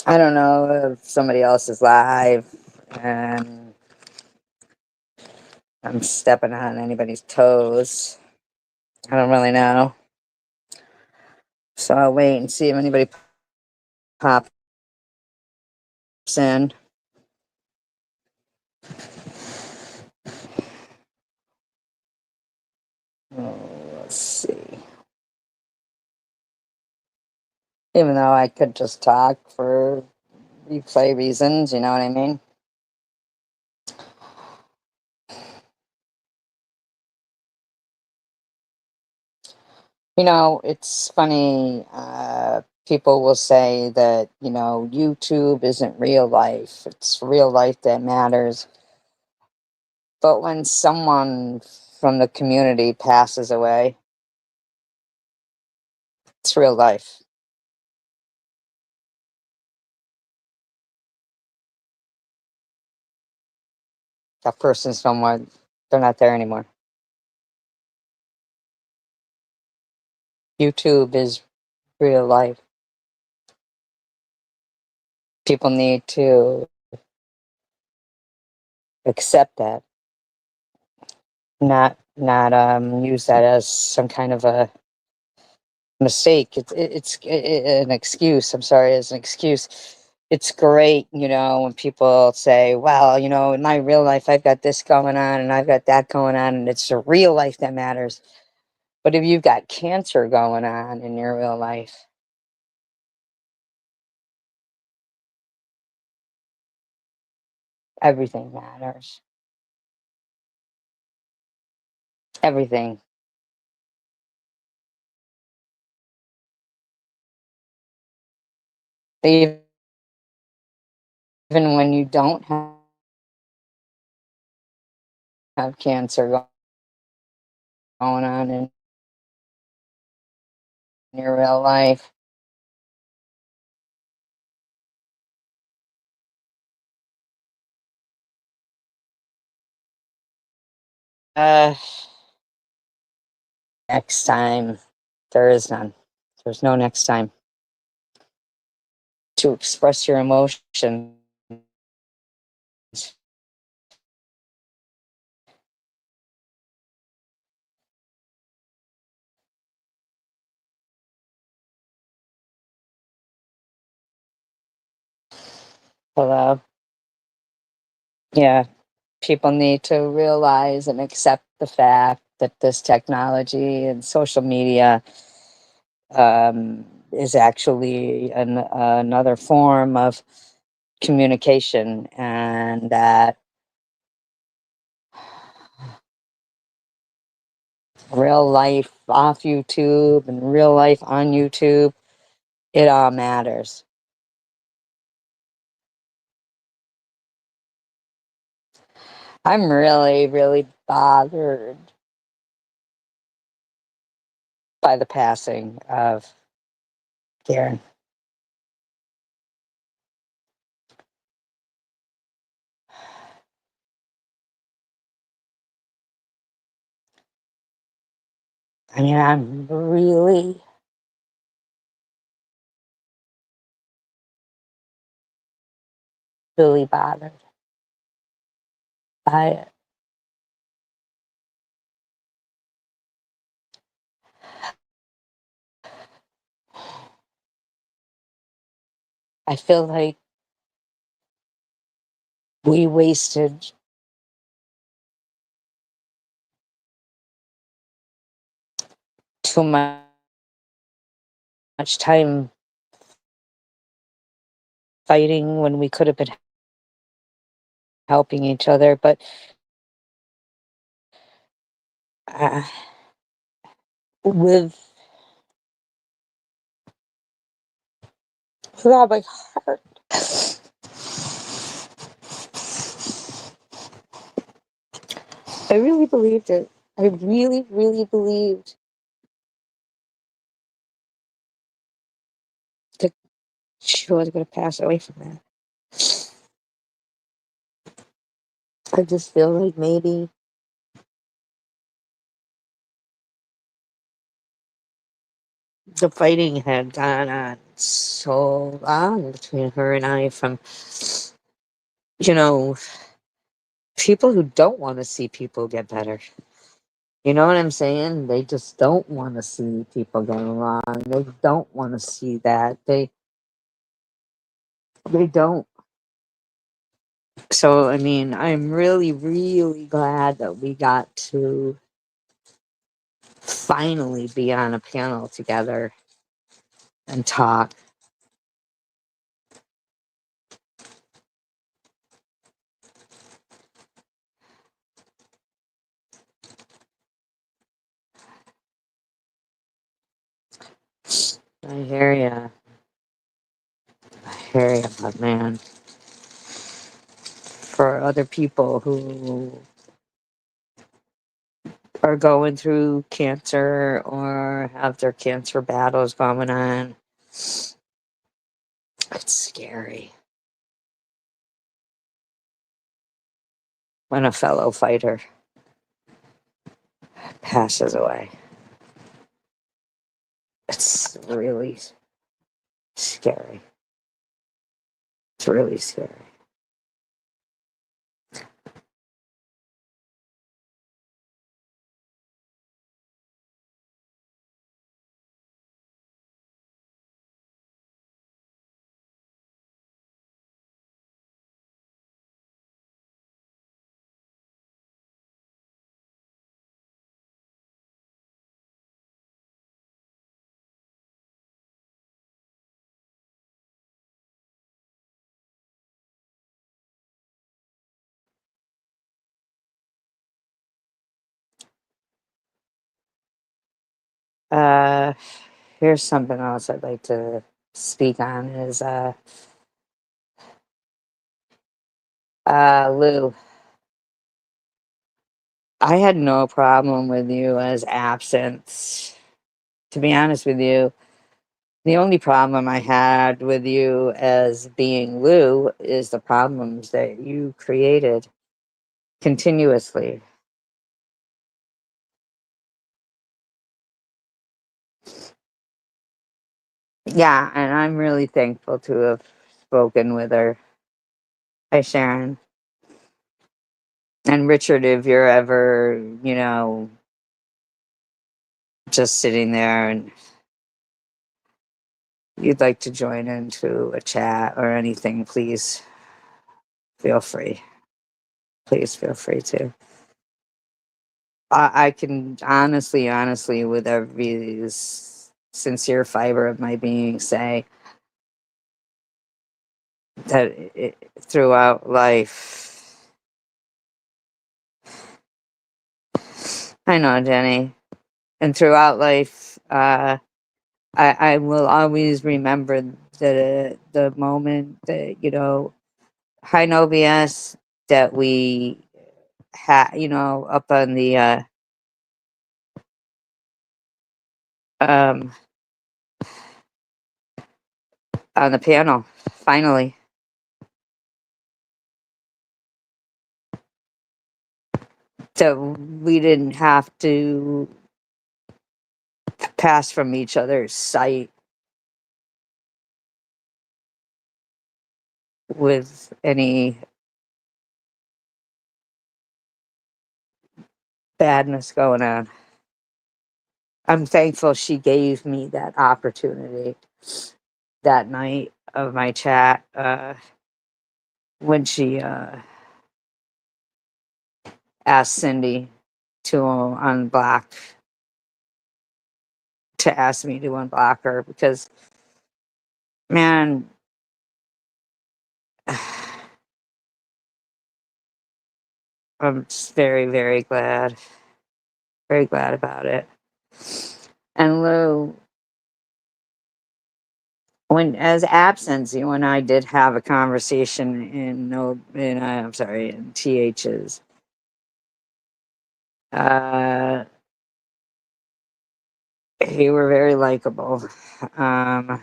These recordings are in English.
I don't know if somebody else is live and I'm stepping on anybody's toes. I don't really know. So I'll wait and see if anybody pops in. Oh, let's see. Even though I could just talk for replay reasons, you know what I mean? It's funny. People will say that, YouTube isn't real life. It's real life that matters. But when someone from the community passes away, it's real life. That person's somewhere, they're not there anymore. YouTube is real life. People need to accept that, not use that as some kind of a mistake. It's an excuse. I'm sorry, as an excuse. It's great, when people say, "Well, in my real life, I've got this going on and I've got that going on, and it's the real life that matters." But if you've got cancer going on in your real life, everything matters. Everything. Even when you don't have cancer going on in your real life. Uh, Next time, there is none. There's no next time to express your emotions. Hello. Yeah, people need to realize and accept the fact that this technology and social media is actually another form of communication, and that real life off YouTube and real life on YouTube, it all matters. I'm really, really bothered by the passing of Karen. I mean, I'm really, really bothered by it. I feel like we wasted too much time fighting when we could have been helping each other. But uh, with all my heart, I really believed it. I really, really believed that she was going to pass away from that. I just feel like maybe the fighting had gone on so long between her and I from, you know, people who don't want to see people get better. You know what I'm saying? They just don't want to see people go wrong. They don't want to see that. They don't. So I mean, I'm really, really glad that we got to finally be on a panel together and talk. I hear ya. I hear ya, but man, for other people who are going through cancer or have their cancer battles going on, it's scary when a fellow fighter passes away. It's really scary. It's really scary. Uh, Here's something else I'd like to speak on is Lou, I had no problem with you as absent. To be honest with you, the only problem I had with you as being Lou is the problems that you created continuously. Yeah, and I'm really thankful to have spoken with her. Hi, Sharon. And Richard, if you're ever, just sitting there and you'd like to join into a chat or anything, please feel free. Please feel free to. I can honestly, with every sincere fiber of my being, say that throughout life, I know, Jenny, and throughout life, I will always remember the moment that, High Novias, that we had, up on the um on the panel, finally. That we didn't have to pass from each other's sight with any badness going on. I'm thankful she gave me that opportunity that night of my chat, when she asked Cindy to unblock, to ask me to unblock her, because, man, I'm just very, very glad about it. And Lou, when as absence, you and I did have a conversation in no, in I'm sorry, in TH's. Uh, you were very likable. Um,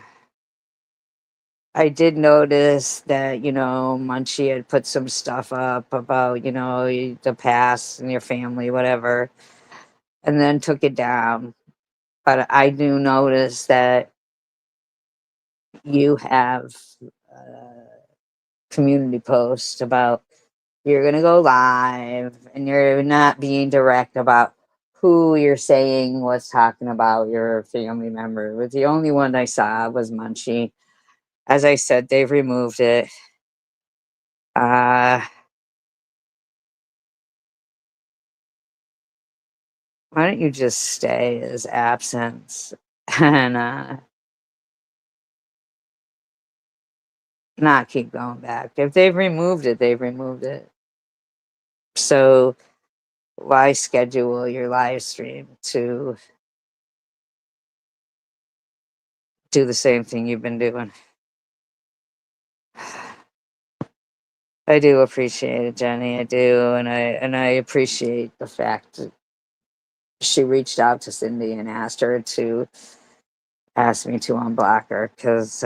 I did notice that, Munchie had put some stuff up about, the past and your family, whatever, and then took it down. But I do notice that you have community posts about you're going to go live and you're not being direct about who you're saying was talking about your family member. But the only one I saw was Munchie. As I said, they've removed it. Uh, why don't you just stay as absence and not keep going back? If they've removed it, they've removed it. So why schedule your live stream to do the same thing you've been doing? I do appreciate it, Jenny. I do, and I appreciate the fact that she reached out to Cindy and asked her to ask me to unblock her because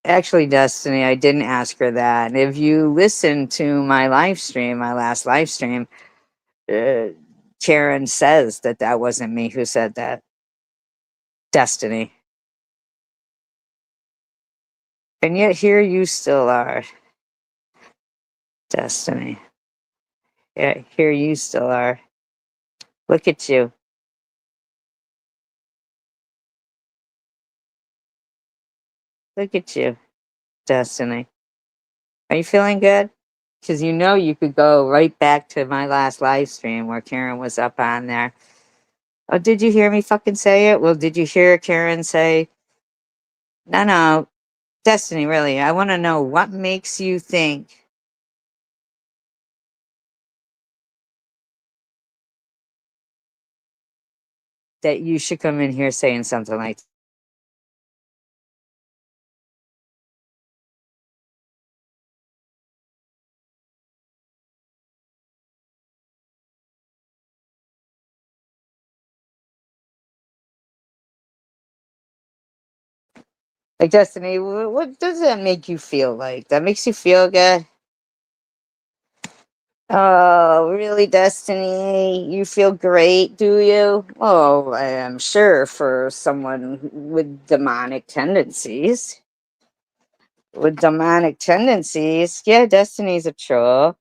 actually, Destiny, I didn't ask her that. And if you listen to my live stream, my last live stream, uh, Karen says that that wasn't me who said that. Destiny, and yet here you still are, Destiny. Yeah, here you still are. Look at you. Look at you, Destiny. Are you feeling good? Because you know you could go right back to my last live stream where Karen was up on there. Oh, did you hear me fucking say it? Well, did you hear Karen say, no, no, Destiny, really, I want to know what makes you think that you should come in here saying something like, Destiny, what does that make you feel like? That makes you feel good? Oh, really, Destiny? You feel great, do you? Oh, I am sure for someone with demonic tendencies. With demonic tendencies, yeah, Destiny's a troll.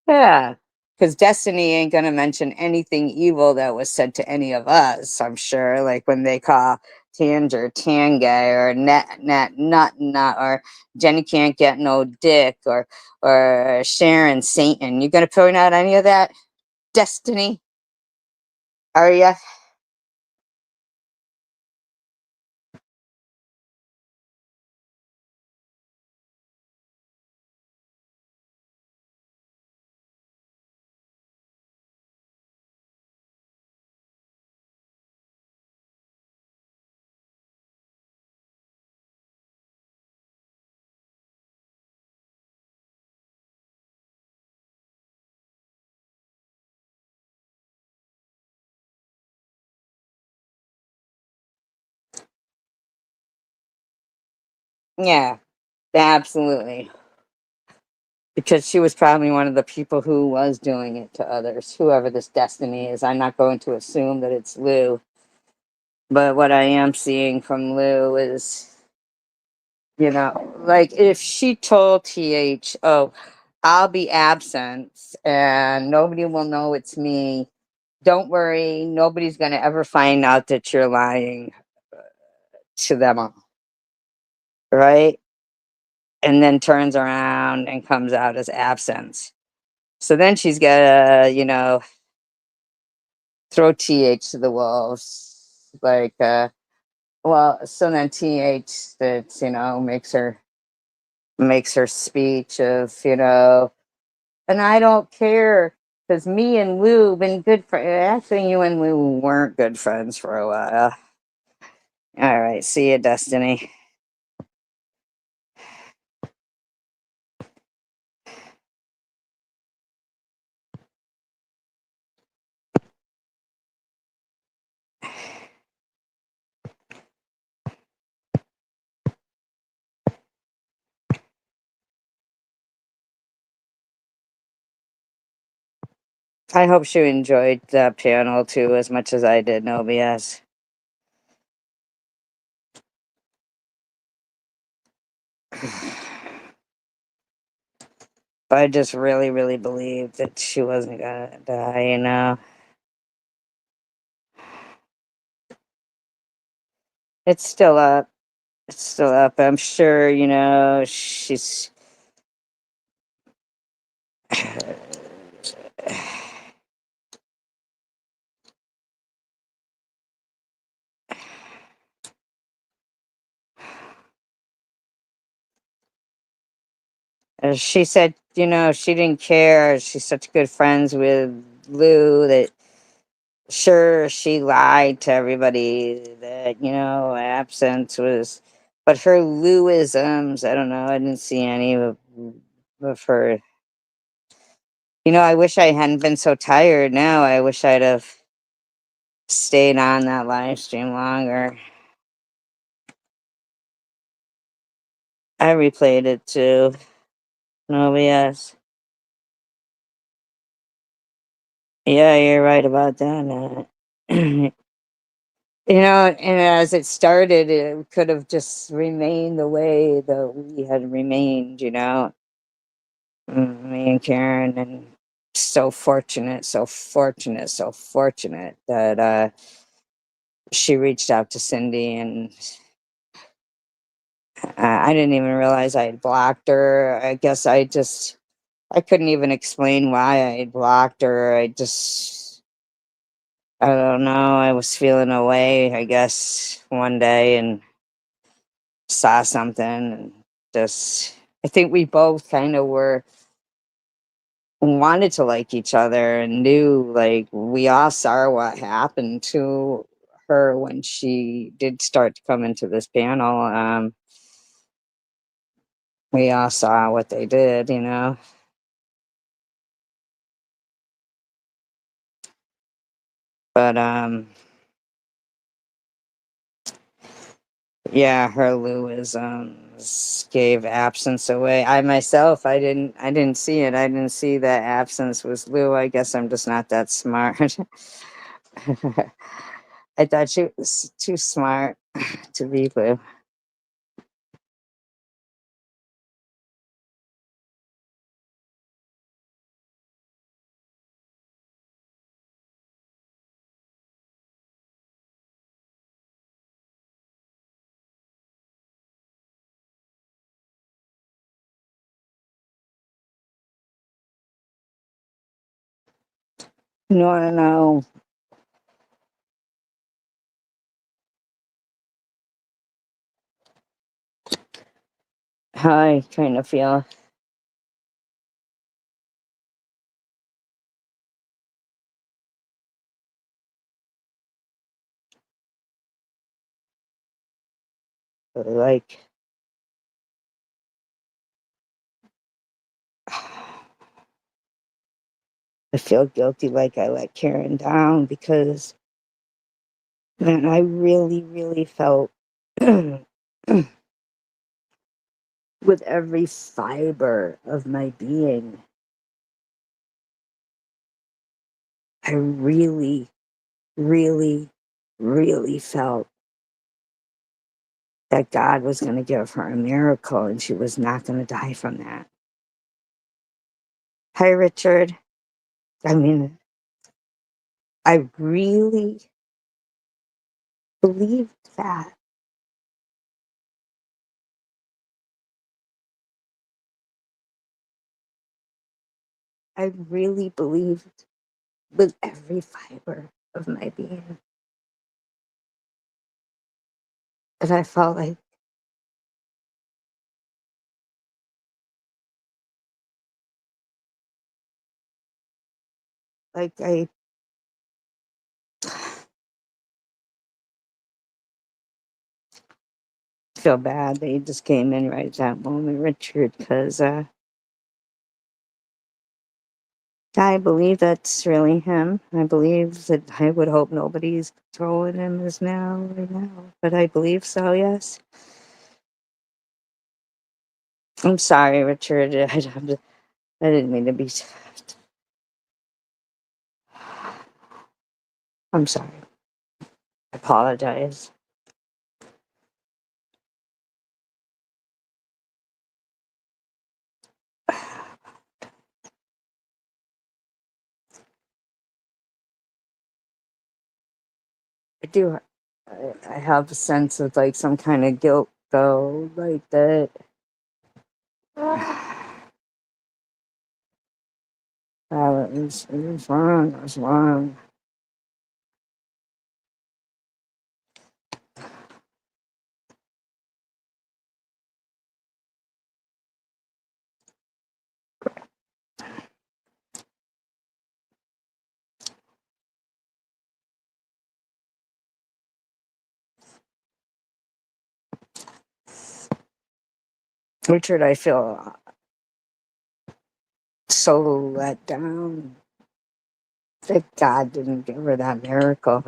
Yeah. Because Destiny ain't going to mention anything evil that was said to any of us, I'm sure. Like when they call Tanger Tangay or Nut, or Jenny can't get no dick or Sharon Satan. You going to point out any of that, Destiny? Are ya? Yeah, absolutely. Because she was probably one of the people who was doing it to others, whoever this Destiny is. I'm not going to assume that it's Lou. But what I am seeing from Lou is, like if she told TH, oh, I'll be absent and nobody will know it's me. Don't worry, nobody's going to ever find out that you're lying to them all. Right? And then turns around and comes out as absence. So then she's got to, throw TH to the wolves. Like, well, so then TH that, makes her speech of, and I don't care because me and Lou been good friends. Actually, you and Lou weren't good friends for a while. All right, see you, Destiny. I hope she enjoyed the piano too as much as I did, no BS. But I just really, really believed that she wasn't gonna die, you know? It's still up. It's still up. I'm sure, you know, she's she said, you know, she didn't care. She's such good friends with Lou that sure she lied to everybody that, you know, absence was, but her Louisms, I don't know, I didn't see any of her. You know, I wish I hadn't been so tired now. I wish I'd have stayed on that live stream longer. I replayed it too. No BS. Yeah, you're right about that. You know, and as it started, it could have just remained the way that we had remained, you know, me and Karen, and so fortunate, so fortunate, so fortunate that she reached out to Cindy, and I didn't even realize I had blocked her. I guess I couldn't even explain why I had blocked her. I don't know. I was feeling away, I guess, one day and saw something and just, I think we both kind of were wanted to like each other and knew like we all saw what happened to her when she did start to come into this panel. We all saw what they did, you know. But yeah, her Louisms gave absence away. I myself, I didn't see it. I didn't see that absence was Lou. I guess I'm just not that smart. I thought she was too smart to be Lou. No, no. How I kind of feel like I feel guilty, like I let Karen down because man, I really, really felt with every fiber of my being. I really, really, really felt that God was going to give her a miracle and she was not going to die from that. Hi, Richard. I mean, I really believed that. I really believed with every fiber of my being that I felt like I feel bad that you just came in right at that moment, Richard, because I believe that's really him. I believe that I would hope nobody's throwing him as now, right now, but I believe so, yes. I'm sorry, Richard. I didn't mean to be. I'm sorry. I apologize. I do. I have a sense of like some kind of guilt, though, like that. It was wrong. I was wrong. Richard, I feel so let down that God didn't give her that miracle.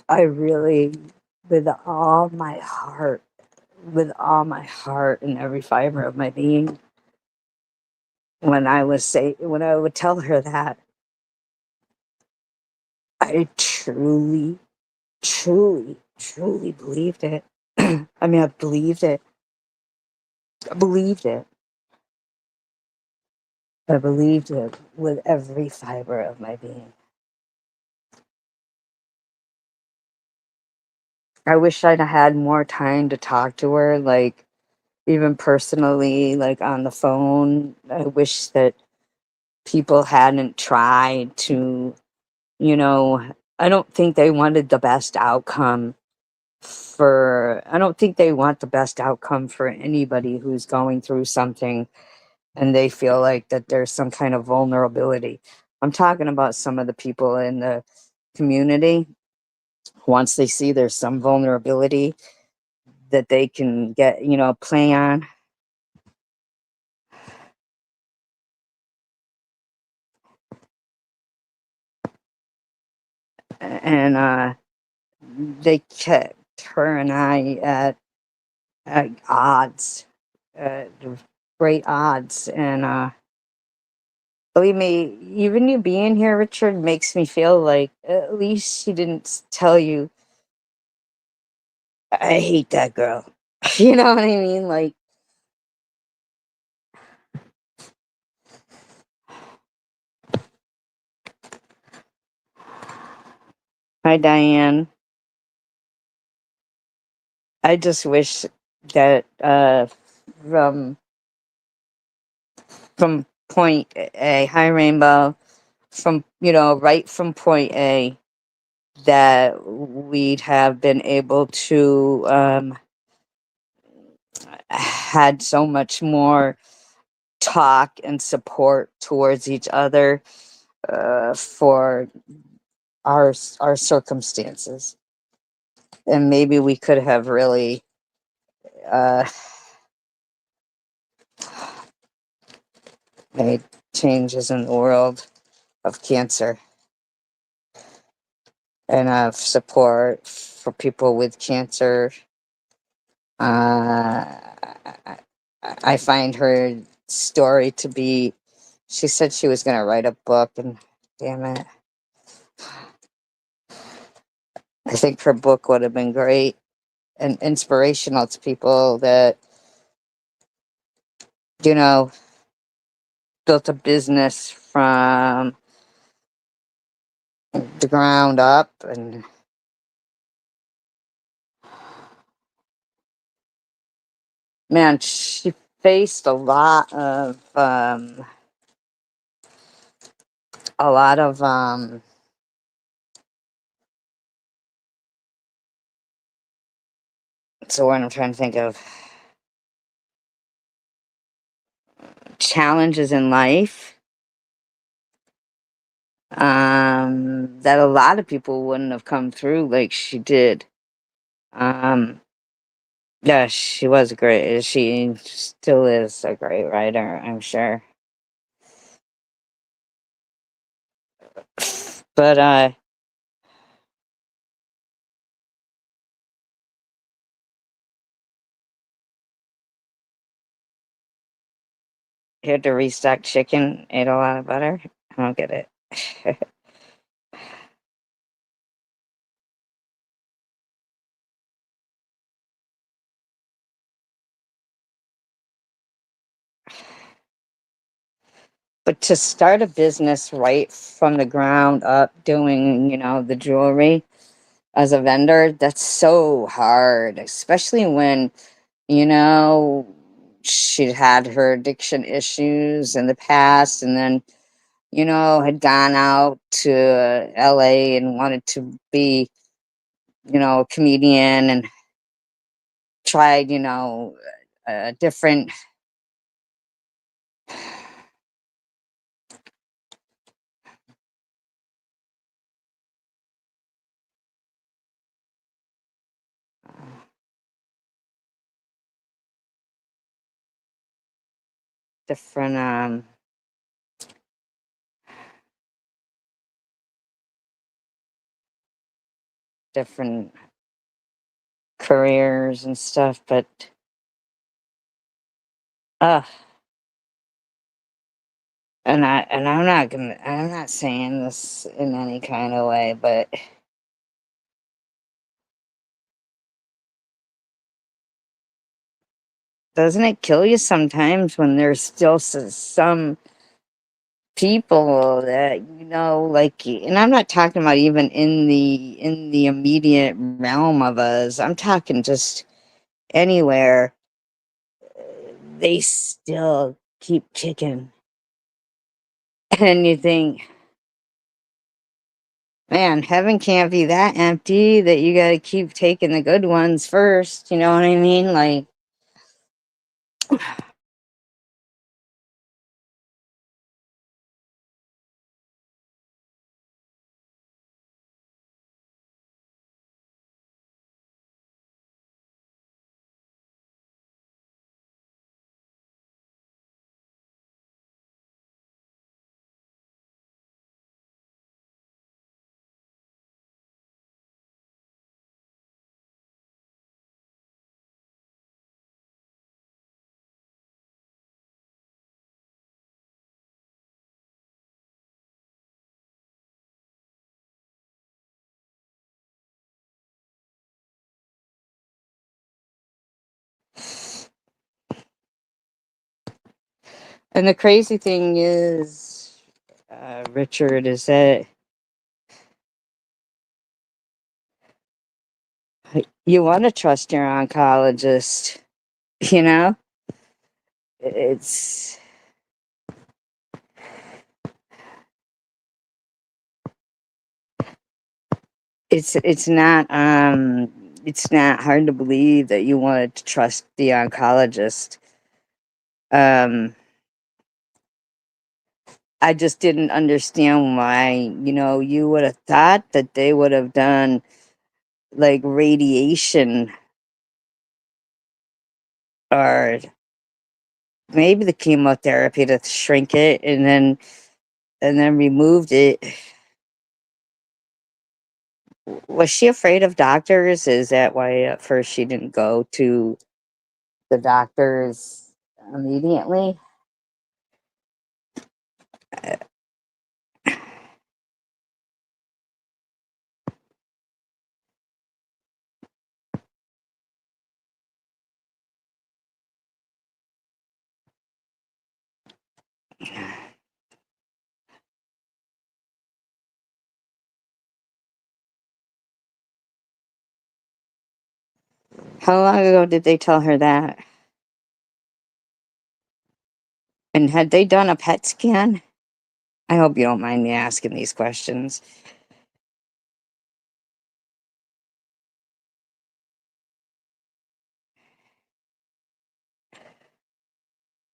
I really, with all my heart and every fiber of my being, when I would tell her that, I truly, truly, truly believed it. I mean, I believed it. I believed it. I believed it with every fiber of my being. I wish I'd had more time to talk to her, like even personally, like on the phone. I wish that people hadn't tried to, you know, I don't think they wanted the best outcome I don't think they want the best outcome for anybody who's going through something and they feel like that there's some kind of vulnerability. I'm talking about some of the people in the community. Once they see there's some vulnerability that they can get, play on, and they kept her and I at odds, uh, great odds. And believe me, even you being here, Richard, makes me feel like at least she didn't tell you, I hate that girl. You know what I mean? Like, hi, Diane. I just wish that from point A, hi, Rainbow, right from point A, that we'd have been able to had so much more talk and support towards each other for our circumstances, and maybe we could have really uh, made changes in the world of cancer and of support for people with cancer. Uh, I find her story to be. She said she was going to write a book, and damn it, I think her book would have been great and inspirational to people that, you know, built a business from the ground up. And man, she faced a lot of so what I'm trying to think of, challenges in life that a lot of people wouldn't have come through like she did. um yeah, she was great. She still is a great writer, I'm sure. But had to restock chicken, ate a lot of butter. I don't get it. But to start a business right from the ground up doing, the jewelry as a vendor, that's so hard, especially when, you know, she'd had her addiction issues in the past and then, had gone out to LA and wanted to be, a comedian and tried, different different different careers and stuff, but uh I'm not saying this in any kind of way, but doesn't it kill you sometimes when there's still some people that, like, and I'm not talking about even in the immediate realm of us. I'm talking just anywhere. They still keep kicking. And you think, man, heaven can't be that empty that you got to keep taking the good ones first. You know what I mean? Like, and the crazy thing is, Richard, is that you want to trust your oncologist. You know, it's it's not hard to believe that you wanted to trust the oncologist. Um, I just didn't understand why, you would have thought that they would have done like radiation or maybe the chemotherapy to shrink it and then removed it. Was she afraid of doctors? Is that why at first she didn't go to the doctors immediately? How long ago did they tell her that? And had they done a PET scan? I hope you don't mind me asking these questions.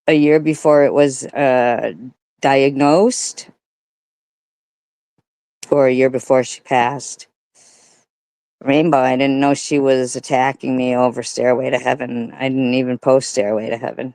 A year before it was diagnosed, or a year before she passed? Rainbow, I didn't know she was attacking me over Stairway to Heaven. I didn't even post Stairway to Heaven.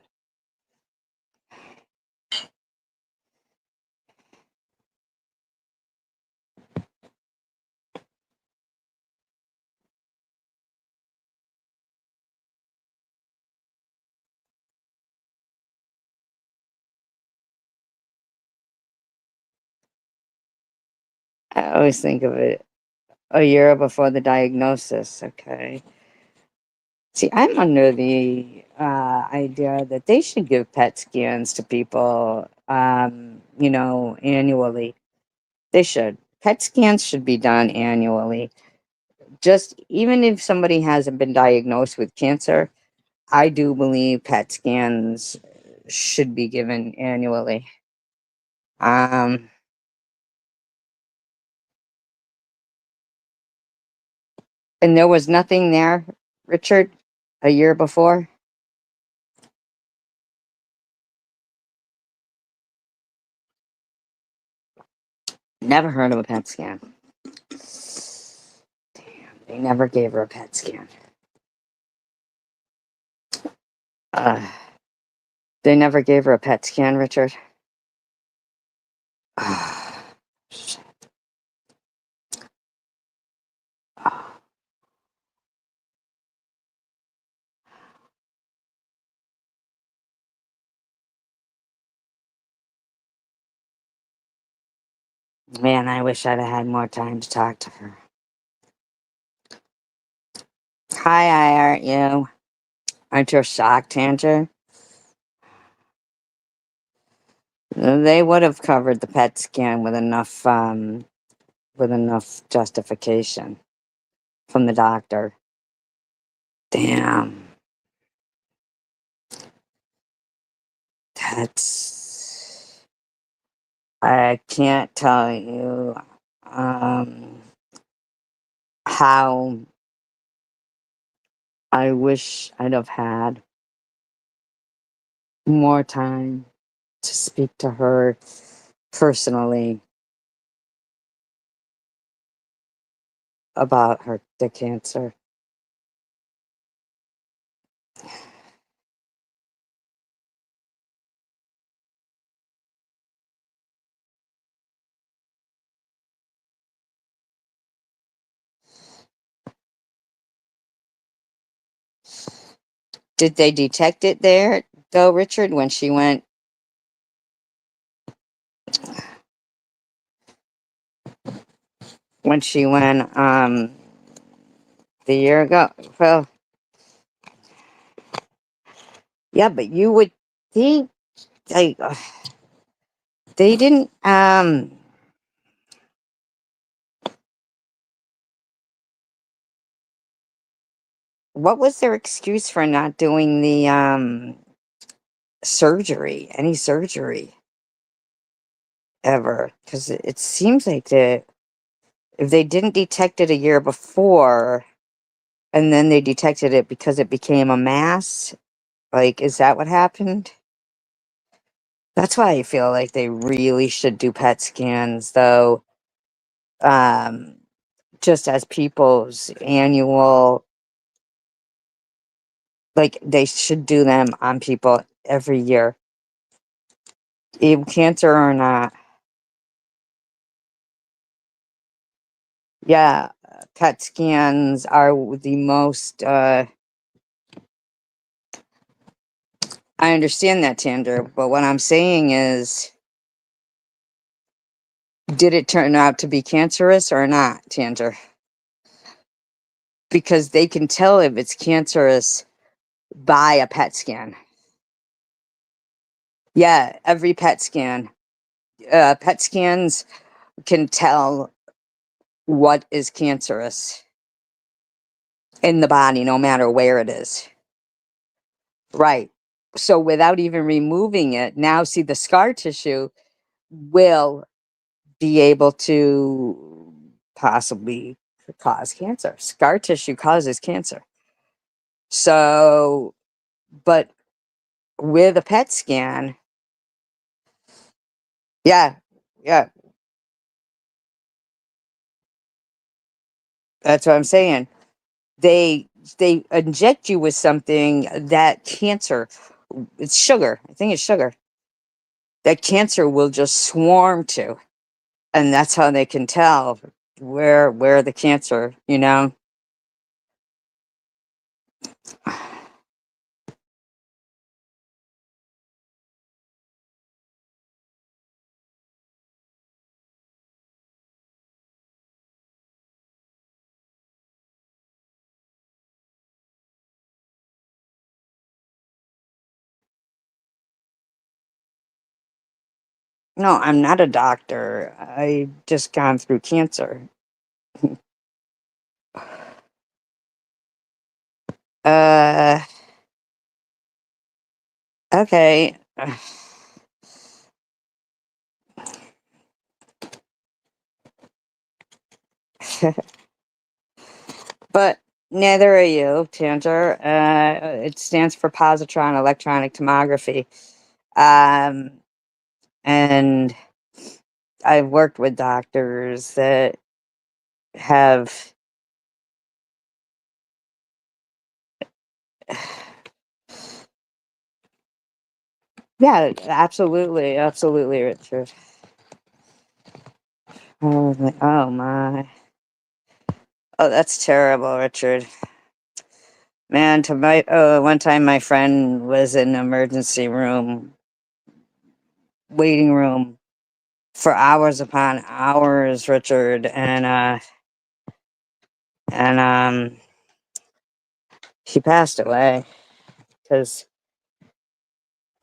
I always think of it a year before the diagnosis. Okay. See, I'm under the idea that they should give PET scans to people, annually. They should. PET scans should be done annually. Just even if somebody hasn't been diagnosed with cancer, I do believe PET scans should be given annually. Um, and there was nothing there, Richard, a year before. Never heard of a PET scan. They never gave her a PET scan. Uh, they never gave her a PET scan, Richard. Shit. Man, I wish I'd have had more time to talk to her. Hi, aren't you? Aren't you shocked, Tanger? They would have covered the PET scan with enough justification from the doctor. Damn, that's I can't tell you um, how I wish I'd have had more time to speak to her personally about the cancer. Did they detect it there though, Richard, when she went the year ago? Well, yeah, but you would think like they didn't what was their excuse for not doing the surgery, any surgery ever? Because it seems like if they didn't detect it a year before and then they detected it because it became a mass, like, is that what happened? That's why I feel like they really should do PET scans, though, um, just as people's annual, like, they should do them on people every year, even cancer or not. Yeah, PET scans are the most, I understand that, Tander, but what I'm saying is, did it turn out to be cancerous or not, Tander? Because they can tell if it's cancerous by a PET scan. Yeah, every PET scan. PET scans can tell what is cancerous in the body, no matter where it is. Right. So without even removing it, now see the scar tissue will be able to possibly cause cancer. Scar tissue causes cancer. So, but with a PET scan, yeah, yeah, that's what I'm saying. They they inject you with something that cancer, it's sugar. I think it's sugar. That cancer will just swarm to. And that's how they can tell where the cancer. No, I'm not a doctor. I just gone through cancer. Uh, okay. But neither are you, Tanter. It stands for positron electronic tomography. Um, and I've worked with doctors that have, yeah, absolutely, absolutely, Richard. Oh my. Oh, that's terrible, Richard. Man, one time my friend was in the emergency room, waiting room for hours upon hours, Richard, and he passed away because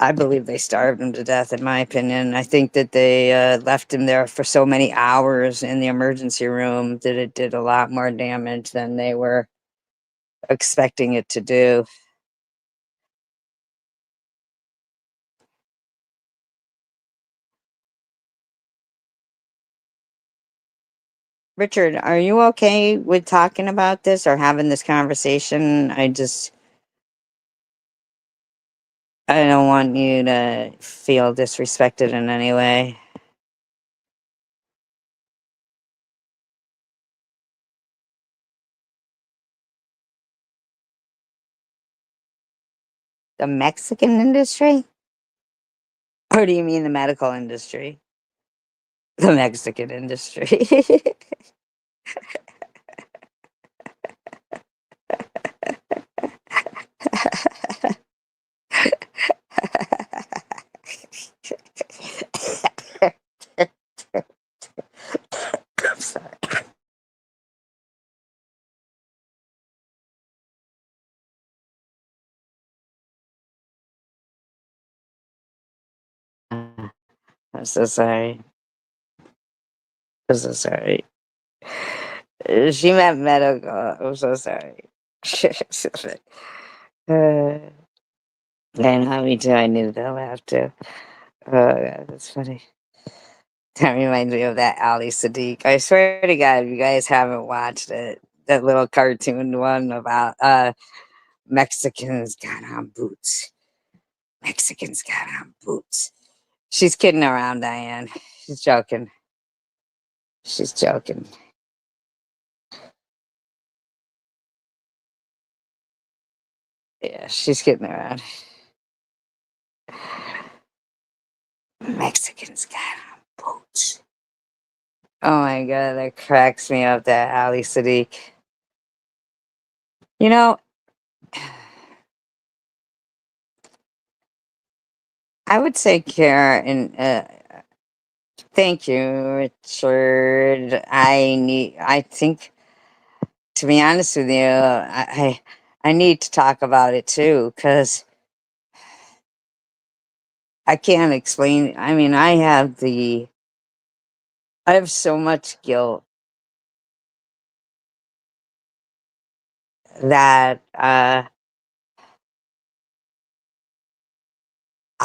I believe they starved him to death, in my opinion. I think that they left him there for so many hours in the emergency room that it did a lot more damage than they were expecting it to do. Richard, are you okay with talking about this or having this conversation? I don't want you to feel disrespected in any way. The Mexican industry? Or do you mean the medical industry? The Mexican industry. I'm sorry. I'm so sorry. I'm so sorry. She meant medical. I'm so sorry. uh, I know, me too. I needed to laugh too. Oh, God, that's funny. That reminds me of that Ali Sadiq. I swear to God, if you guys haven't watched it, that little cartoon one about Mexicans got on boots. Mexicans got on boots. She's kidding around, Diane. She's joking. She's joking. Yeah, she's kidding around. Mexicans got on boots. Oh my God, that cracks me up, that Ali Sadiq. You know, I would say Kara and thank you, Richard. I think, to be honest with you, I need to talk about it too, because I can't explain. I mean, I have so much guilt that I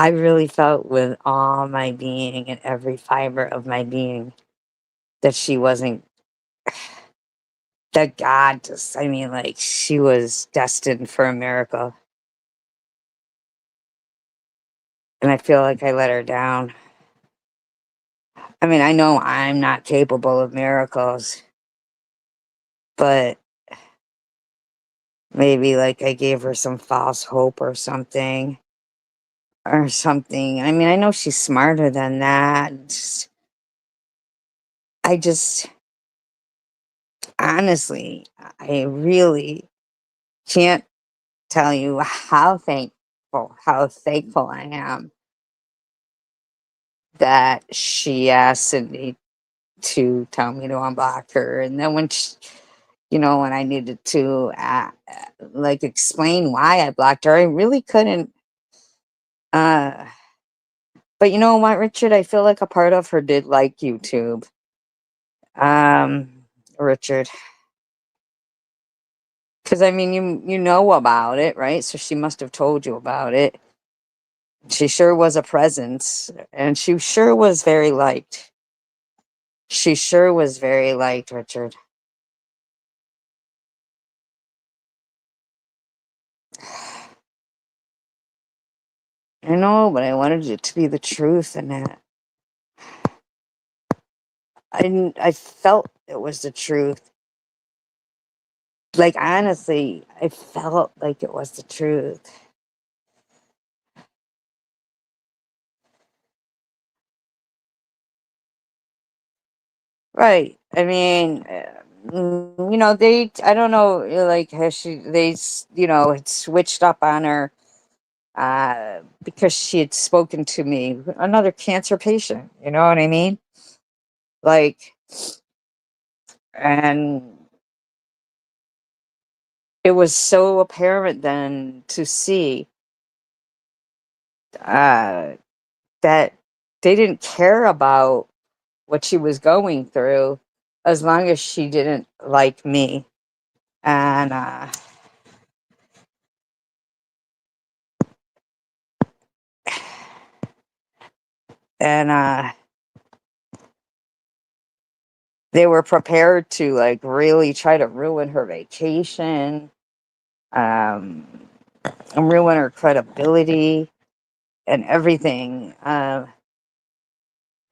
really felt with all my being and every fiber of my being that she wasn't, that God just, I mean, like, she was destined for a miracle. And I feel like I let her down. I mean, I know I'm not capable of miracles, but maybe like I gave her some false hope or something. Or something. I mean, I know she's smarter than that. I just, honestly, I really can't tell you how thankful I am that she asked me to tell me to unblock her. And then when I needed to, like, explain why I blocked her, I really couldn't, uh, But you know what, Richard? I feel like a part of her did like YouTube. Richard, because I mean, you know about it, right? So she must have told you about it. She sure was a presence, and she sure was very liked. She sure was very liked, Richard. I know, but I wanted it to be the truth, and that I felt it was the truth. Like honestly, I felt like it was the truth. Right. I mean, I don't know, like, has had switched up on her, because she had spoken to me, another cancer patient, you know what I mean? Like, and it was so apparent then to see, uh, that they didn't care about what she was going through as long as she didn't like me. And, and, they were prepared to like really try to ruin her vacation, um, and ruin her credibility and everything.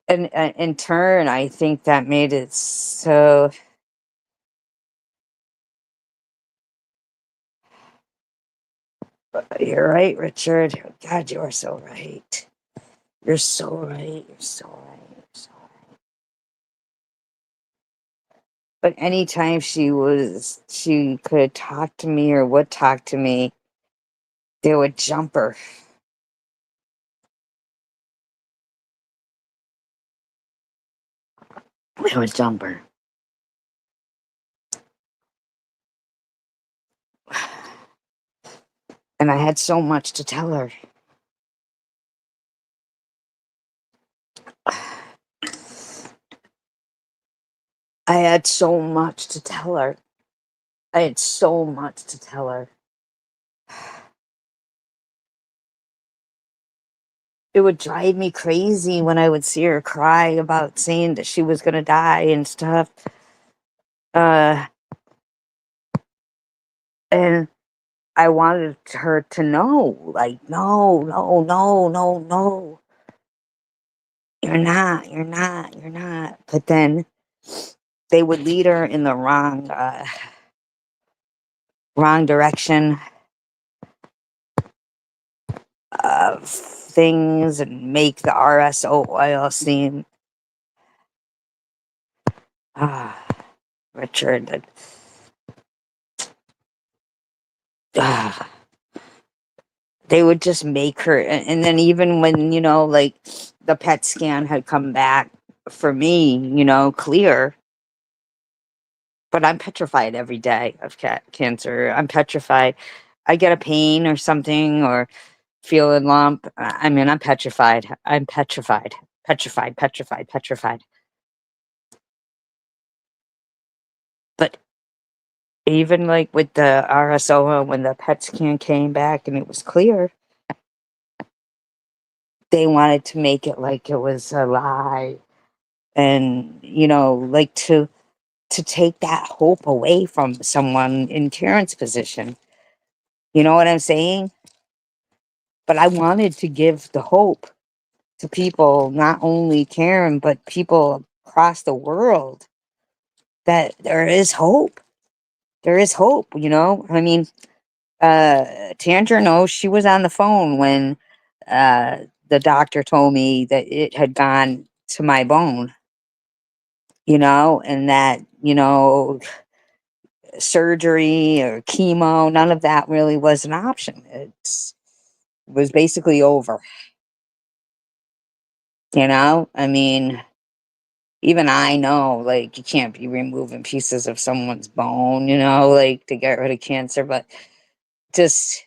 And in turn, I think that made it so. You're right, Richard. God, you are so right. You're so right. You're so right. You're so right. But anytime she could talk to me or would talk to me, they would jump her. They would jump her. And I had so much to tell her. I had so much to tell her. I had so much to tell her. It would drive me crazy when I would see her cry about saying that she was gonna die and stuff. Uh, and I wanted her to know, like, no, no, no, no, no, you're not. But then they would lead her in the wrong direction of things and make the RSO oil seem, ah, Richard, ah, they would just make her, and then even when, like, the PET scan had come back for me, clear, but I'm petrified every day of cancer. I'm petrified. I get a pain or something or feel a lump. I mean, I'm petrified. I'm petrified. Petrified, petrified, petrified. But even like with the RSO, when the PET scan came back and it was clear, they wanted to make it like it was a lie, and like to take that hope away from someone in Karen's position. You know what I'm saying? But I wanted to give the hope to people, not only Karen, but people across the world, that there is hope. There is hope, I mean, Tandra knows. She was on the phone when the doctor told me that it had gone to my bone, and that, surgery or chemo, none of that really was an option. It was basically over, I mean, even I know, like, you can't be removing pieces of someone's bone, like, to get rid of cancer, but just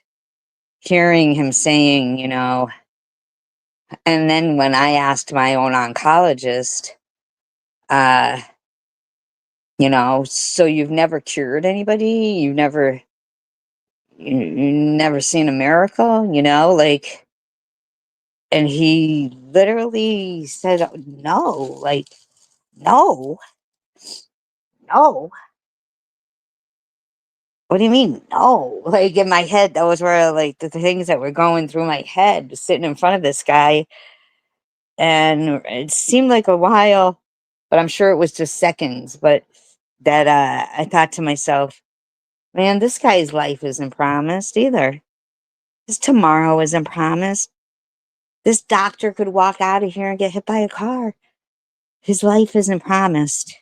hearing him saying, And then when I asked my own oncologist, uh, so you've never cured anybody? You never seen a miracle, like, and he literally said, no, like, no, no. What do you mean? No. Like in my head, those were like the things that were going through my head, sitting in front of this guy. And it seemed like a while, but I'm sure it was just seconds. But that I thought to myself, man, this guy's life isn't promised either. His tomorrow isn't promised. This doctor could walk out of here and get hit by a car. His life isn't promised.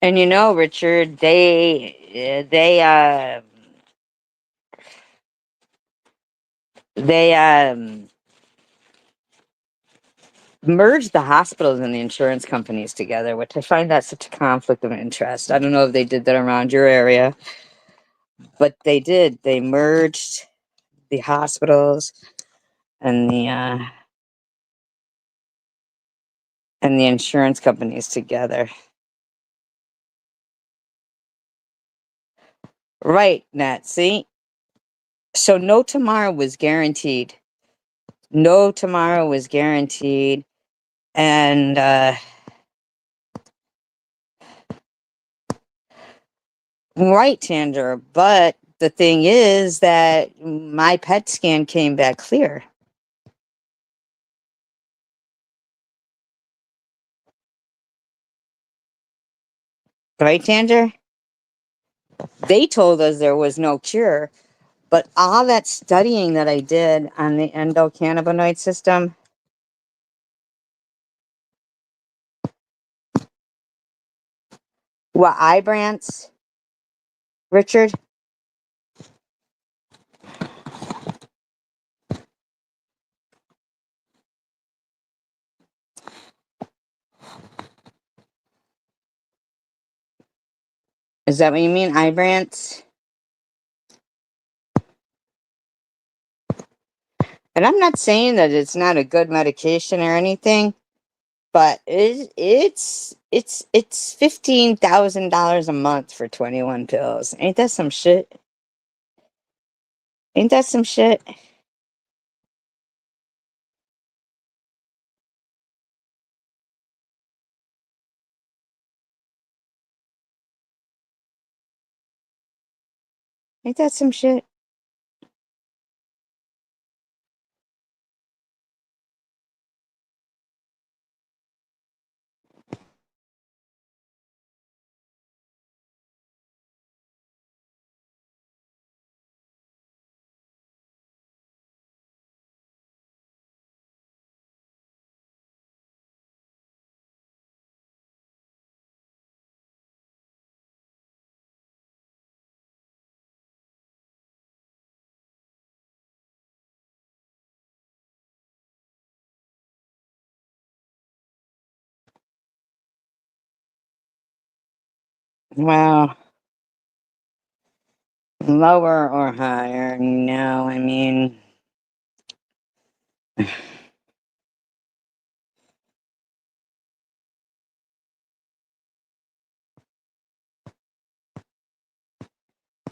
And Richard, they merged the hospitals and the insurance companies together, which I find that such a conflict of interest. I don't know if they did that around your area, but they did. They merged the hospitals and the insurance companies together. Right, Nat. See, so no tomorrow was guaranteed. No tomorrow was guaranteed, and right, Tander. But the thing is that my PET scan came back clear. Right, Tander? They told us there was no cure, but all that studying that I did on the endocannabinoid system, what Ibrance, Richard? Is that what you mean, Ibrance? And I'm not saying that it's not a good medication or anything, but it's $15,000 a month for 21 pills. Ain't that some shit? Ain't that some shit? Ain't that some shit? Well, lower or higher? No, I mean,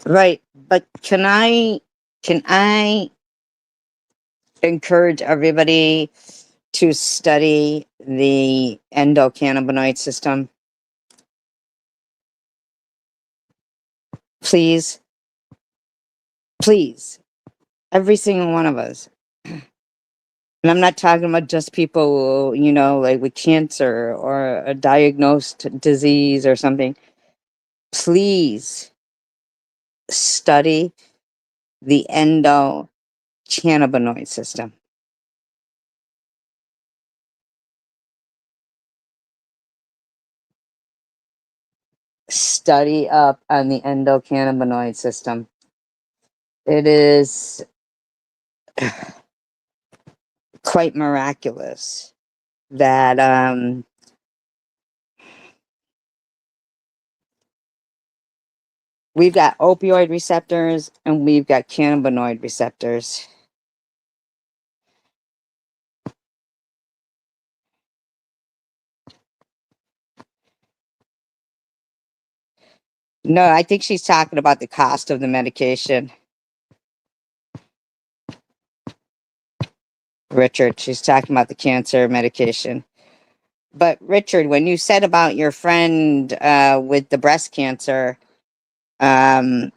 right. But can I encourage everybody to study the endocannabinoid system? Please, please, every single one of us. And I'm not talking about just people, like with cancer or a diagnosed disease or something. Please study the endocannabinoid system. study up on the endocannabinoid system. It is quite miraculous that we've got opioid receptors and we've got cannabinoid receptors. No, I think she's talking about the cost of the medication. Richard, she's talking about the cancer medication. But Richard, when you said about your friend with the breast cancer, um,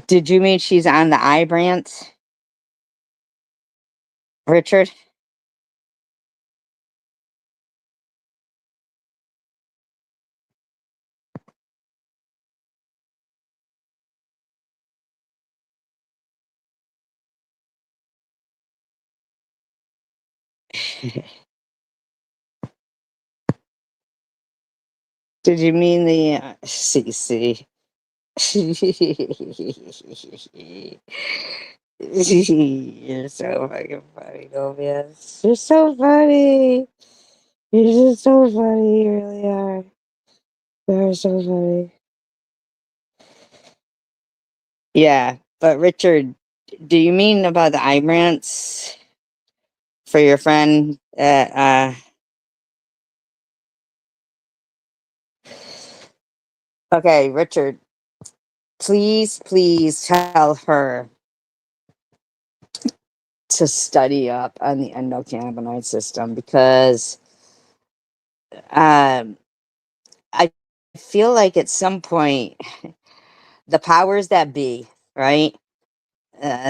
did you mean she's on the Ibrance, Richard? Did you mean the CC? You're so fucking funny, Gobias. You're so funny. You're just so funny. You really are. You're so funny. Yeah, but Richard, do you mean about the Ibrance for your friend? Okay, Richard, please tell her to study up on the endocannabinoid system because um, I feel like at some point the powers that be, right,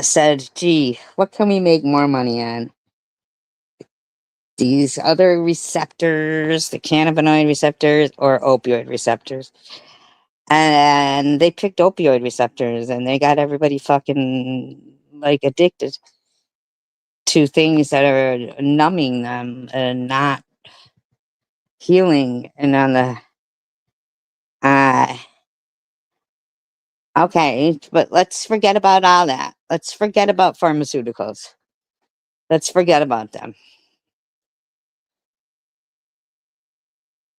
said, gee, what can we make more money on? These other receptors, the cannabinoid receptors or opioid receptors. And they picked opioid receptors and they got everybody fucking like addicted to things that are numbing them and not healing. And on the uh okay, but let's forget about all that. Let's forget about pharmaceuticals. Let's forget about them.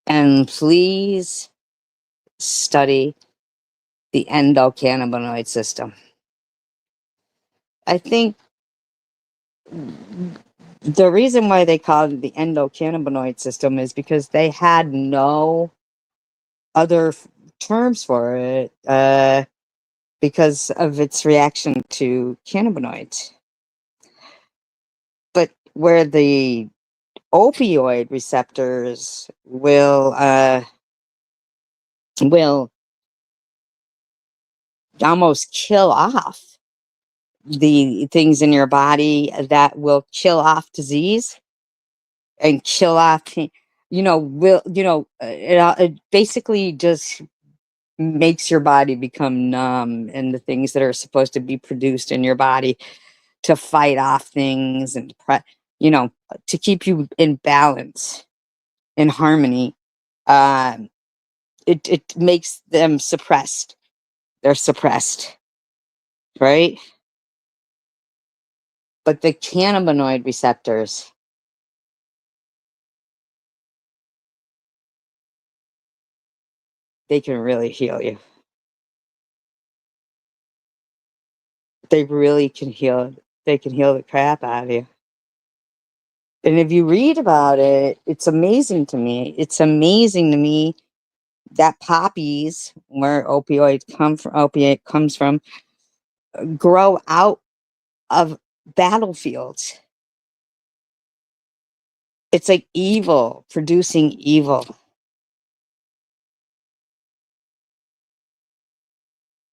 And please study the endocannabinoid system. I think the reason why they called it the endocannabinoid system is because they had no other terms for it because of its reaction to cannabinoids. But where the opioid receptors will almost kill off the things in your body that will kill off disease and kill off it basically just makes your body become numb and the things that are supposed to be produced in your body to fight off things and to keep you in balance, in harmony. um it makes them suppressed. They're suppressed, right? But the cannabinoid receptors, they can really heal you. They really can heal. They can heal the crap out of you. And if you read about it, it's amazing to me. It's amazing to me that poppies, where opiate comes from, grow out of battlefields. It's like evil producing evil.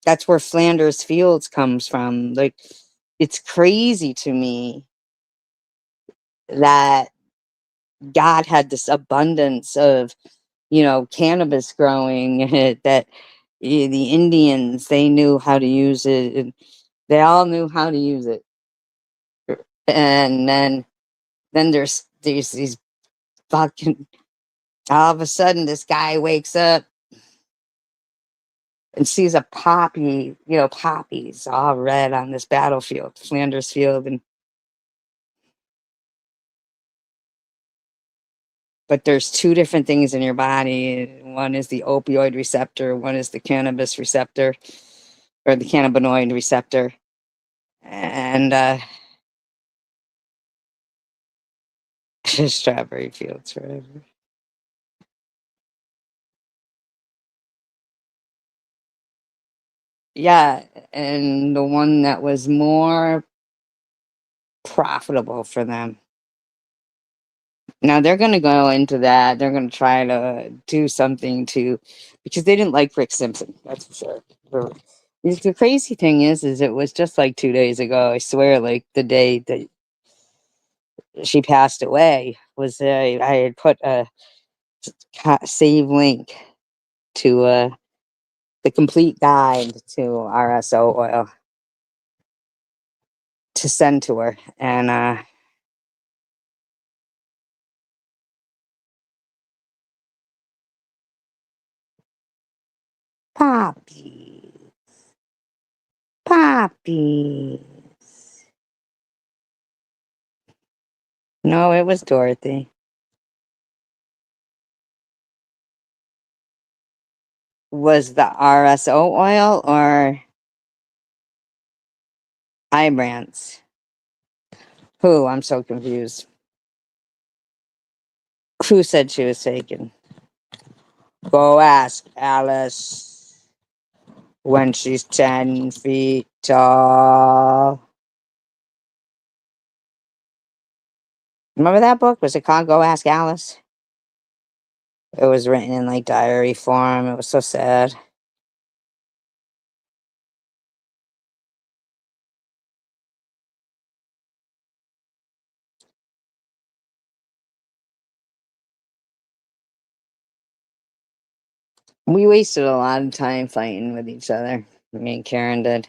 That's where Flanders Fields comes from. Like, it's crazy to me that God had this abundance of, cannabis growing that the Indians, they knew how to use it. And they all knew how to use it. And then there's these fucking All of a sudden, this guy wakes up and sees a poppy, poppies all red on this battlefield, Flanders Field, and but there's two different things in your body. One is the opioid receptor, one is the cannabis receptor, or the cannabinoid receptor. And strawberry fields forever. Yeah, and the one that was more profitable for them. Now they're going to go into that. They're going to try to do something to, because they didn't like Rick Simpson. That's for sure. The crazy thing is it was just like 2 days ago. I swear, like the day that she passed away was I had put a save link to the complete guide to RSO oil to send to her, and Poppy, Poppy. No, it was Dorothy. Was the RSO oil or Ibrance? Who? I'm so confused. Who said she was taken? Go ask Alice when she's 10 feet tall. Remember that book? Was it called Go Ask Alice? It was written in like diary form. It was so sad. We wasted a lot of time fighting with each other. Me and Karen did.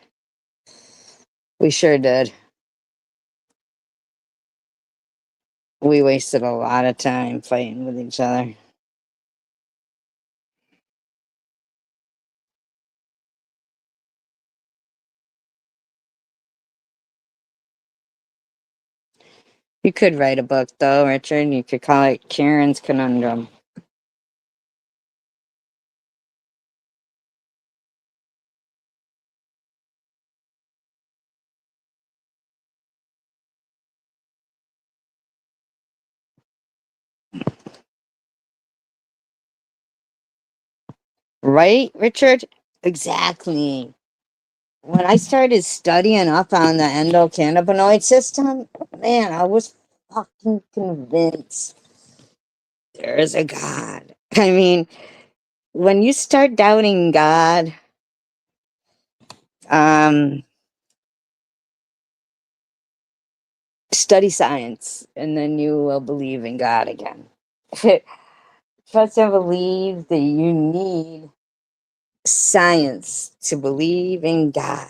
We sure did. We wasted a lot of time fighting with each other. You could write a book, though, Richard. You could call it Karen's Conundrum. Right, Richard? Exactly. When I started studying up on the endocannabinoid system, man, I was fucking convinced there is a God. I mean, when you start doubting God, um, study science, and then you will believe in God again. Trust and believe that you need science to believe in God.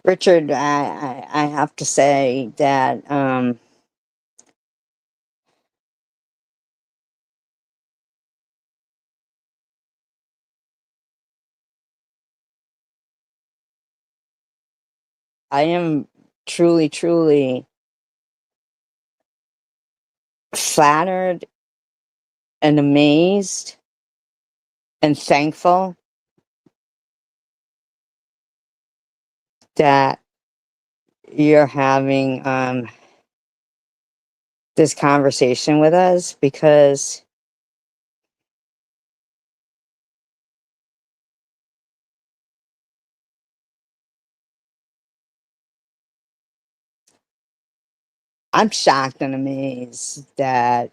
Richard, I have to say that I am truly, truly flattered and amazed and thankful that you're having this conversation with us, because I'm shocked and amazed that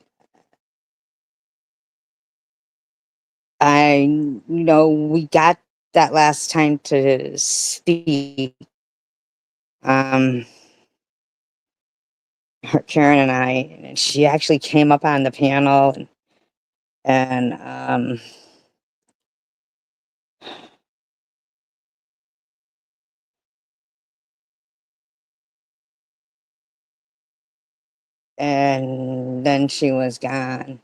we got that last time to speak. Um, Karen and I, and she actually came up on the panel and and then she was gone.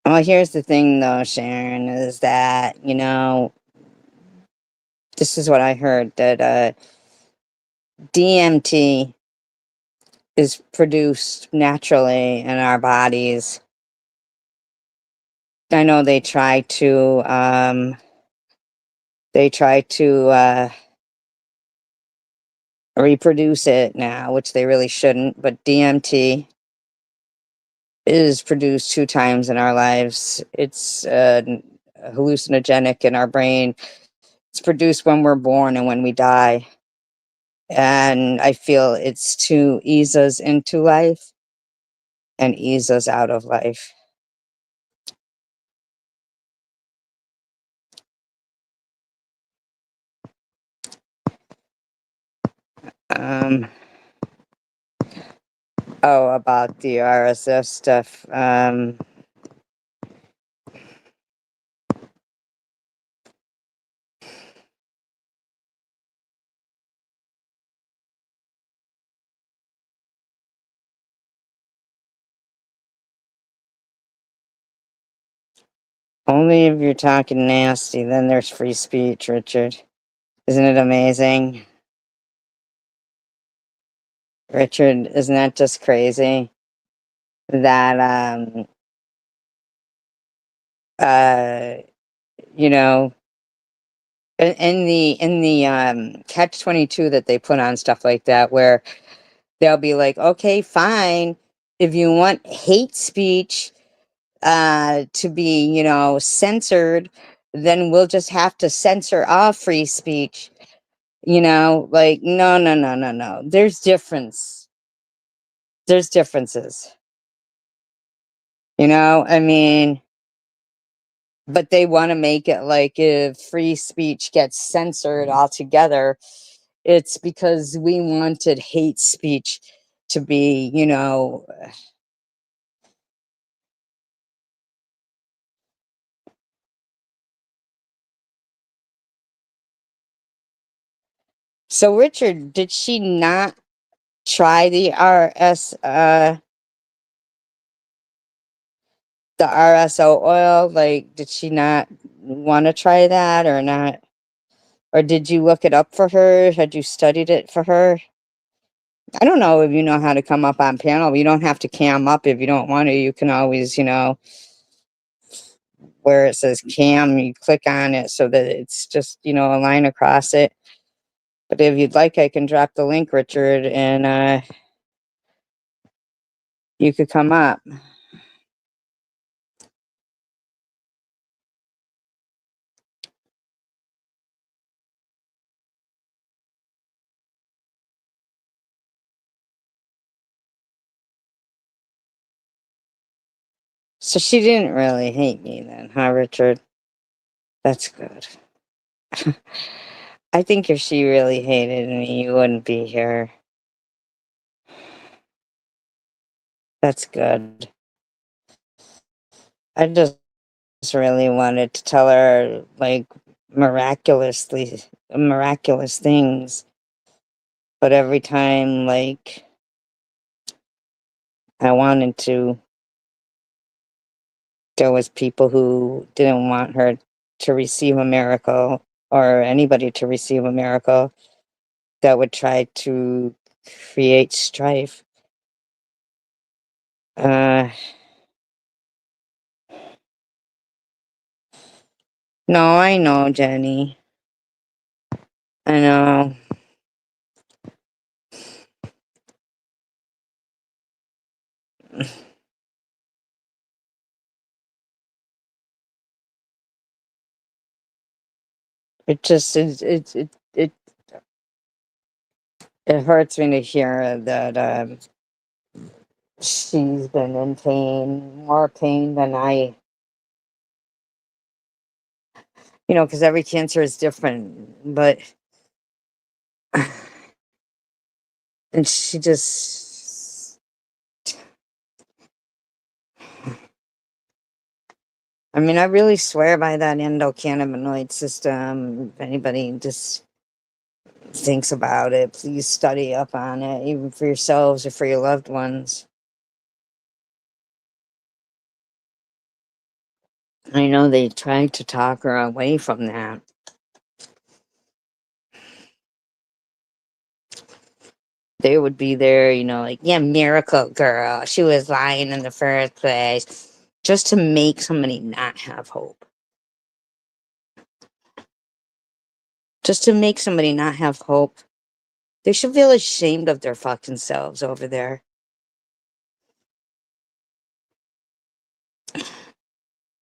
Well, here's the thing though, Sharon, is that, this is what I heard that DMT is produced naturally in our bodies. I know they try to reproduce it now, which they really shouldn't, but DMT is produced 2 times in our lives. It's hallucinogenic in our brain. It's produced when we're born and when we die. And I feel it's to ease us into life and ease us out of life. Um, oh, about the RSS stuff. Only if you're talking nasty, then there's free speech, Richard. Isn't it amazing? Richard, isn't that just crazy? That uh you know in the catch 22 that they put on stuff like that, where they'll be like, okay, fine, if you want hate speech to be, censored, then we'll just have to censor all free speech. Like, no, no, no, no, no, there's differences. I mean, but they want to make it like if free speech gets censored altogether, it's because we wanted hate speech to be, So Richard, did she not try the RSO oil? Like, did she not want to try that or not? Or did you look it up for her? Had you studied it for her? I don't know if you know how to come up on panel. You don't have to cam up if you don't want to. You can always, where it says cam, you click on it so that it's just, a line across it. But if you'd like, I can drop the link, Richard, and you could come up. So she didn't really hate me then, huh, Richard? That's good. I think if she really hated me, you wouldn't be here. That's good. I just really wanted to tell her, like, miraculous things. But every time, like, I wanted to, there was people who didn't want her to receive a miracle, or anybody to receive a miracle, that would try to create strife. Uh, no, I know, Jenny. I know. It just it hurts me to hear that she's been in pain, more pain than I, because every cancer is different. But and she just, I mean, I really swear by that endocannabinoid system. If anybody just thinks about it, please study up on it, even for yourselves or for your loved ones. I know they tried to talk her away from that. They would be there, like, yeah, miracle girl. She was lying in the first place. Just to make somebody not have hope. Just to make somebody not have hope. They should feel ashamed of their fucking selves over there.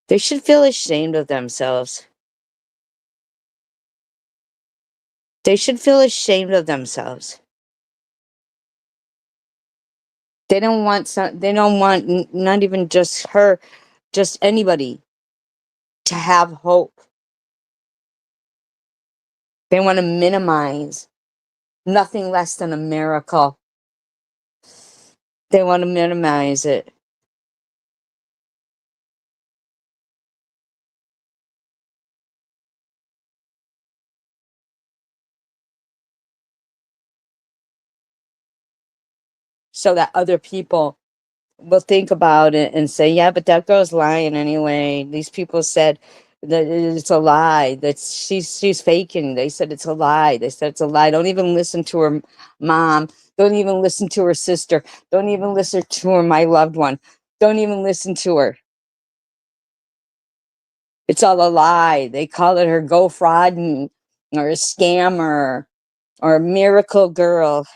They should feel ashamed of themselves. They should feel ashamed of themselves. They don't want not even just her, just anybody to have hope. They want to minimize nothing less than a miracle. They want to minimize it. So that other people will think about it and say, yeah, but that girl's lying anyway. These people said that it's a lie, that she's faking. They said it's a lie. They said it's a lie. Don't even listen to her mom. Don't even listen to her sister. Don't even listen to her, my loved one. Don't even listen to her. It's all a lie. They call it her go fraud or a scammer or a miracle girl.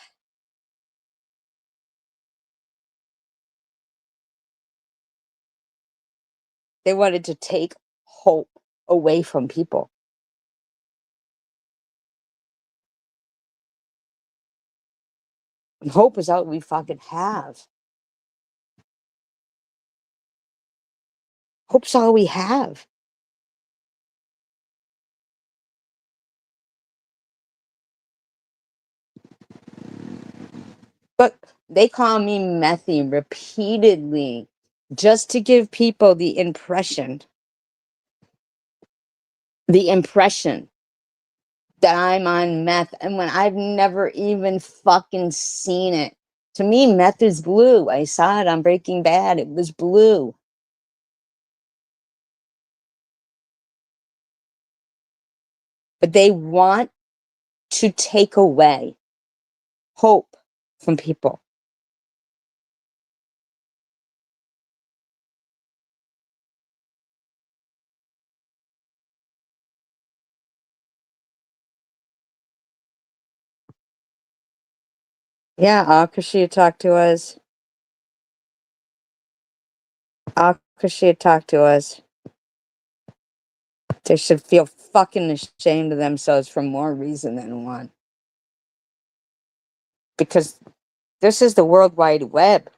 They wanted to take hope away from people. And hope is all we fucking have. Hope's all we have. But they call me methy repeatedly just to give people the impression that I'm on meth. And when I've never even fucking seen it. To me, meth is blue. I saw it on Breaking Bad. It was blue. But they want to take away hope from people. Yeah, Akashi had talked to us. Akashi had talked to us. They should feel fucking ashamed of themselves for more reason than one. Because this is the World Wide Web.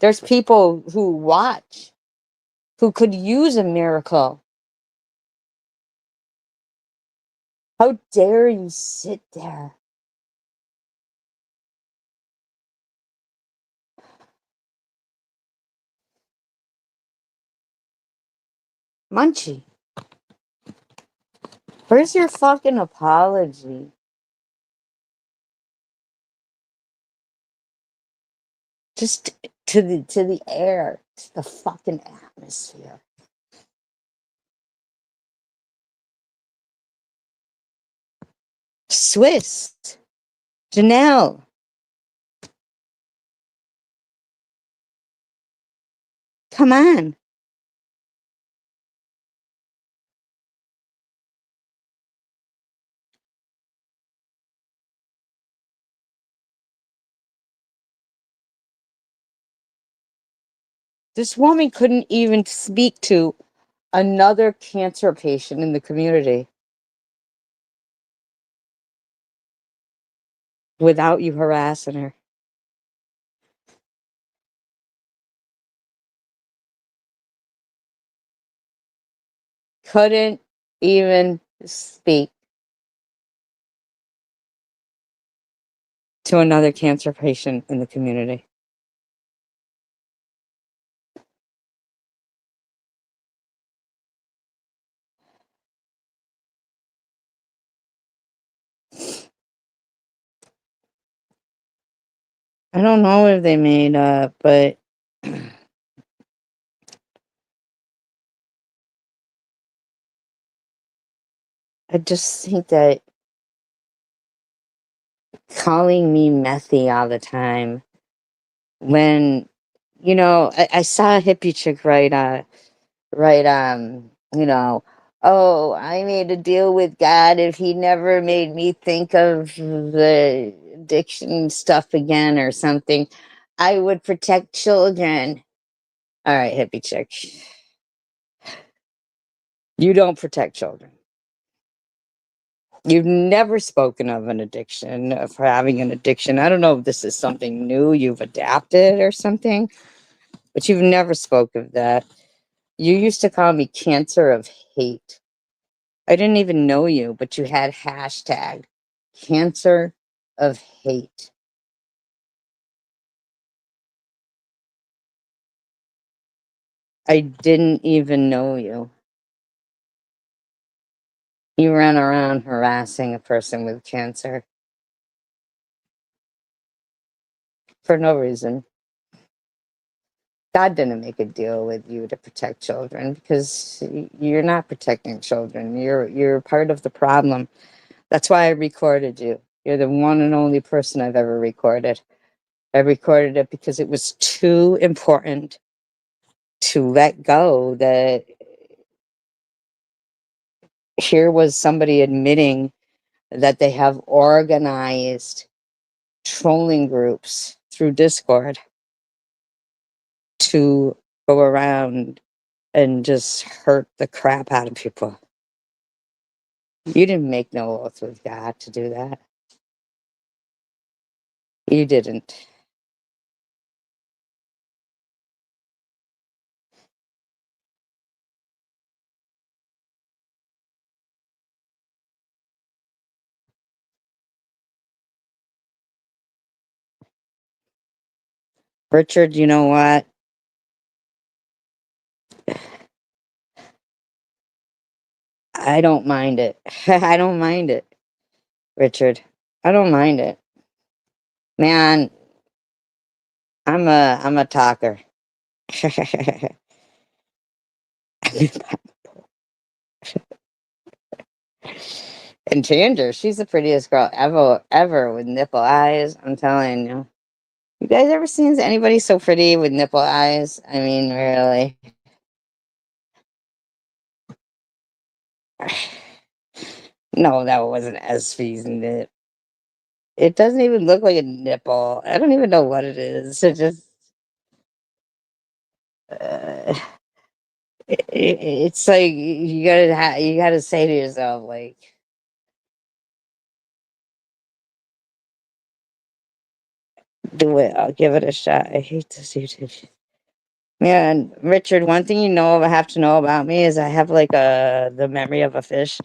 There's people who watch who could use a miracle. How dare you sit there? Munchie, where's your fucking apology? Just to the air, to the fucking atmosphere. Swiss, Janelle, come on. This woman couldn't even speak to another cancer patient in the community. without you harassing her. Couldn't even speak to another cancer patient in the community. I don't know if they made up, but I just think that calling me methy all the time when, I saw a hippie chick write, oh, I made a deal with God if he never made me think of the addiction stuff again or something, I would protect children. All right, hippie chick, you don't protect children. You've never spoken of an addiction, of having an addiction. I don't know if this is something new you've adapted or something, but you've never spoke of that. You used to call me cancer of hate. I didn't even know you, but you had hashtag cancer of hate. I didn't even know you. You ran around harassing a person with cancer for no reason. God didn't make a deal with you to protect children because you're not protecting children. You're part of the problem. That's why I recorded you. You're the one and only person I've ever recorded. I recorded it because it was too important to let go that here was somebody admitting that they have organized trolling groups through Discord to go around and just hurt the crap out of people. You didn't make no oath with God to do that. You didn't. Richard, you know what? I don't mind it. I don't mind it, Richard. I don't mind it. Man, I'm a talker. And Changer, she's the prettiest girl ever with nipple eyes. I'm telling you. You guys ever seen anybody so pretty with nipple eyes? I mean, really. No, that wasn't SV's nip. It doesn't even look like a nipple. I don't even know what it is. It just, uh, it's like you gotta say to yourself, like, do it. I'll give it a shot. I hate this YouTube. Man, Richard, one thing have to know about me is I have like the memory of a fish.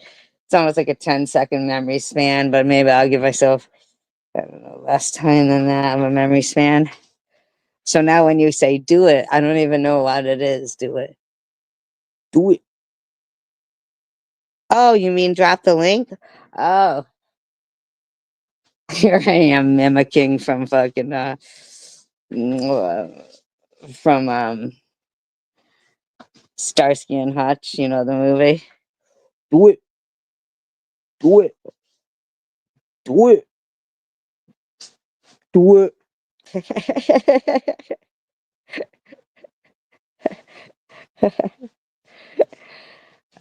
It's almost like a 10-second memory span, but maybe I'll give myself, I don't know, less time than that of a memory span. So now when you say do it, I don't even know what it is. Do it. Do it. Oh, you mean drop the link? Oh, here I am mimicking from fucking mm, from Starsky and Hutch, the movie. Do it, do it, do it, do it.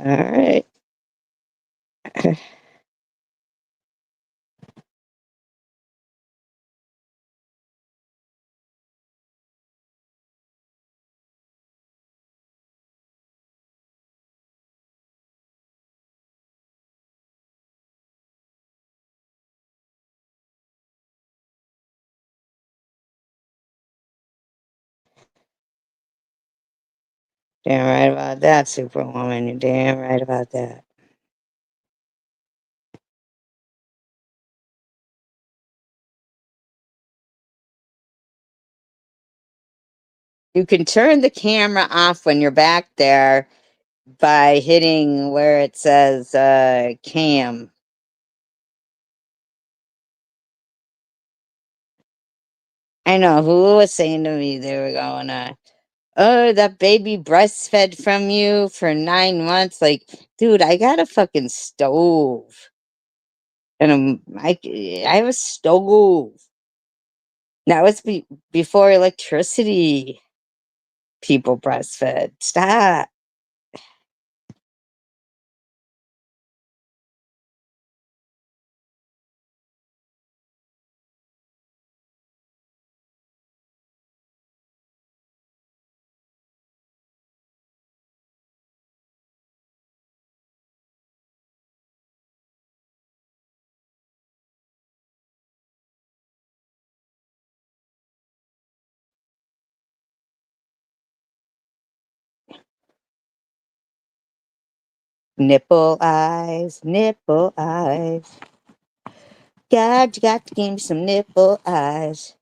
All right. Damn right about that, Superwoman. You're damn right about that. You can turn the camera off when you're back there by hitting where it says cam. I know who was saying to me they were going, oh, that baby breastfed from you for 9 months. Like, dude, I got a fucking stove. And I have a stove. That was before electricity. People breastfed. Stop. Nipple eyes, nipple eyes. God, you got to give me some nipple eyes.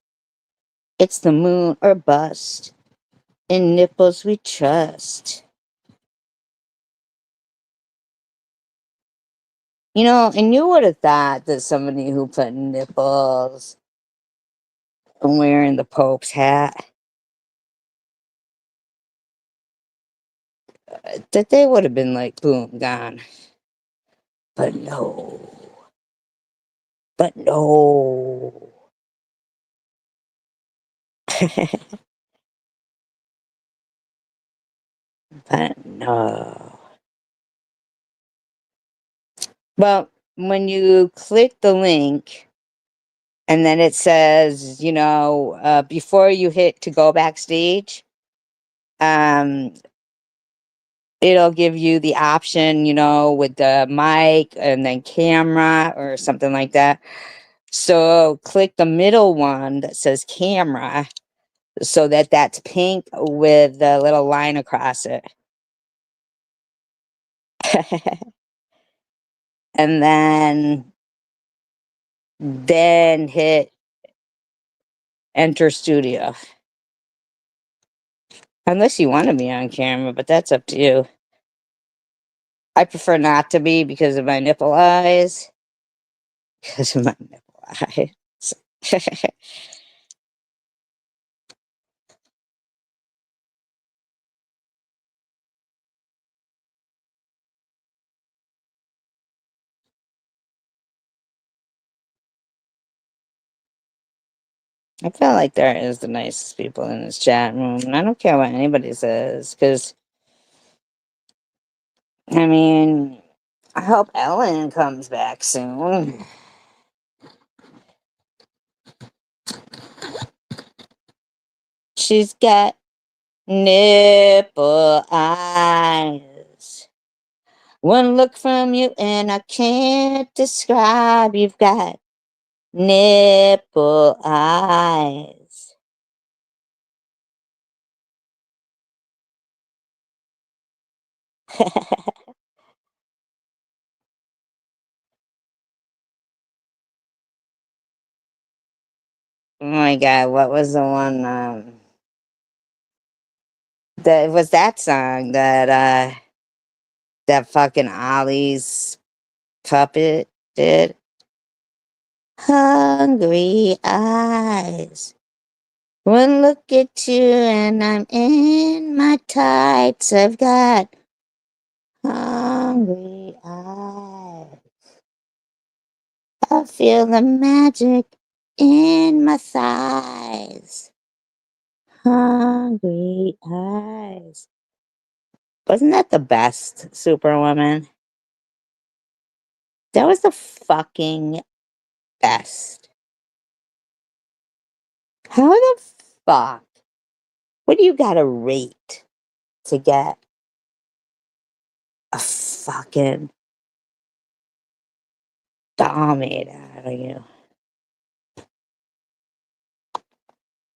It's the moon or bust. In nipples we trust. You know, and you would have thought that somebody who put nipples and wearing the Pope's hat, that they would have been like, boom, gone. But no. But no. But no. Well, when you click the link and then it says, before you hit to go backstage, um, it'll give you the option, with the mic and then camera or something like that. So click the middle one that says camera so that's pink with the little line across it. And then hit enter studio. Unless you want to be on camera, but that's up to you. I prefer not to be because of my nipple eyes. Because of my nipple eyes. I feel like there is the nicest people in this chat room, and I don't care what anybody says, because, I mean, I hope Ellen comes back soon. She's got nipple eyes. One look from you and I can't describe. You've got nipple eyes. Oh my god, what was the one that was that song that fucking Ollie's puppet did? Hungry eyes. One look at you and I'm in my tights. I've got hungry eyes. I feel the magic in my thighs. Hungry eyes. Wasn't that the best, Superwoman? That was the fucking best. How the fuck? What do you gotta rate to get a fucking doll made out of you?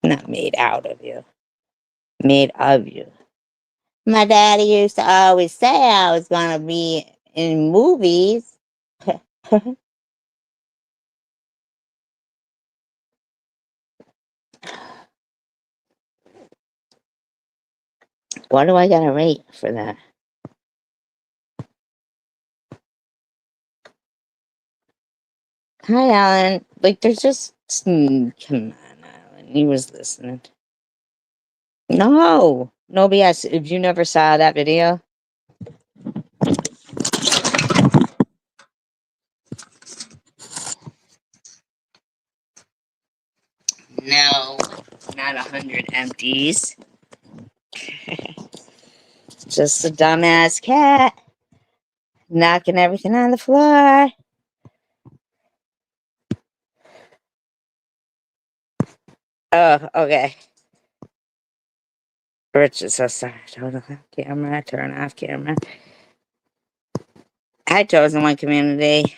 Not made out of you. Made of you. My daddy used to always say I was gonna be in movies. What do I gotta rate for that? Hi, Alan. Like, there's just come on, Alan. He was listening. No, no BS. If you never saw that video, no, not 100 empties. Just a dumbass cat knocking everything on the floor. Oh, okay. Rich is so sorry. Turn off camera. Turn off camera. I chosen one community.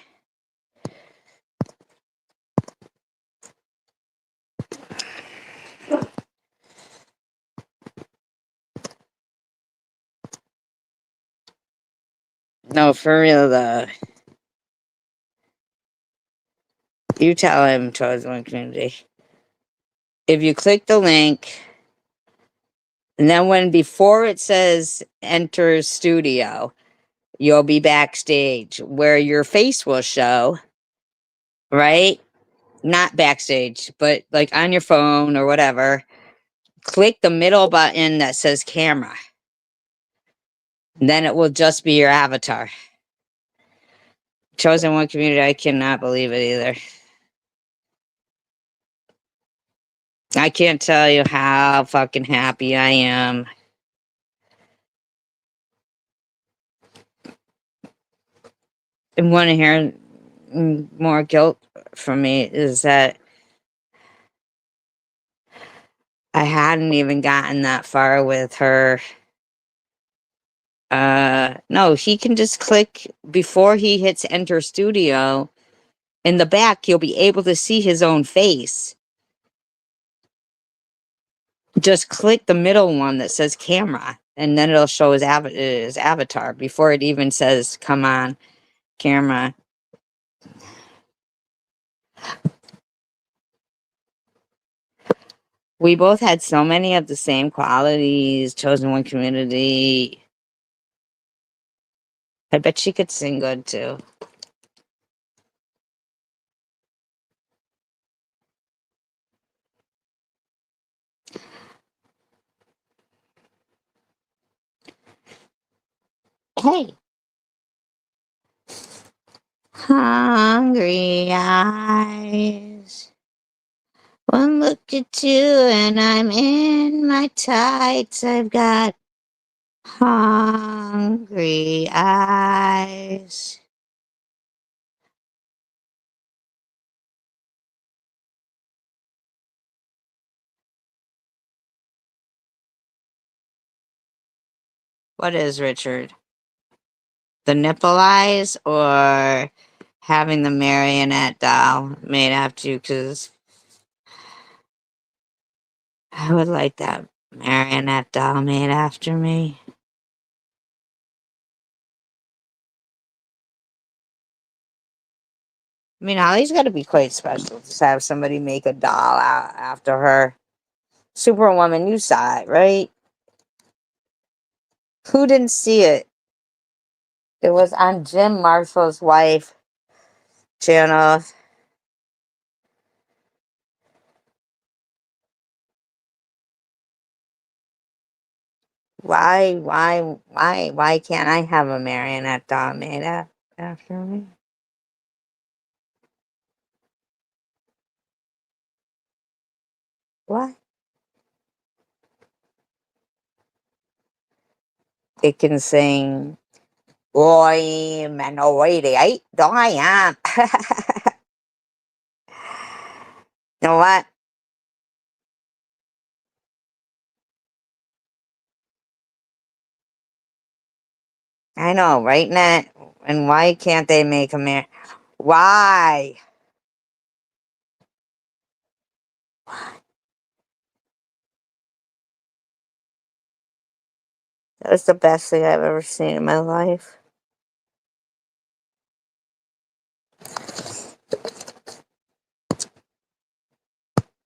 No, for real though. You tell him chosen one community. If you click the link, and then when before it says enter studio, you'll be backstage where your face will show, right? Not backstage, but like on your phone or whatever. Click the middle button that says camera. Then it will just be your avatar. Chosen one community, I cannot believe it either. I can't tell you how fucking happy I am. And want to hear more guilt from me is that I hadn't even gotten that far with her. No, he can just click before he hits enter studio. In the back, you'll be able to see his own face. Just click the middle one that says camera, and then it'll show his avatar before it even says come on camera. We both had so many of the same qualities. Chosen one community. I bet she could sing good too. Hey. Hungry eyes. One look at you and I'm in my tights. I've got hungry eyes. What is, Richard? The nipple eyes or having the marionette doll made after you? Because I would like that marionette doll made after me. I mean, Ollie's got to be quite special to have somebody make a doll after her. Superwoman, you saw it, right? Who didn't see it? It was on Jim Marshall's wife channel. Why can't I have a marionette doll made after me? What? It can sing, Oi, man, oh, wait, don't I am. You know what? I know, right, Nat? And why can't they make a Why? That was the best thing I've ever seen in my life.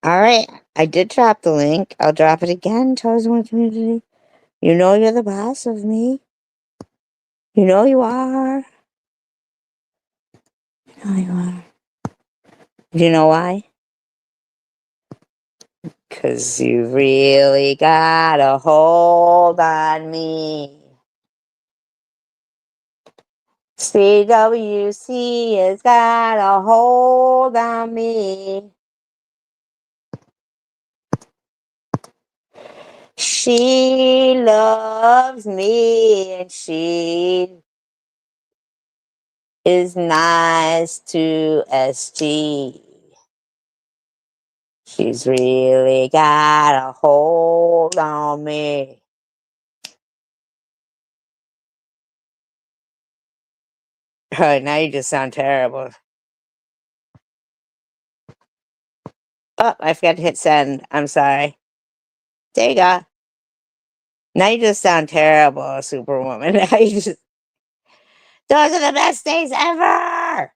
All right, I did drop the link. I'll drop it again. Chosen One Community. You know you're the boss of me. You know you are. You know you are. Do you know why? Because you really got a hold on me. CWC has got a hold on me. She loves me and she is nice to SG. She's really got a hold on me. Oh, now you just sound terrible. Oh, I forgot to hit send. I'm sorry. There you go. Now you just sound terrible, Superwoman. Now you just, those are the best days ever.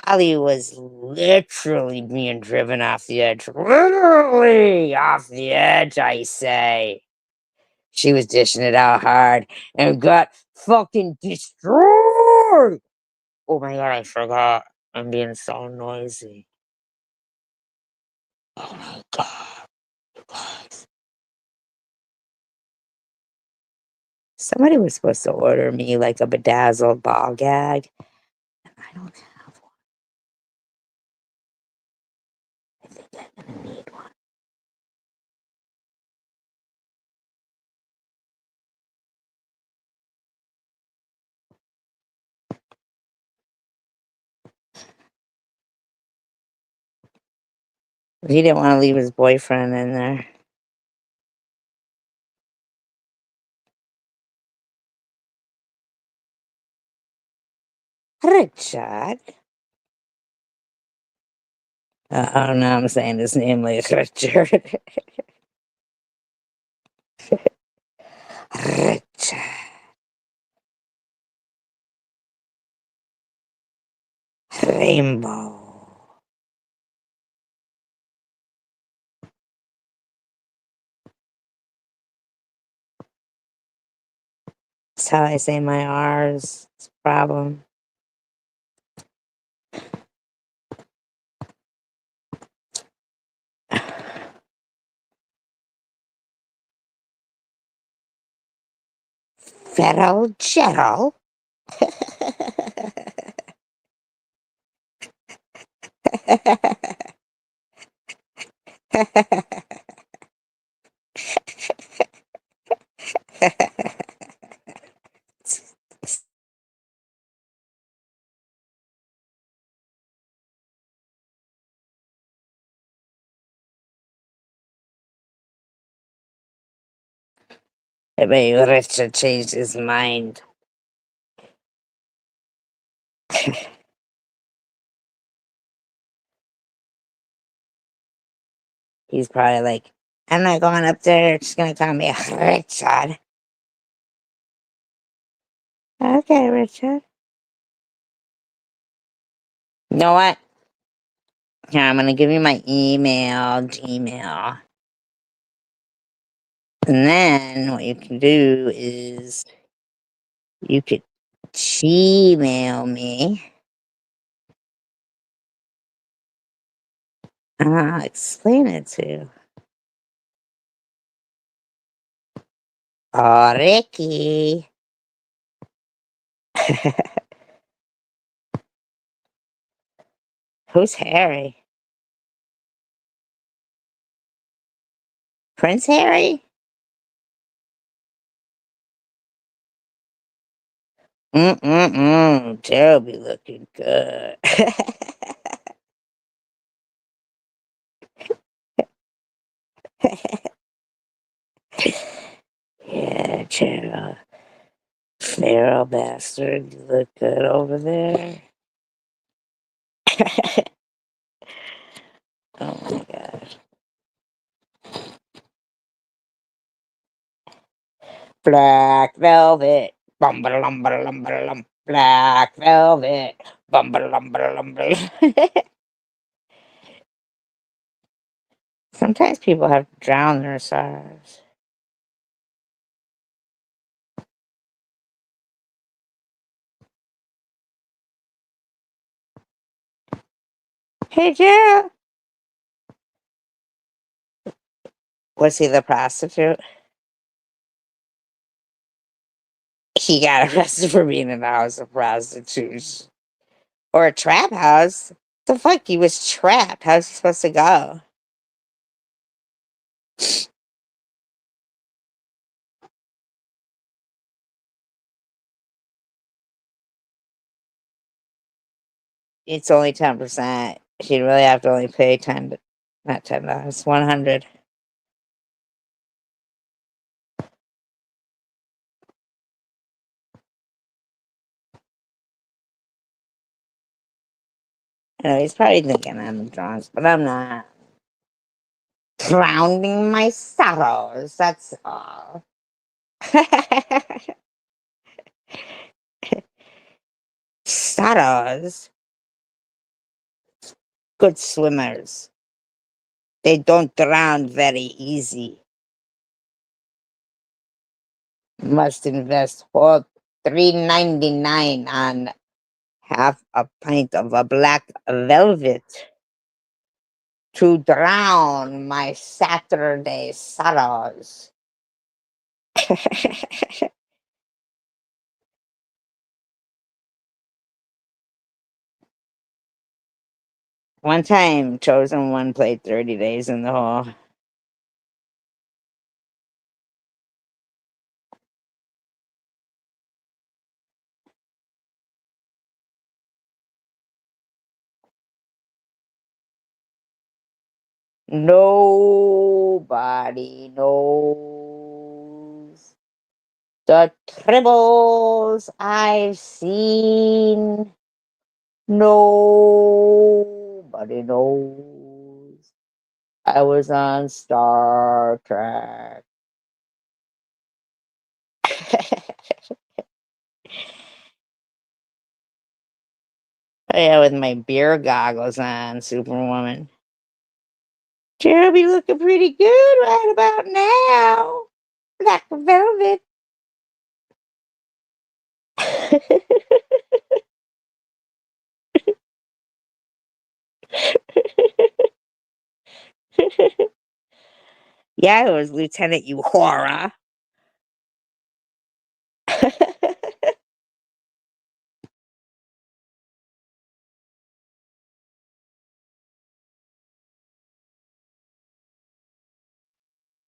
Ollie was literally being driven off the edge. Literally off the edge, I say. She was dishing it out hard and got fucking destroyed. Oh my god, I forgot. I'm being so noisy. Oh my god, you guys. Somebody was supposed to order me like a bedazzled ball gag. And I don't have one. I think I'm gonna need one. He didn't want to leave his boyfriend in there. Richard. Oh, now I'm saying his name like Richard. Richard. Rainbow. That's how I say my R's. It's a problem. Feral Jettle. Maybe Richard changed his mind. He's probably like, I'm not going up there. She's going to call me Richard. Okay, Richard. You know what? Here, I'm going to give you my email, Gmail. And then what you can do is you could Gmail me. And I'll explain it to you. Oh, Ricky. Who's Harry? Prince Harry? Joe be looking good. Yeah, Joe. Feral bastard. You look good over there. Oh my god. Black velvet. Bum ba lum ba lum ba lum. Black velvet. Bum ba lum ba lum ba. Sometimes people have to drown their sorrows. Hey, Joe. Was he the prostitute? He got arrested for being in a house of prostitutes. Or a trap house. The fuck? He was trapped. How's he supposed to go? It's only 10%. She'd really have to only pay 10, not $10, 100. I know he's probably thinking I'm drunk, but I'm not. Drowning my sorrows, that's all. Sorrows? Good swimmers. They don't drown very easy. Must invest whole $3.99 on half a pint of a black velvet to drown my Saturday sorrows. One time, Chosen One played 30 Days in the Hole. Nobody knows the tribbles I've seen. Nobody knows I was on Star Trek. Oh yeah, with my beer goggles on, Superwoman. She'll be looking pretty good right about now. Black velvet. Yeah, it was Lieutenant Uhura.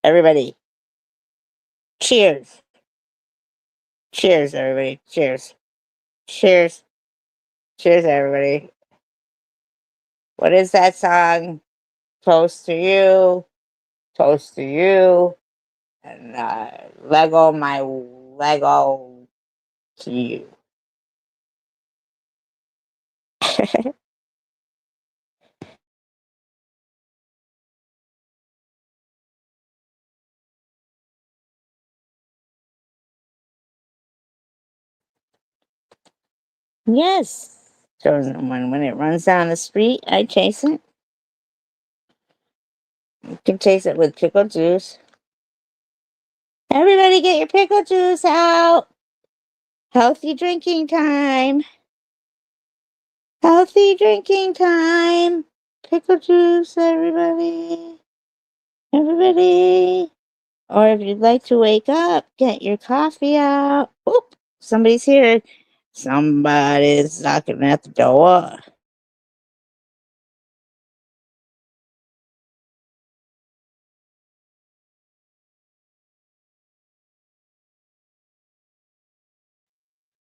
Everybody, cheers. Cheers, everybody. Cheers. Cheers. Cheers, everybody. What is that song? Toast to you. Toast to you. And Lego my Lego to you. Yes. Chosen One. When it runs down the street, I chase it. You can chase it with pickle juice. Everybody get your pickle juice out. Healthy drinking time. Healthy drinking time. Pickle juice, everybody. Everybody. Or if you'd like to wake up, get your coffee out. Oop, somebody's here. Somebody's knocking at the door.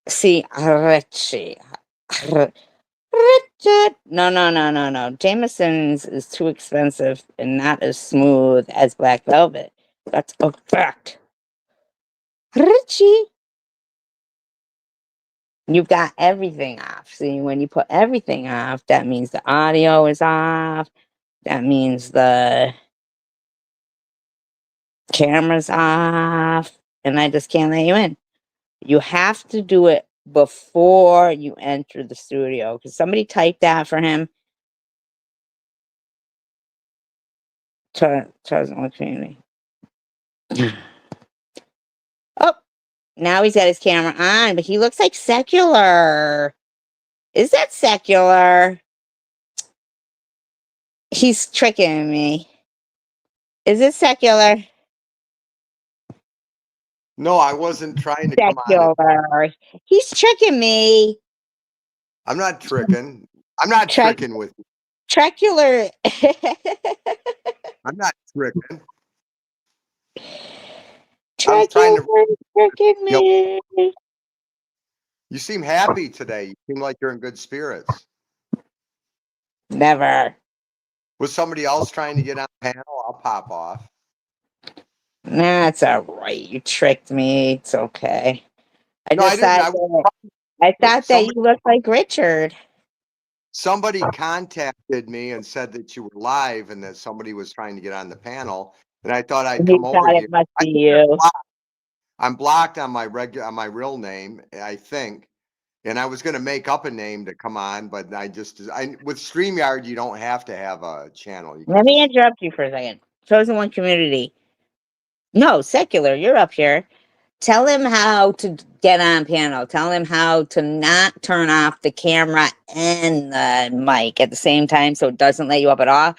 See, Richie. Richard. No, no, no, no, no. Jameson's is too expensive and not as smooth as Black Velvet. That's a fact. Richie. You've got everything off. See, when you put everything off, that means the audio is off. That means the camera's off. and I just can't let you in. You have to do it before you enter the studio. Because somebody typed that for him. Chosen community. Oh, now he's got his camera on, but he looks like secular. Is that secular? He's tricking me. Is it secular? No, I wasn't trying to come on. Secular. He's tricking me. I'm not tricking. I'm not Trick- tricking with you. Trecular. I'm not tricking. I was trying to. Tricking You know, me. you seem happy today. You seem like you're in good spirits. Never. Was somebody else trying to get on the panel? I'll pop off. That's all right. You tricked me. It's okay. I No, I just didn't. I thought that you looked like Richard. Somebody contacted me and said that you were live and that somebody was trying to get on the panel, and I thought I'd You come over thought here. it must I be think you're you. blocked. I'm blocked on my real name, I think. And I was going to make up a name to come on, but with StreamYard, you don't have to have a channel. You can Let me just, interrupt you for a second. Chosen One Community. No, secular. You're up here. Tell him how to get on panel. Tell him how to not turn off the camera and the mic at the same time so it doesn't let you up at all.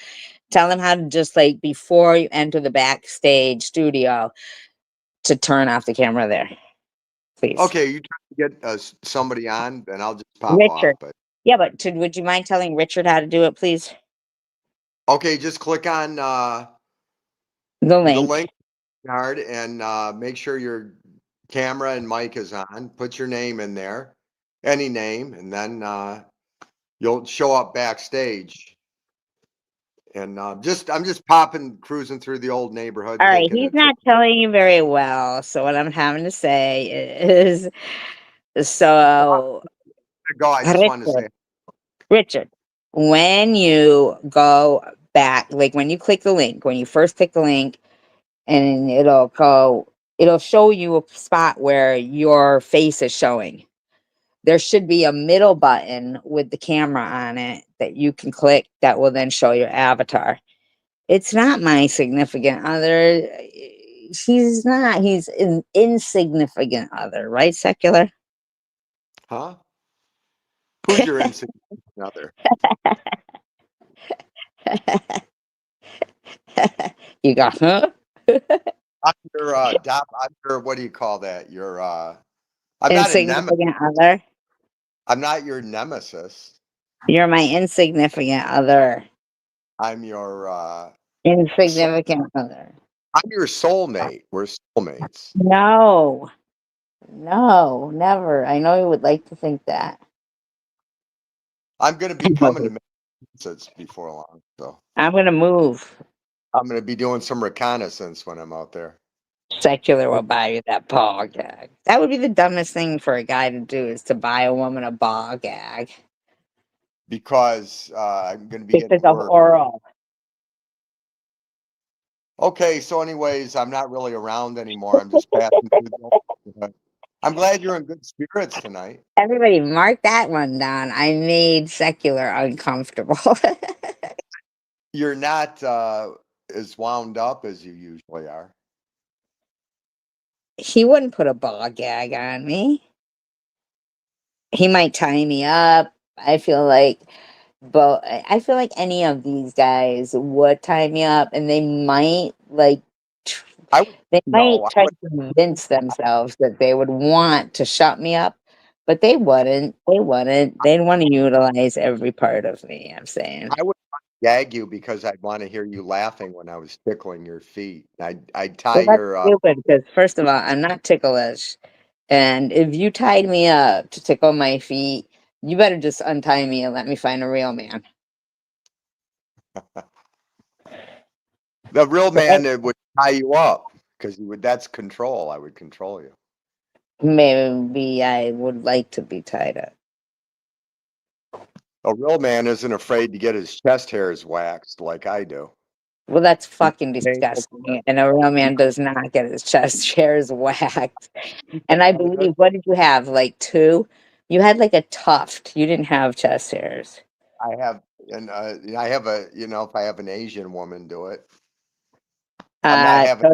Tell him how to just like before you enter the backstage studio to turn off the camera there. Please. okay, you try to get somebody on, and I'll just pop off. Richard. But Yeah, but would you mind telling Richard how to do it, please? okay, just click on The the link. link card and make sure your camera and mic is on. Put your name in there, any name, and then you'll show up backstage. And I'm just cruising through the old neighborhood. All right, Taking he's a not telling you very well. So what I'm having to say is, so go. I just wanted to say, Richard, when you go back, like when you click the link, when you first click the link, and it'll show you a spot where your face is showing. There should be a middle button with the camera on it that you can click that will then show your avatar. It's not my significant other. He's not. He's an insignificant other, right, Secular? huh? Who's your insignificant other? You go, huh? I'm your what do you call that? I'm not a nemesis. Insignificant other. I'm not your nemesis. You're my insignificant other. I'm your Insignificant other. I'm your soulmate. We're soulmates. No, no, never. I know you would like to think that. I'm gonna be coming to Massachusetts before long, so I'm gonna move. I'm gonna be doing some reconnaissance when I'm out there. Secular will buy you that ball gag. That would be the dumbest thing for a guy to do is to buy a woman a ball gag. Because I'm gonna be Because getting of work. oral. Okay, so anyways, I'm not really around anymore. I'm just passing through the neighborhood. I'm glad you're in good spirits tonight. Everybody mark that one down. I made secular uncomfortable. You're not as wound up as you usually are. He wouldn't put a ball gag on me. He might tie me up. I feel like I feel like any of these guys would tie me up and they might I would they might no, I try would to convince themselves that they would want to shut me up, but they wouldn't. They wouldn't. They'd want to utilize every part of me, I'm saying. I would gag you because I'd want to hear you laughing when I was tickling your feet. I'd tie Well, that's your stupid because first of all, I'm not ticklish. And if you tied me up to tickle my feet, you better just untie me and let me find a real man. the real man that would tie you up because that's control. I would control you. Maybe I would like to be tied up. A real man isn't afraid to get his chest hairs waxed like I do. Well, that's fucking Hey, disgusting. And a real man does not get his chest hairs whacked. And I believe, what did you have? Like two? You had like a tuft. You didn't have chest hairs. I have, and I have a, if I have an Asian woman do it, I'm not having.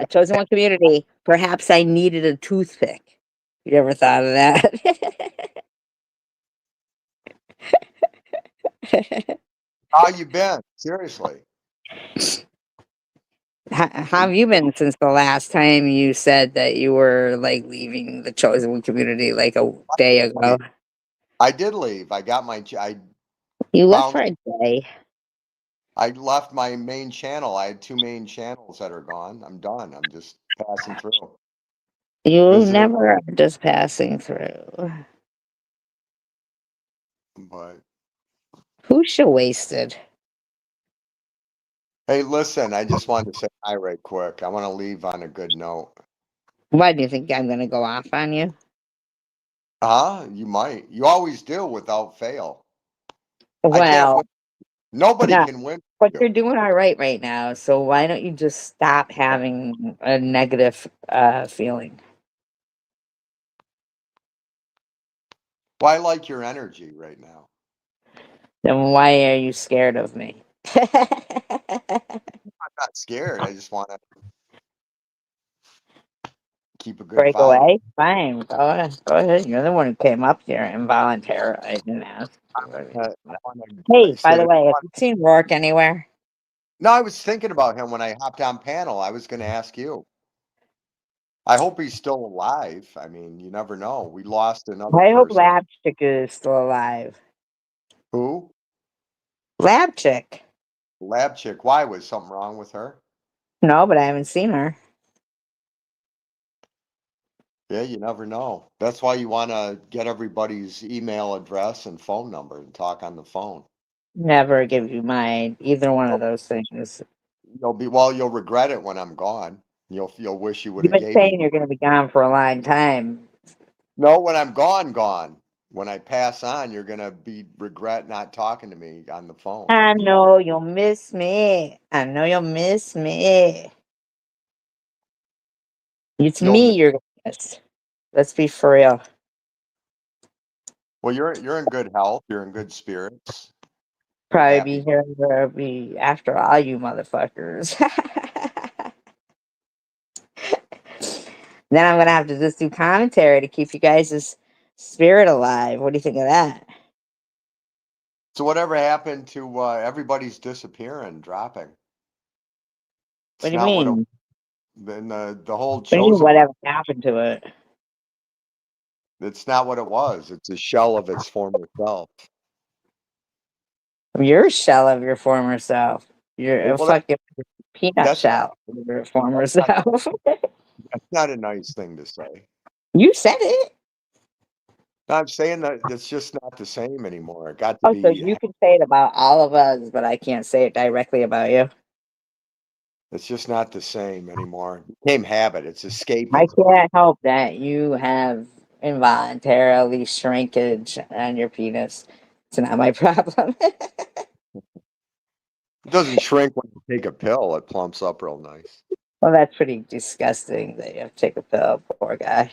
Chosen one community. Perhaps I needed a toothpick. You ever thought of that? How you been? Seriously. How have you been since the last time you said that you were like leaving the chosen one community like a day ago? I did leave. I got my, You left found, for a day. I left my main channel. I had two main channels that are gone. I'm done. I'm just passing through. You Visiting, never are just passing through. but Who's she wasted? hey, listen, I just wanted to say hi right quick. I want to leave on a good note. Why do you think I'm gonna go off on you? You might. You always do without fail. I can't Well, win. Nobody no, can win but you. you're doing all right now. So why don't you just stop having a negative feeling? Well, I like your energy right now. Then why are you scared of me? I'm not scared. I just want to keep a good Break vibe. away? Fine. Go ahead. Go ahead. You're the one who came up here involuntarily. I didn't ask. I want Hey, to by say, the way, have you seen Rourke anywhere? no, I was thinking about him when I hopped on panel. I was going to ask you. I hope he's still alive. I mean, you never know. We lost another I hope person. Lab Chick is still alive. Who? Lab Chick. Lab chick. Why was something wrong with her? No, but I haven't seen her. Yeah, you never know. That's why you want to get everybody's email address and phone number and talk on the phone. Never give you mine. Either one of those things. You'll regret it when I'm gone. You'll wish you would You've have been gave me. saying you're going to be gone for a long time. No, when I'm gone. When I pass on, you're gonna be regret not talking to me on the phone. I know you'll miss me. I know you'll miss me. It's You'll me you're going to miss. Let's be for real. Well, you're in good health. You're in good spirits. You're Probably happy. be here be after all you motherfuckers. Then I'm gonna have to just do commentary to keep you guys' spirit alive. What do you think of that? So whatever happened to everybody's disappearing, dropping? What It's do you not what it. mean? Then the whole What do you mean? chosen one. Whatever happened to it? It's not what it was. It's a shell of its former self. You're a shell of your former self. You're a Well, fucking peanut that's not shell of your former that's not self. that's not a nice thing to say. You said it. I'm saying that it's just not the same anymore. It got to Oh, so be. you can say it about all of us, but I can't say it directly about you. It's just not the same anymore. It became habit. It's I escapism. can't help that you have involuntarily shrinkage on your penis. It's not my problem. It doesn't shrink when you take a pill. It plumps up real nice. Well, that's pretty disgusting that you have to take a pill, poor guy.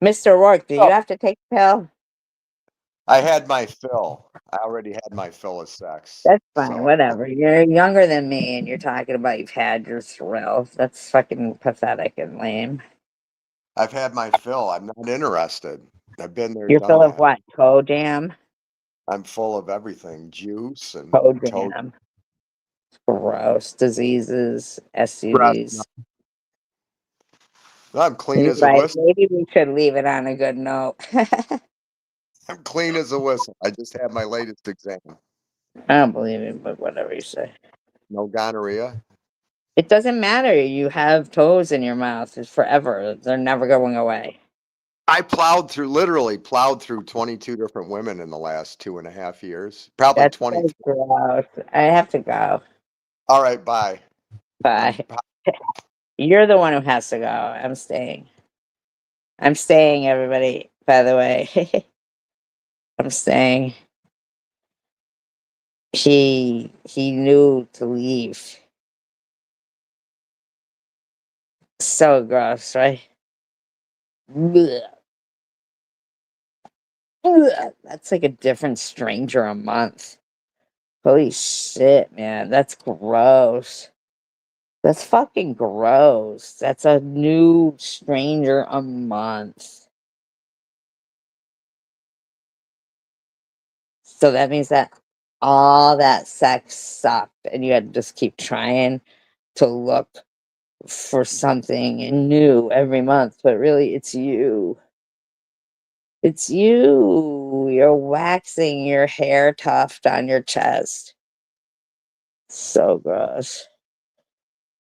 Mr. Rourke, do you Oh, have to take a pill? I had my fill. I already had my fill of sex. That's fine, So whatever. You're younger than me and you're talking about you've had your thrill. That's fucking pathetic and lame. I've had my fill. I'm not interested. I've been there, You're done full of that. what? Toe jam? I'm full of everything, juice and Toe toe jam. Gross. Diseases, breath. SUDs. I'm clean You're as a right. whistle. Maybe we should leave it on a good note. I'm clean as a whistle. I just had my latest exam. I don't believe it, but whatever you say. No gonorrhea. It doesn't matter. You have toes in your mouth. It's forever. They're never going away. I literally plowed through 22 different women in the last 2.5 years. Probably That's 23. so gross. I have to go. All right, bye. Bye. You're the one who has to go. I'm staying. I'm staying, everybody, by the way. I'm staying. he knew to leave. So gross, right? Blech. Blech. That's like a different stranger a month. Holy shit, man. That's gross. That's fucking gross. That's a new stranger a month. So that means that all that sex sucked and you had to just keep trying to look for something new every month, but really it's you. It's you. You're waxing your hair tuft on your chest. So gross.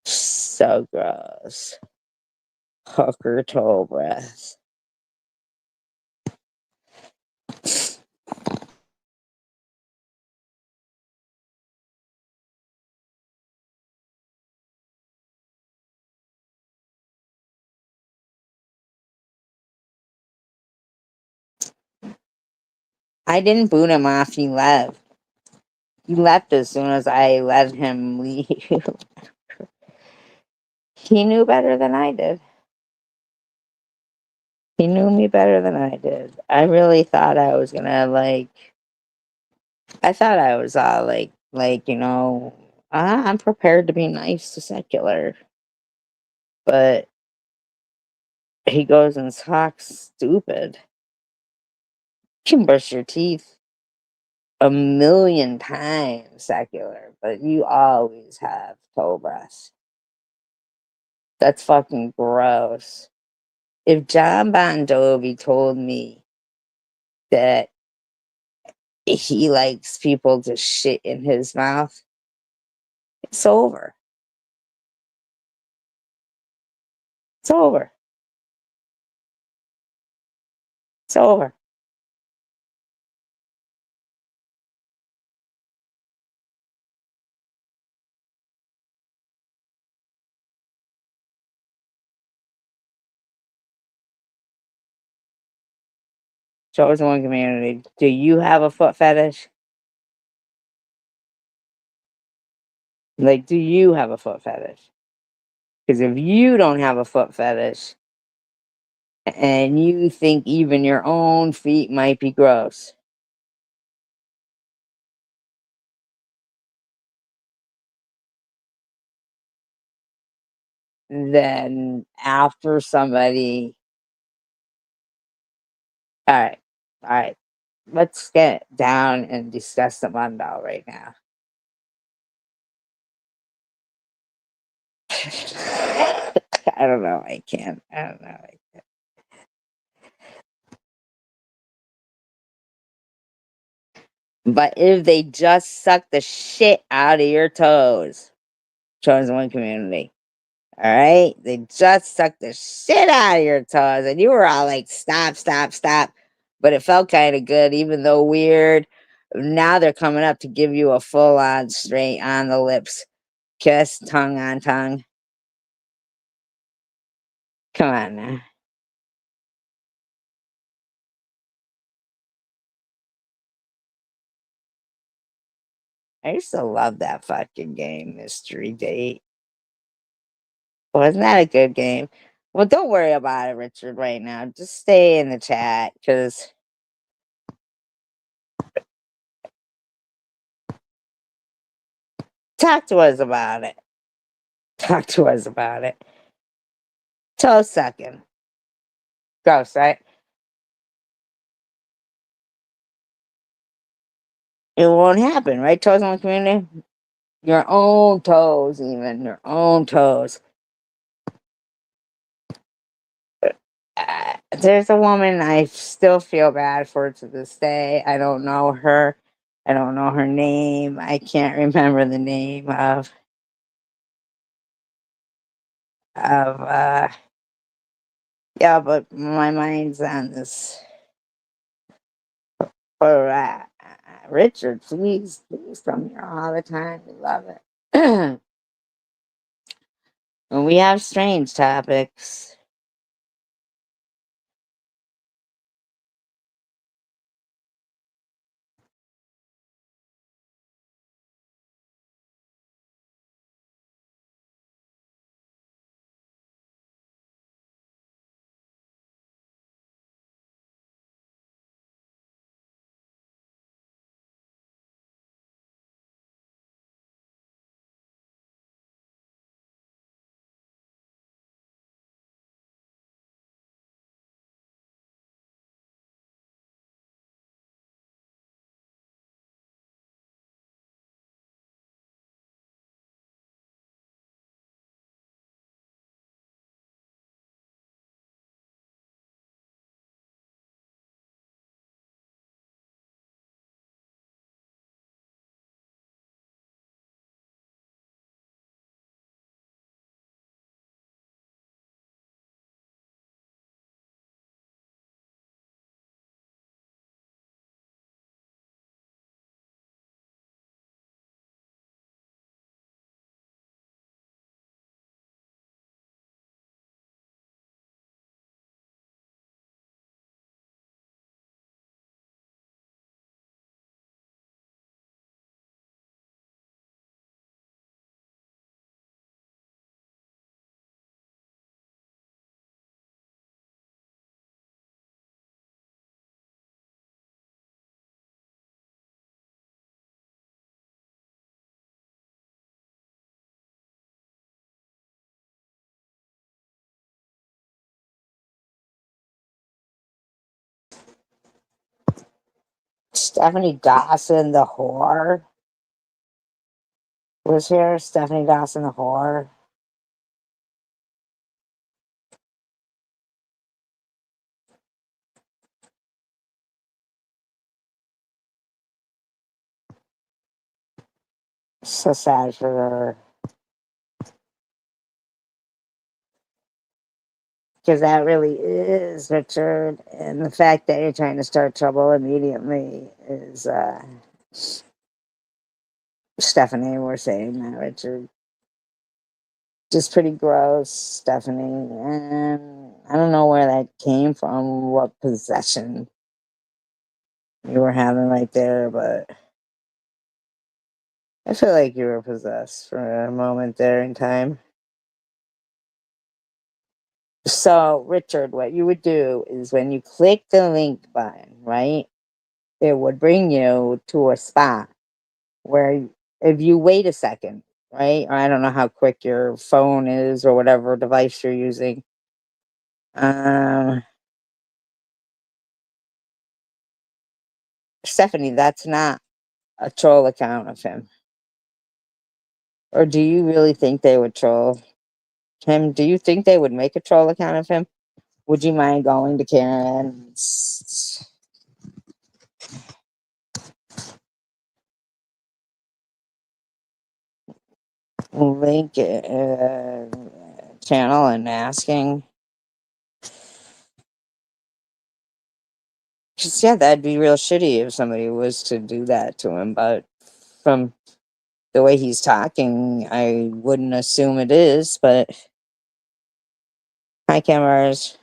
So gross. Hooker toe breath. I didn't boot him off. He left. He left as soon as I let him leave. He knew better than I did. He knew me better than I did. I really thought I was gonna I thought I was I'm prepared to be nice to secular, but he goes and talks stupid. You can brush your teeth a million times secular, but you always have toe breath. That's fucking gross. If John Bon Jovi told me that he likes people to shit in his mouth, it's over. It's over. It's over. Chosen one community. Do you have a foot fetish? Like, do you have a foot fetish? Because if you don't have a foot fetish and you think even your own feet might be gross, then after somebody, all right, let's get down and discuss the Mundell right now. I don't know. I can't. I don't know. But if they just suck the shit out of your toes, chosen one community. All right. They just suck the shit out of your toes. And you were all like, stop, stop, stop. But it felt kind of good, even though weird. Now they're coming up to give you a full on straight on the lips kiss, tongue on tongue. Come on now. I used to love that fucking game, Mystery Date. Wasn't that a good game? Well, don't worry about it, Richard, right now. Just stay in the chat because talk to us about it. Talk to us about it. Toe sucking. Gross, right? It won't happen, right? Toes on the community? Your own toes, even. Your own toes. There's a woman I still feel bad for to this day. I don't know her. I don't know her name. I can't remember the name of yeah, but my mind's on this. For Richard, please come here all the time. We love it. When we have strange topics, Stephanie Dawson, the whore, was here. Stephanie Dawson, the whore. So sad for her. Because that really is Richard. And the fact that you're trying to start trouble immediately is Stephanie, we're saying that, Richard. Just pretty gross, Stephanie. And I don't know where that came from, what possession you were having right there, but I feel like you were possessed for a moment there in time. So, Richard, what you would do is when you click the link button, right, it would bring you to a spot where if you wait a second, right, I don't know how quick your phone is or whatever device you're using. Um, Stephanie, that's not a troll account of him. Or do you really think they would troll him? Do you think they would make a troll account of him? Would you mind going to Karen's link channel and asking? Because, yeah, that'd be real shitty if somebody was to do that to him. But from the way he's talking, I wouldn't assume it is. But hi, cameras.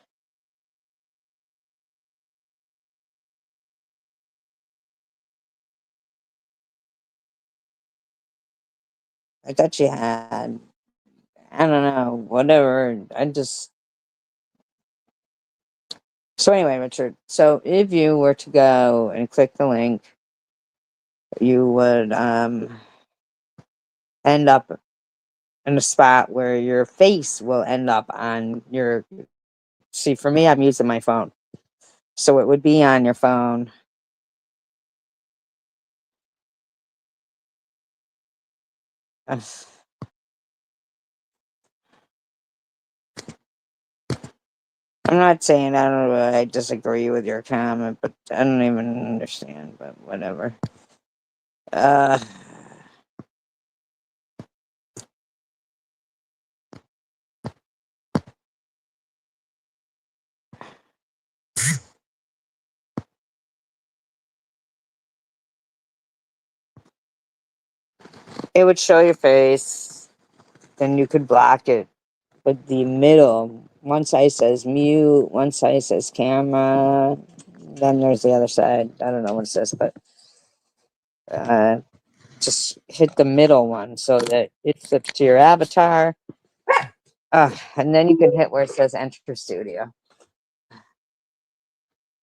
I thought you had. I don't know. Whatever. I just. So anyway, Richard. So if you were to go and click the link, you would end up in a spot where your face will end up on your. See, for me, I'm using my phone, so it would be on your phone. Ugh. I'm not saying I don't know. I disagree with your comment, but I don't even understand. But whatever. Uh, it would show your face, then you could block it. But the middle, one side says mute, one side says camera. Then there's the other side. I don't know what it says, but uh, just hit the middle one so that it flips to your avatar. And then you can hit where it says enter studio.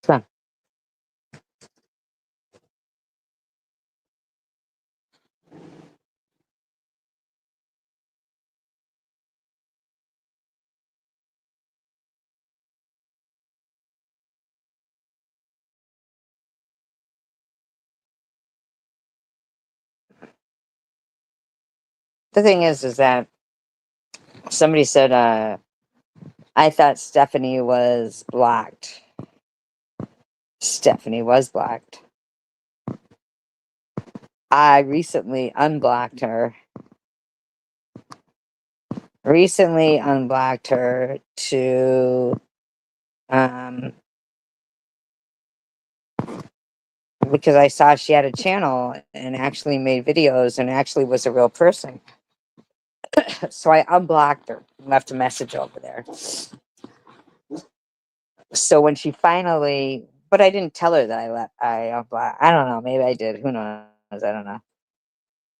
Come on. The thing is that somebody said, I thought Stephanie was blocked. Stephanie was blocked. I recently unblocked her. Recently unblocked her to because I saw she had a channel and actually made videos and actually was a real person. So I unblocked her, left a message over there. So when she finally, but I didn't tell her that I unblocked. I don't know. Maybe I did. Who knows? I don't know.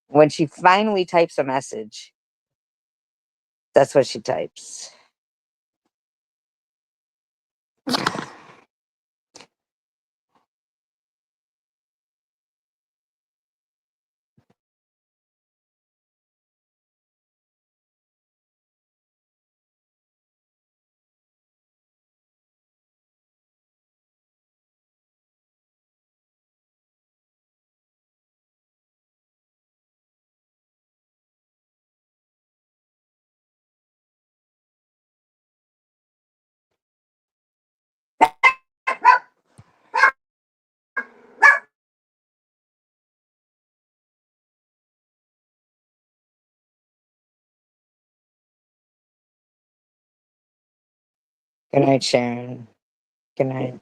When she finally types a message, that's what she types. Good night, Sharon. Good night.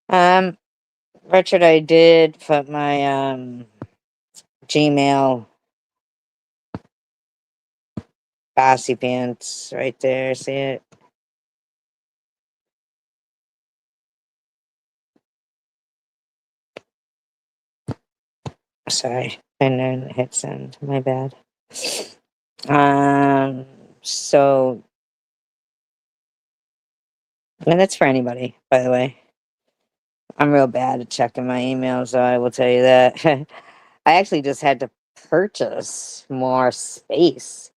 Um, Richard, I did put my Gmail bossy pants right there. See it? Sorry, and then hit send. My bad. So, and that's for anybody, by the way. I'm real bad at checking my emails, so I will tell you that. I actually just had to purchase more space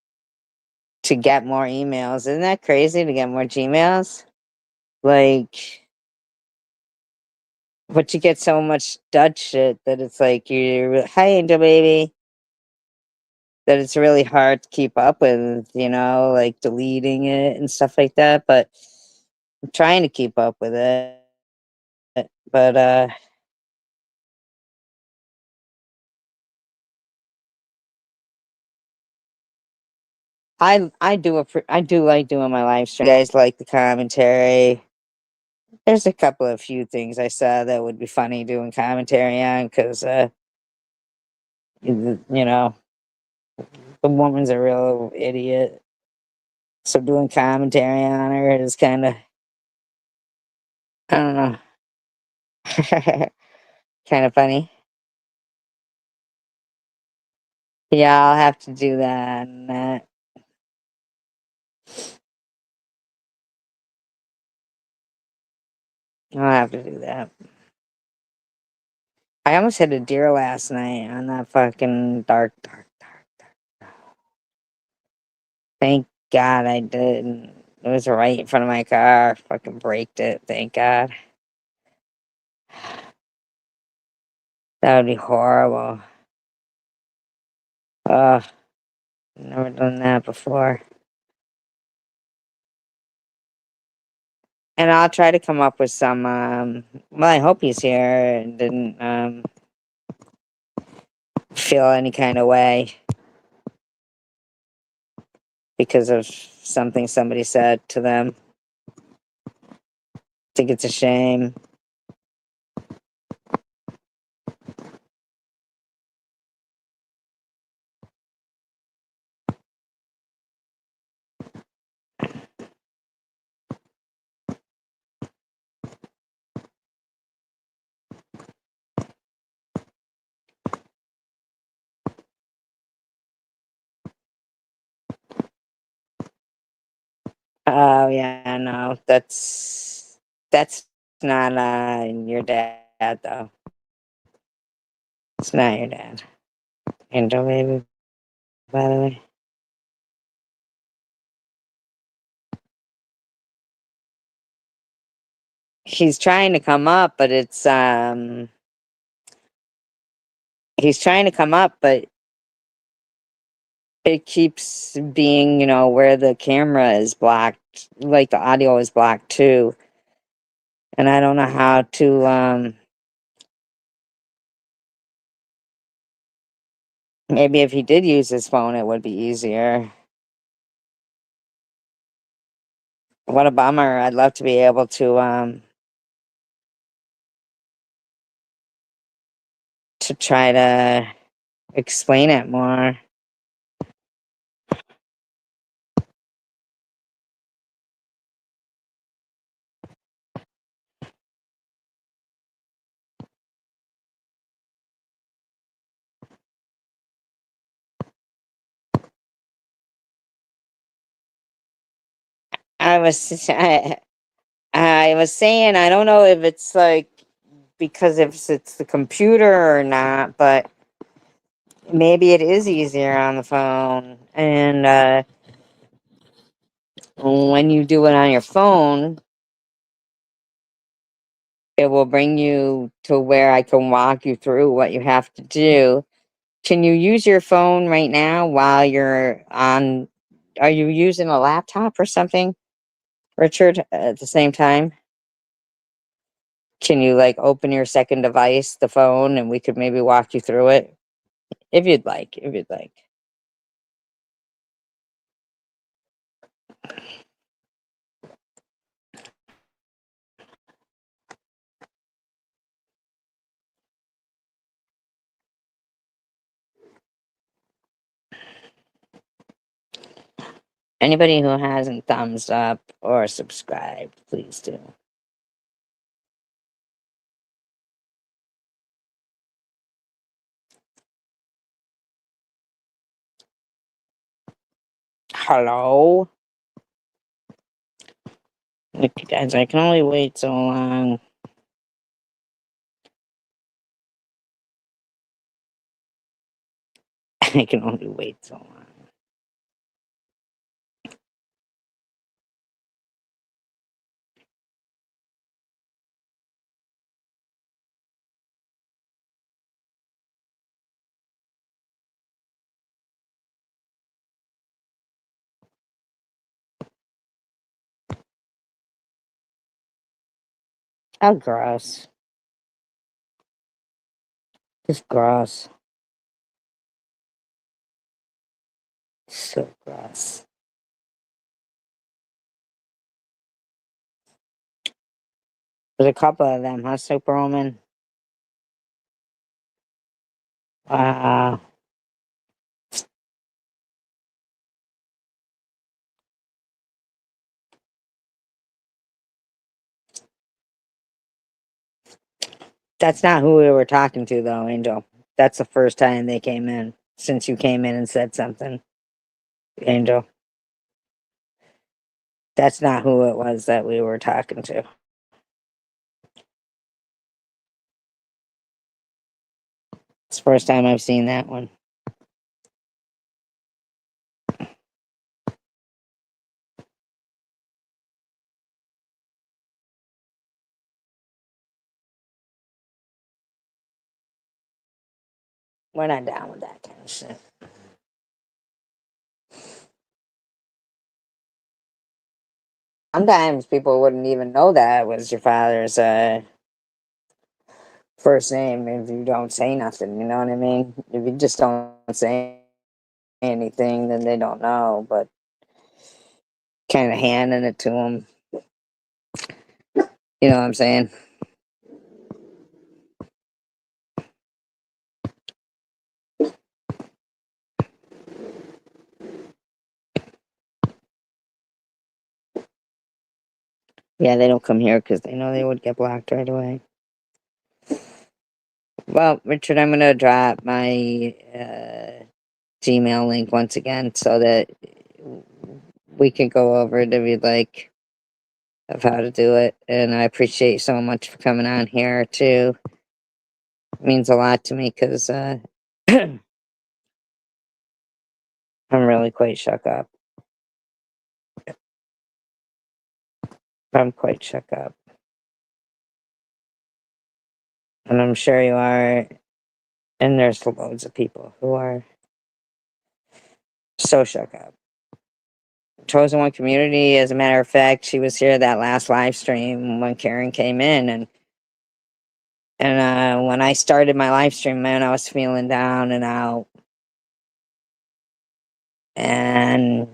to get more emails. Isn't that crazy to get more Gmails? Like, but you get so much Dutch shit that it's like you're, hi, Angel Baby, that it's really hard to keep up with, like deleting it and stuff like that. But I'm trying to keep up with it. But, I do like doing my live stream. You guys like the commentary. There's a couple of few things I saw that would be funny doing commentary on because you know the woman's a real idiot. So doing commentary on her is kind of, I don't know, kind of funny. Yeah, I'll have to do that. I'll have to do that. I almost hit a deer last night on that fucking dark. Thank God I didn't. It was right in front of my car. Fucking braked it. Thank God. That would be horrible. Ugh, never done that before. And I'll try to come up with some. Well, I hope he's here and didn't feel any kind of way because of something somebody said to them. I think it's a shame. Oh yeah, no, that's not your dad though. It's not your dad. Angel baby, by the way. He's trying to come up, but he's trying to come up, but it keeps being, where the camera is blocked, like the audio is blocked too. And I don't know how to maybe if he did use his phone it would be easier. What a bummer. I'd love to be able to try to explain it more. I was I was saying I don't know if it's like because if it's the computer or not, but maybe it is easier on the phone. And when you do it on your phone, it will bring you to where I can walk you through what you have to do. Can you use your phone right now while you're on? Are you using a laptop or something, Richard, at the same time? Can you like open your second device, the phone, and we could maybe walk you through it? If you'd like, if you'd like. Anybody who hasn't thumbs up or subscribed, please do. Hello? Look, you guys, I can only wait so long. I can only wait so long. How gross. Just gross. So gross. There's a couple of them, huh, Superwoman? Wow. That's not who we were talking to, though, Angel. That's the first time they came in since you came in and said something, Angel. That's not who it was that we were talking to. It's the first time I've seen that one. We're not down with that kind of shit. Sometimes people wouldn't even know that was your father's first name if you don't say nothing. You know what I mean? If you just don't say anything, then they don't know. But kind of handing it to them, you know what I'm saying? Yeah, they don't come here because they know they would get blocked right away. Well, Richard, I'm gonna drop my Gmail link once again so that we can go over it if you'd like of how to do it. And I appreciate you so much for coming on here too. It means a lot to me because I'm really quite shook up. I'm quite shook up. And I'm sure you are. And there's loads of people who are so shook up. Chosen One Community, as a matter of fact, she was here that last live stream when Karen came in, and when I started my live stream, man, I was feeling down and out. And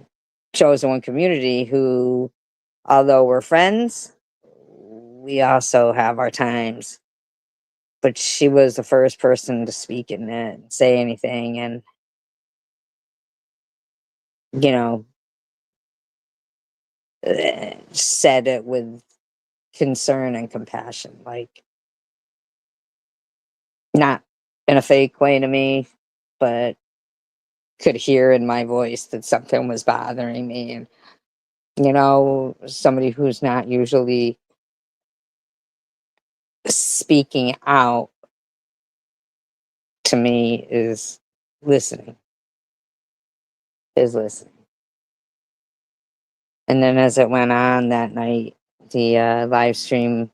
Chosen One Community, who, although we're friends, we also have our times. But she was the first person to speak and say anything, and you know, said it with concern and compassion, like not in a fake way to me, but could hear in my voice that something was bothering me. And somebody who's not usually speaking out to me listening is listening. And then as it went on that night, the live stream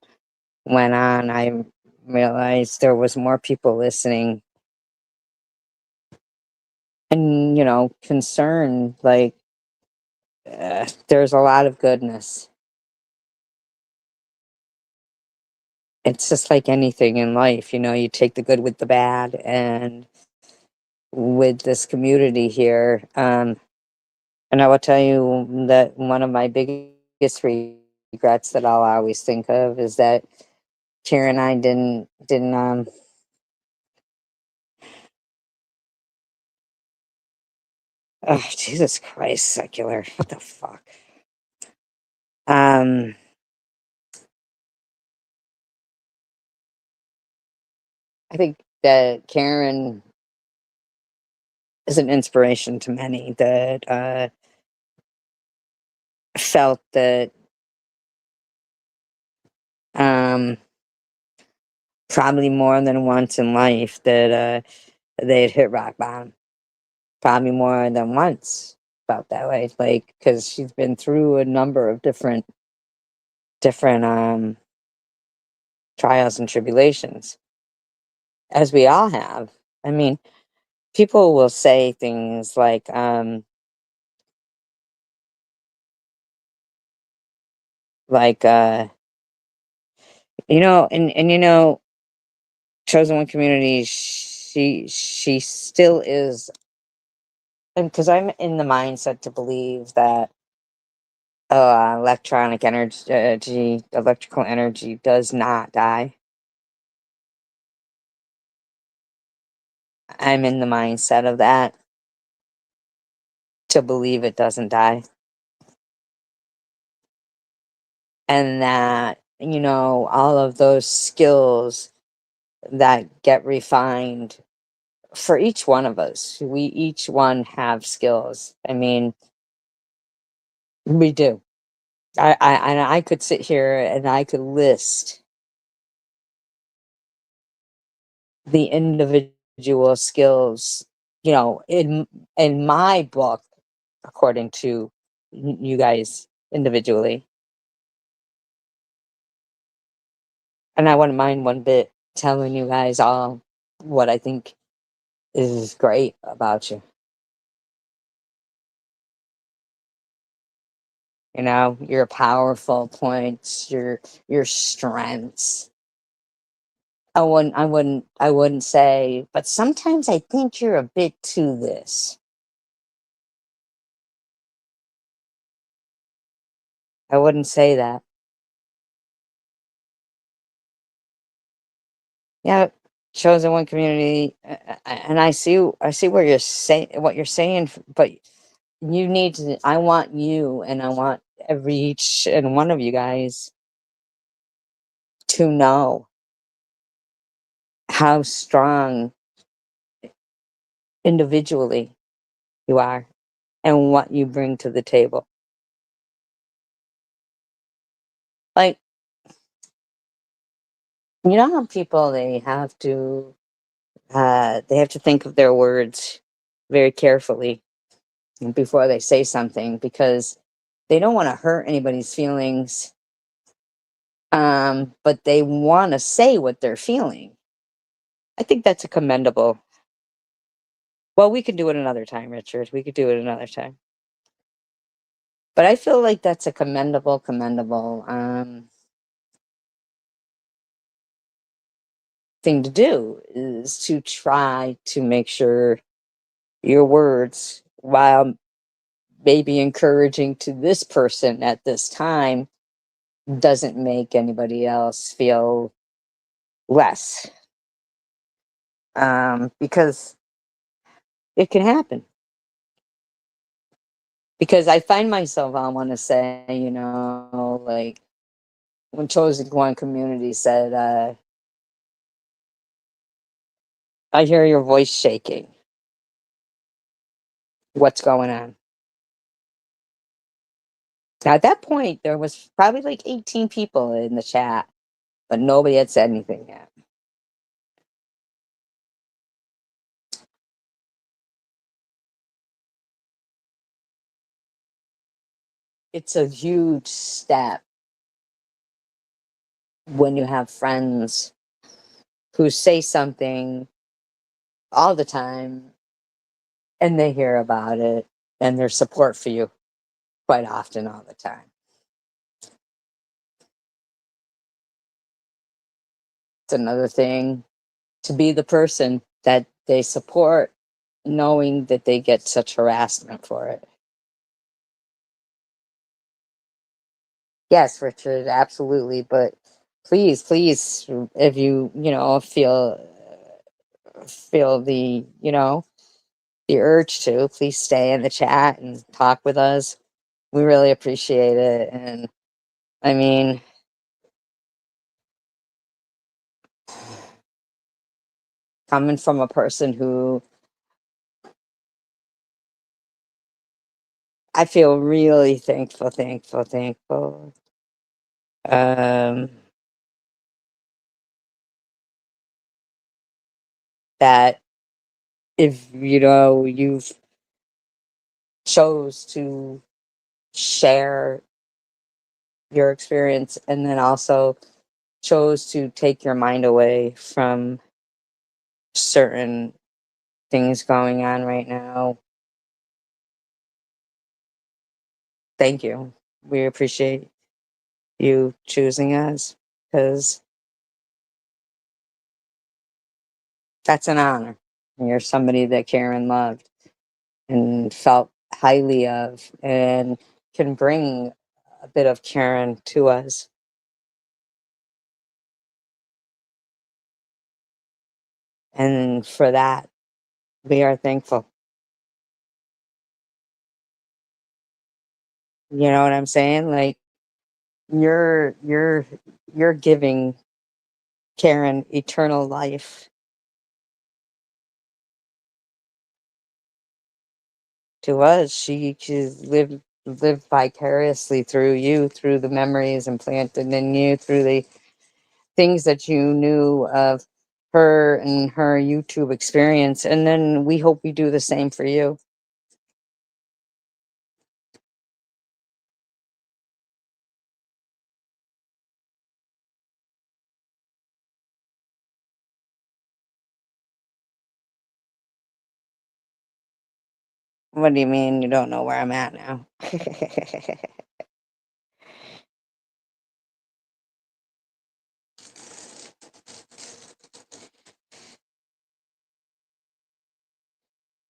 went on, I realized there was more people listening and concerned. Like, there's a lot of goodness. It's just like anything in life, you take the good with the bad, and with this community here. And I will tell you that one of my biggest regrets that I'll always think of is that Karen and I didn't oh Jesus Christ, secular. What the fuck? Um I think that Karen is an inspiration to many that felt that um probably more than once in life that they had hit rock bottom. Probably more than once felt that way. Like, because she's been through a number of different trials and tribulations, as we all have. I mean, people will say things like and chosen one community, she still is, and because I'm in the mindset to believe that electrical energy does not die. I'm in the mindset of that to believe it doesn't die, and that all of those skills that get refined for each one of us, we each one have skills. I mean, we do. I could sit here and I could list the individual skills, in my book, according to you guys individually. And I wouldn't mind one bit telling you guys all what I think is great about you. Your powerful points, your strengths. I wouldn't say, but sometimes I think you're a bit to this. I wouldn't say that. Yeah, chosen one community, and I see what you're saying, but you need to. I want you, and I want every each and one of you guys to know how strong individually you are and what you bring to the table. Like, how people, they have to think of their words very carefully before they say something, because they don't want to hurt anybody's feelings, but they want to say what they're feeling. I think that's a commendable. Well, we can do it another time, Richard. We could do it another time. But I feel like that's a commendable thing to do, is to try to make sure your words, while maybe encouraging to this person at this time, doesn't make anybody else feel less. Because it can happen. Because I find myself, I want to say, like when Chosen One Community said, I hear your voice shaking. What's going on? Now, at that point, there was probably like 18 people in the chat, but nobody had said anything yet. It's a huge step when you have friends who say something all the time and they hear about it, and their support for you quite often all the time. It's another thing to be the person that they support knowing that they get such harassment for it. Yes, Richard, absolutely. But please, please, if you know, feel the, you know, the urge to, please stay in the chat and talk with us. We really appreciate it. And I mean, coming from a person who I feel really thankful. Um, that if you know you've chose to share your experience and then also chose to take your mind away from certain things going on right now. Thank you. We appreciate you choosing us because that's an honor. You're somebody that Karen loved and felt highly of and can bring a bit of Karen to us. And for that, we are thankful. You know what I'm saying? Like you're giving Karen eternal life to us. She lived vicariously through you, through the memories implanted in you, through the things that you knew of her and her YouTube experience. And then we hope we do the same for you. What do you mean you don't know where I'm at now?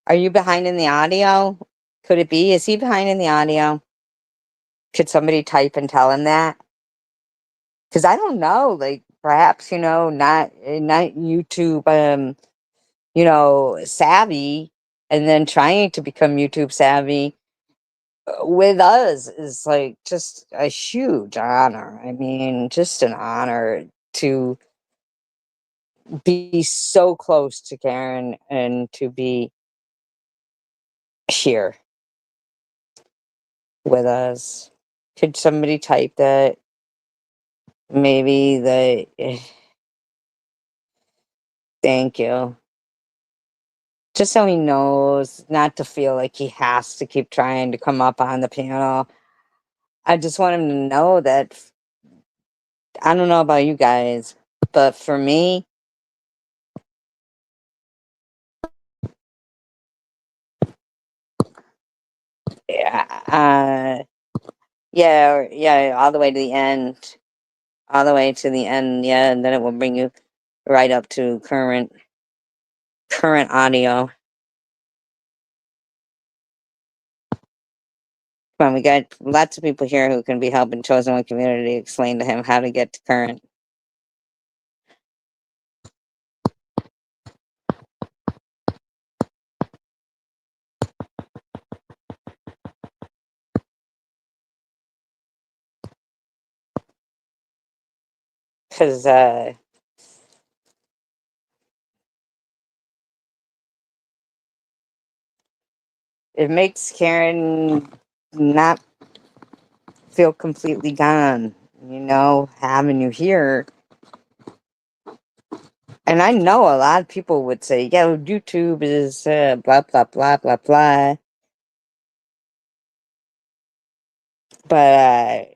Are you behind in the audio? Could it be? Is he behind in the audio? Could somebody type and tell him that? Because I don't know. Like perhaps you know, not YouTube, you know, savvy, and then trying to become YouTube savvy with us is like just a huge honor. I mean, just an honor to be so close to Karen and to be here with us. Could somebody type that? Maybe the thank you. Just so he knows not to feel like he has to keep trying to come up on the panel. I just want him to know that I don't know about you guys, but for me, yeah, yeah, all the way to the end, all the way to the end, yeah, and then it will bring you right up to current audio. Come on, we got lots of people here who can be helping Chosen One community explain to him how to get to current. Because it makes Karen not feel completely gone, you know, having you here. And I know a lot of people would say, yeah, YouTube is blah, blah, blah, blah, blah. But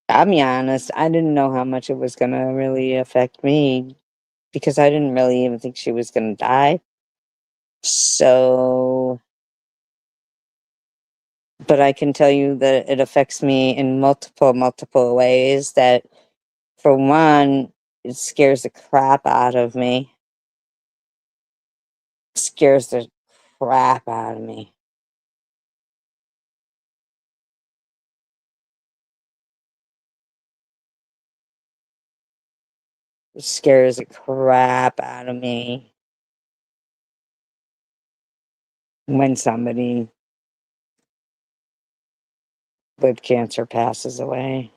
I'll be honest, I didn't know how much it was going to really affect me because I didn't really even think she was going to die. So, but I can tell you that it affects me in multiple ways. That for one, it scares the crap out of me Scares the crap out of me. It scares the crap out of me when somebody with cancer passes away.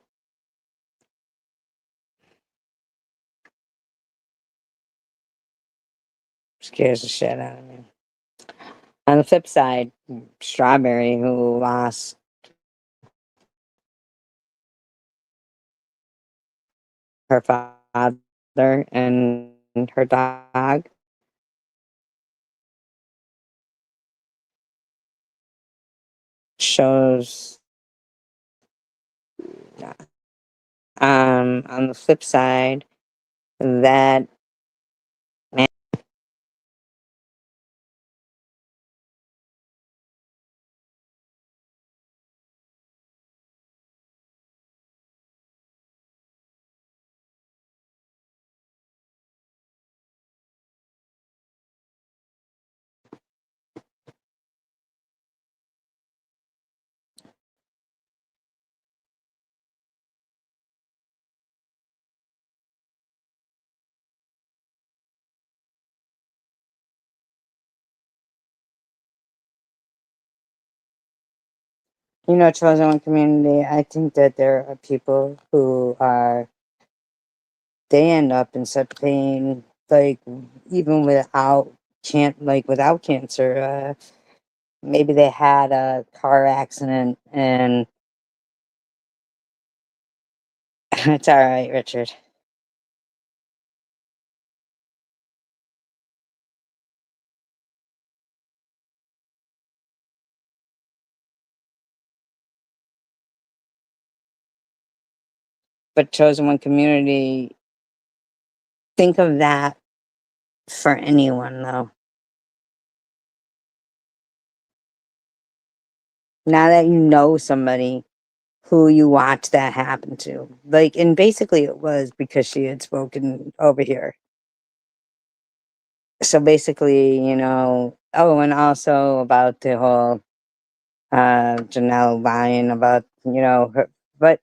Scares the shit out of me. On the flip side, Strawberry, who lost her father and her dog, shows on the flip side that man, chosen one community, I think that there are people who are, they end up in such pain, like even without without cancer. Maybe they had a car accident and it's all right, Richard. But chosen one community, think of that for anyone though. Now that you know somebody who you watched that happen to, and basically it was because she had spoken over here. So basically, oh, and also about the whole Janelle lying about, her, but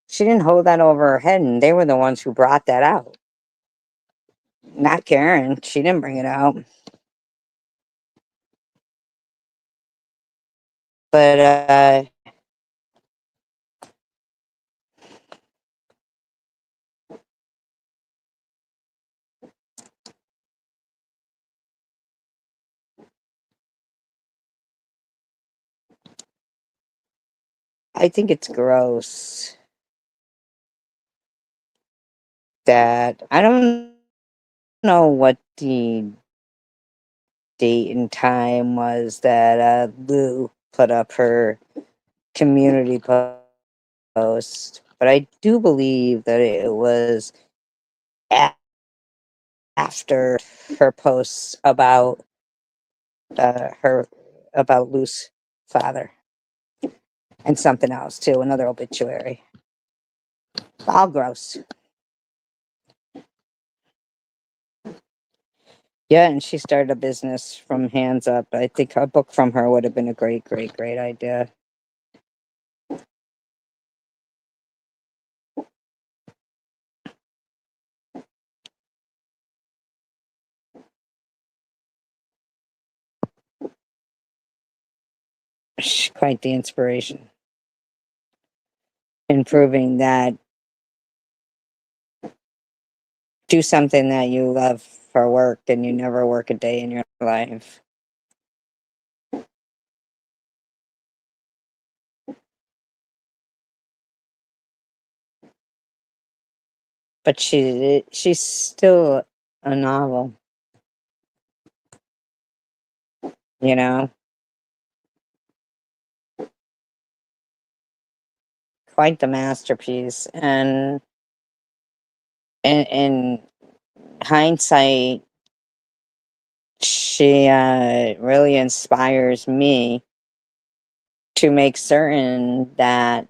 she didn't hold that over her head, and they were the ones who brought that out. Not Karen. She didn't bring it out. But I think it's gross that I don't know what the date and time was that Lou put up her community post, but I do believe that it was a- after her posts her about Lou's father and something else too, another obituary. All gross. Yeah, and she started a business from hands up. I think a book from her would have been a great, great, great idea. Quite the inspiration in proving that do something that you love for work and you never work a day in your life. But she's still a novel, you know, quite the masterpiece. And in hindsight, she really inspires me to make certain that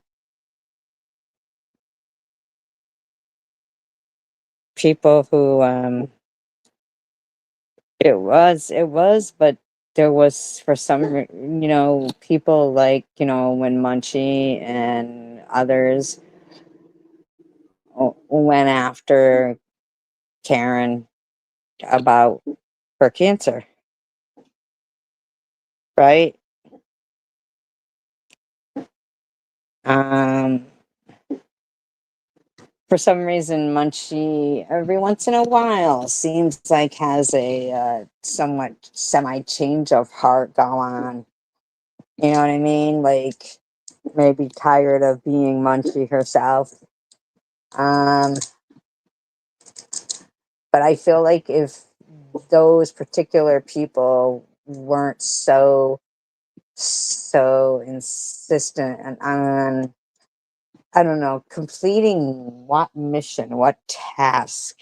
people who It was, but there was for some, people like, when Munchie and others went after Karen about her cancer, right? Um, for some reason, Munchie every once in a while seems like has a somewhat semi change of heart go on. You know what I mean? Like maybe tired of being Munchie herself. Um, but I feel like if those particular people weren't so insistent and on, I don't know, completing what mission, what task.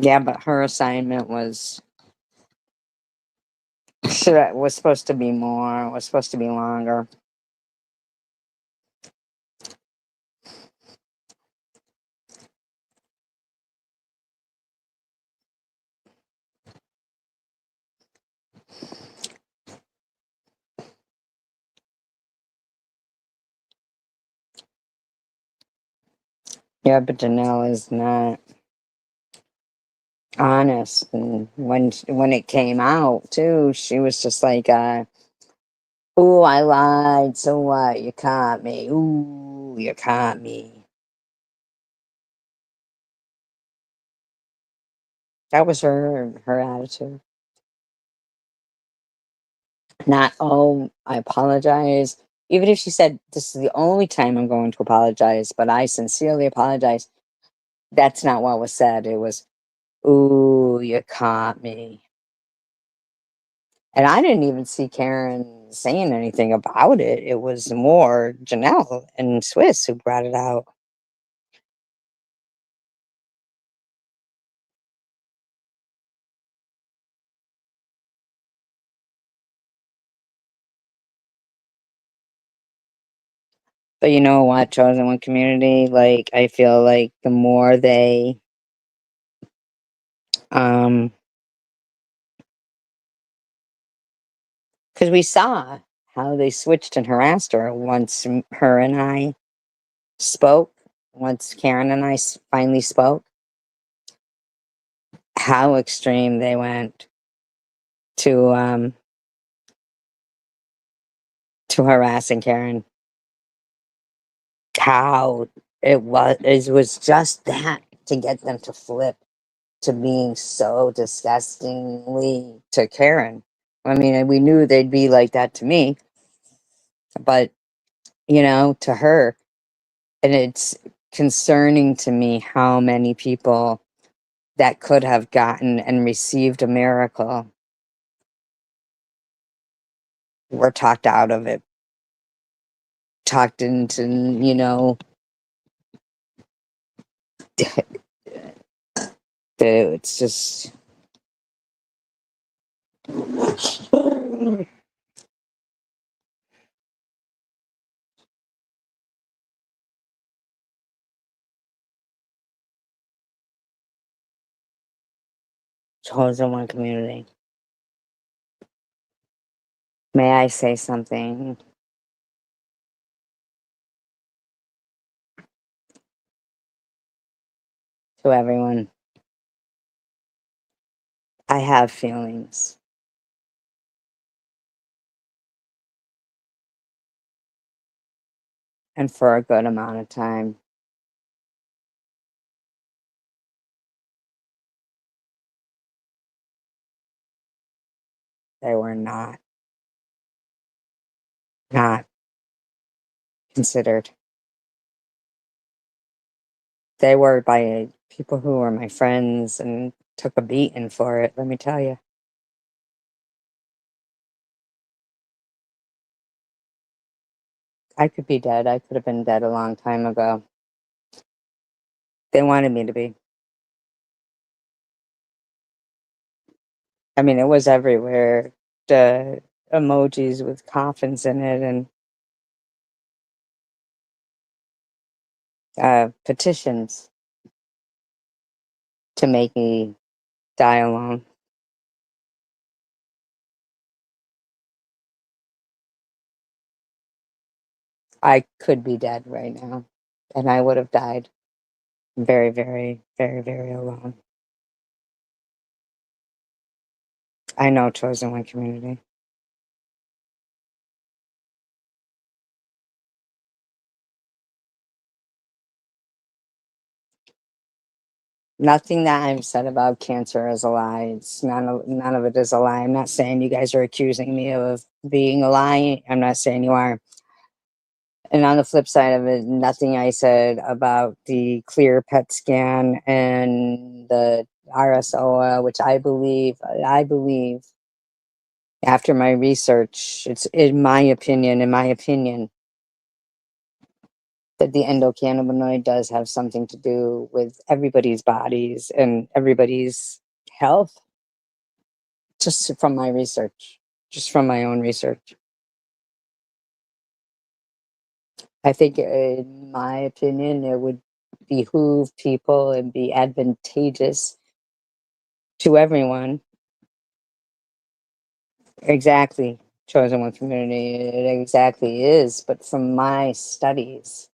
Yeah, but her assignment was supposed to be more, was supposed to be longer. Yeah, but Janelle is not honest, and when it came out too, she was just like, "Ooh, I lied. So what? You caught me. Ooh, you caught me." That was her attitude. Not, "Oh, I apologize." Even if she said, "This is the only time I'm going to apologize, but I sincerely apologize." That's not what was said. It was, "Ooh, you caught me." And I didn't even see Karen saying anything about it. It was more Janelle and Swiss who brought it out. But you know what, Chosen One community, like I feel like the more they um because we saw how they switched and harassed her once her and I spoke, once Karen and I finally spoke, how extreme they went to to harassing Karen. How it was just that to get them to flip to being so disgustingly to Karen. I mean, we knew they'd be like that to me, but to her. And it's concerning to me how many people that could have gotten and received a miracle were talked out of it, talked into, it's just Chosen One community. May I say something? To everyone? I have feelings, and for a good amount of time, they were not considered. They were by people who were my friends and took a beating for it, let me tell you. I could be dead. I could have been dead a long time ago. They wanted me to be. I mean, it was everywhere. The emojis with coffins in it, and petitions to make me die alone. I could be dead right now, and I would have died very, very, very, very alone. I know, chosen one community. Nothing that I've said about cancer is a lie. It's none of it is a lie. I'm not saying you guys are accusing me of being a lie. I'm not saying you are. And on the flip side of it, nothing I said about the clear PET scan and the RSOA, which I believe after my research, it's in my opinion, that the endocannabinoid does have something to do with everybody's bodies and everybody's health, just from my research, just from my own research. I think, in my opinion, it would behoove people and be advantageous to everyone. Exactly. Chosen one community. It exactly is. But from my studies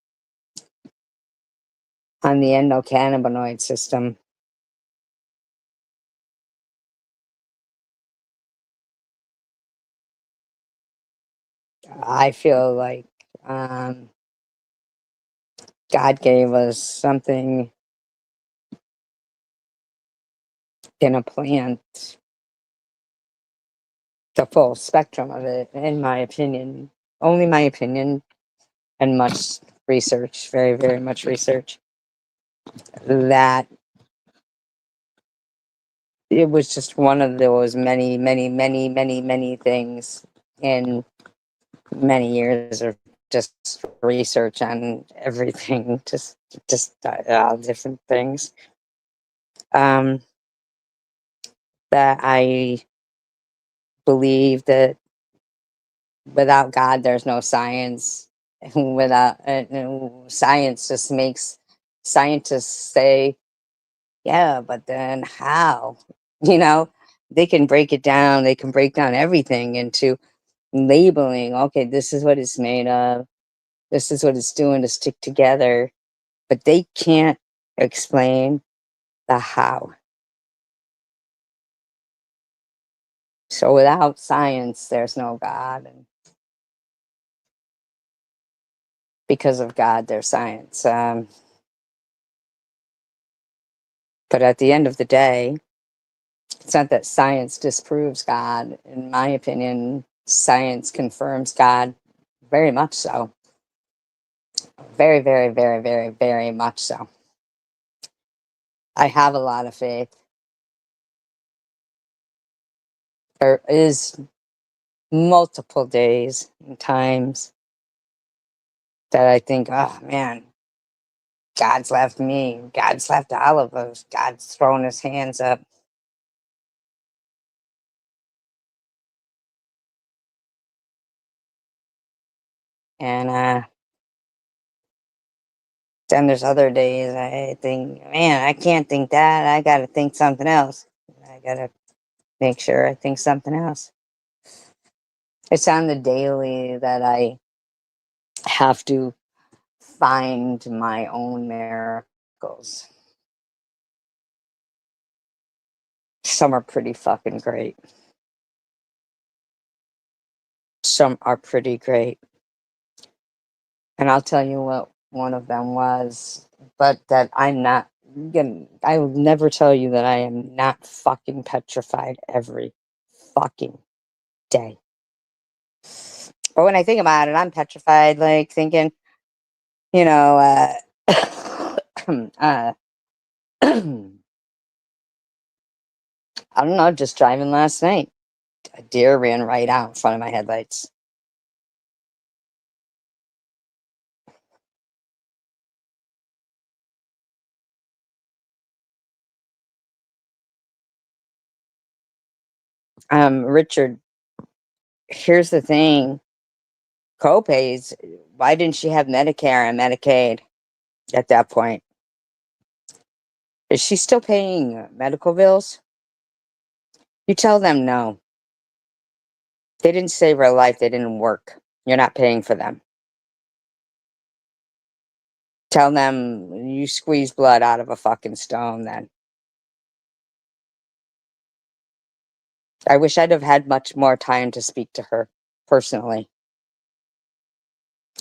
on the endocannabinoid system, I feel like um, God gave us something in a plant, the full spectrum of it, in my opinion. Only my opinion, and much research, very, very much research, that it was just one of those many, many, many, many, many things in many years of just research on everything, just different things. Um, that I believe that without God, there's no science. Without science, just makes scientists say, "Yeah, but then how?" You know, they can break it down. They can break down everything into labeling. Okay, this is what it's made of. This is what it's doing to stick together, but they can't explain the how. So without science, there's no God, and because of God, there's science. But at the end of the day, it's not that science disproves God. In my opinion, science confirms God, very much so. Very, very, very, very, very much so. I have a lot of faith. There is multiple days and times that I think, oh man, God's left me. God's left all of us. God's thrown his hands up. And then there's other days I think, man, I can't think that. I got to think something else. I got to make sure I think something else. It's on the daily that I have to find my own miracles. Some are pretty fucking great. Some are pretty great. And I'll tell you what one of them was, but that I'm not gonna, I will never tell you that I am not fucking petrified every fucking day. But when I think about it, I'm petrified, like thinking, you know, I don't know, just driving last night. A deer ran right out in front of my headlights. Richard, here's the thing. Copays, why didn't she have Medicare and Medicaid? at that point. Is she still paying medical bills? You tell them no. They didn't save her life. They didn't work. You're not paying for them. Tell them you squeeze blood out of a fucking stone then. I wish I'd have had much more time to speak to her personally.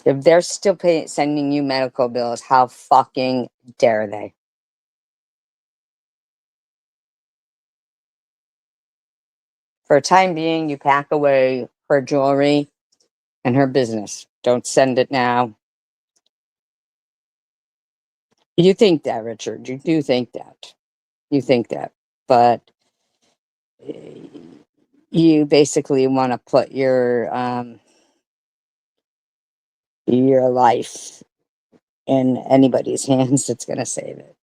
If they're still sending you medical bills, how fucking dare they? For a time being, you pack away her jewelry and her business. Don't send it now. You think that, Richard. You do think that. You think that. But you basically want to put your life in anybody's hands that's going to save it.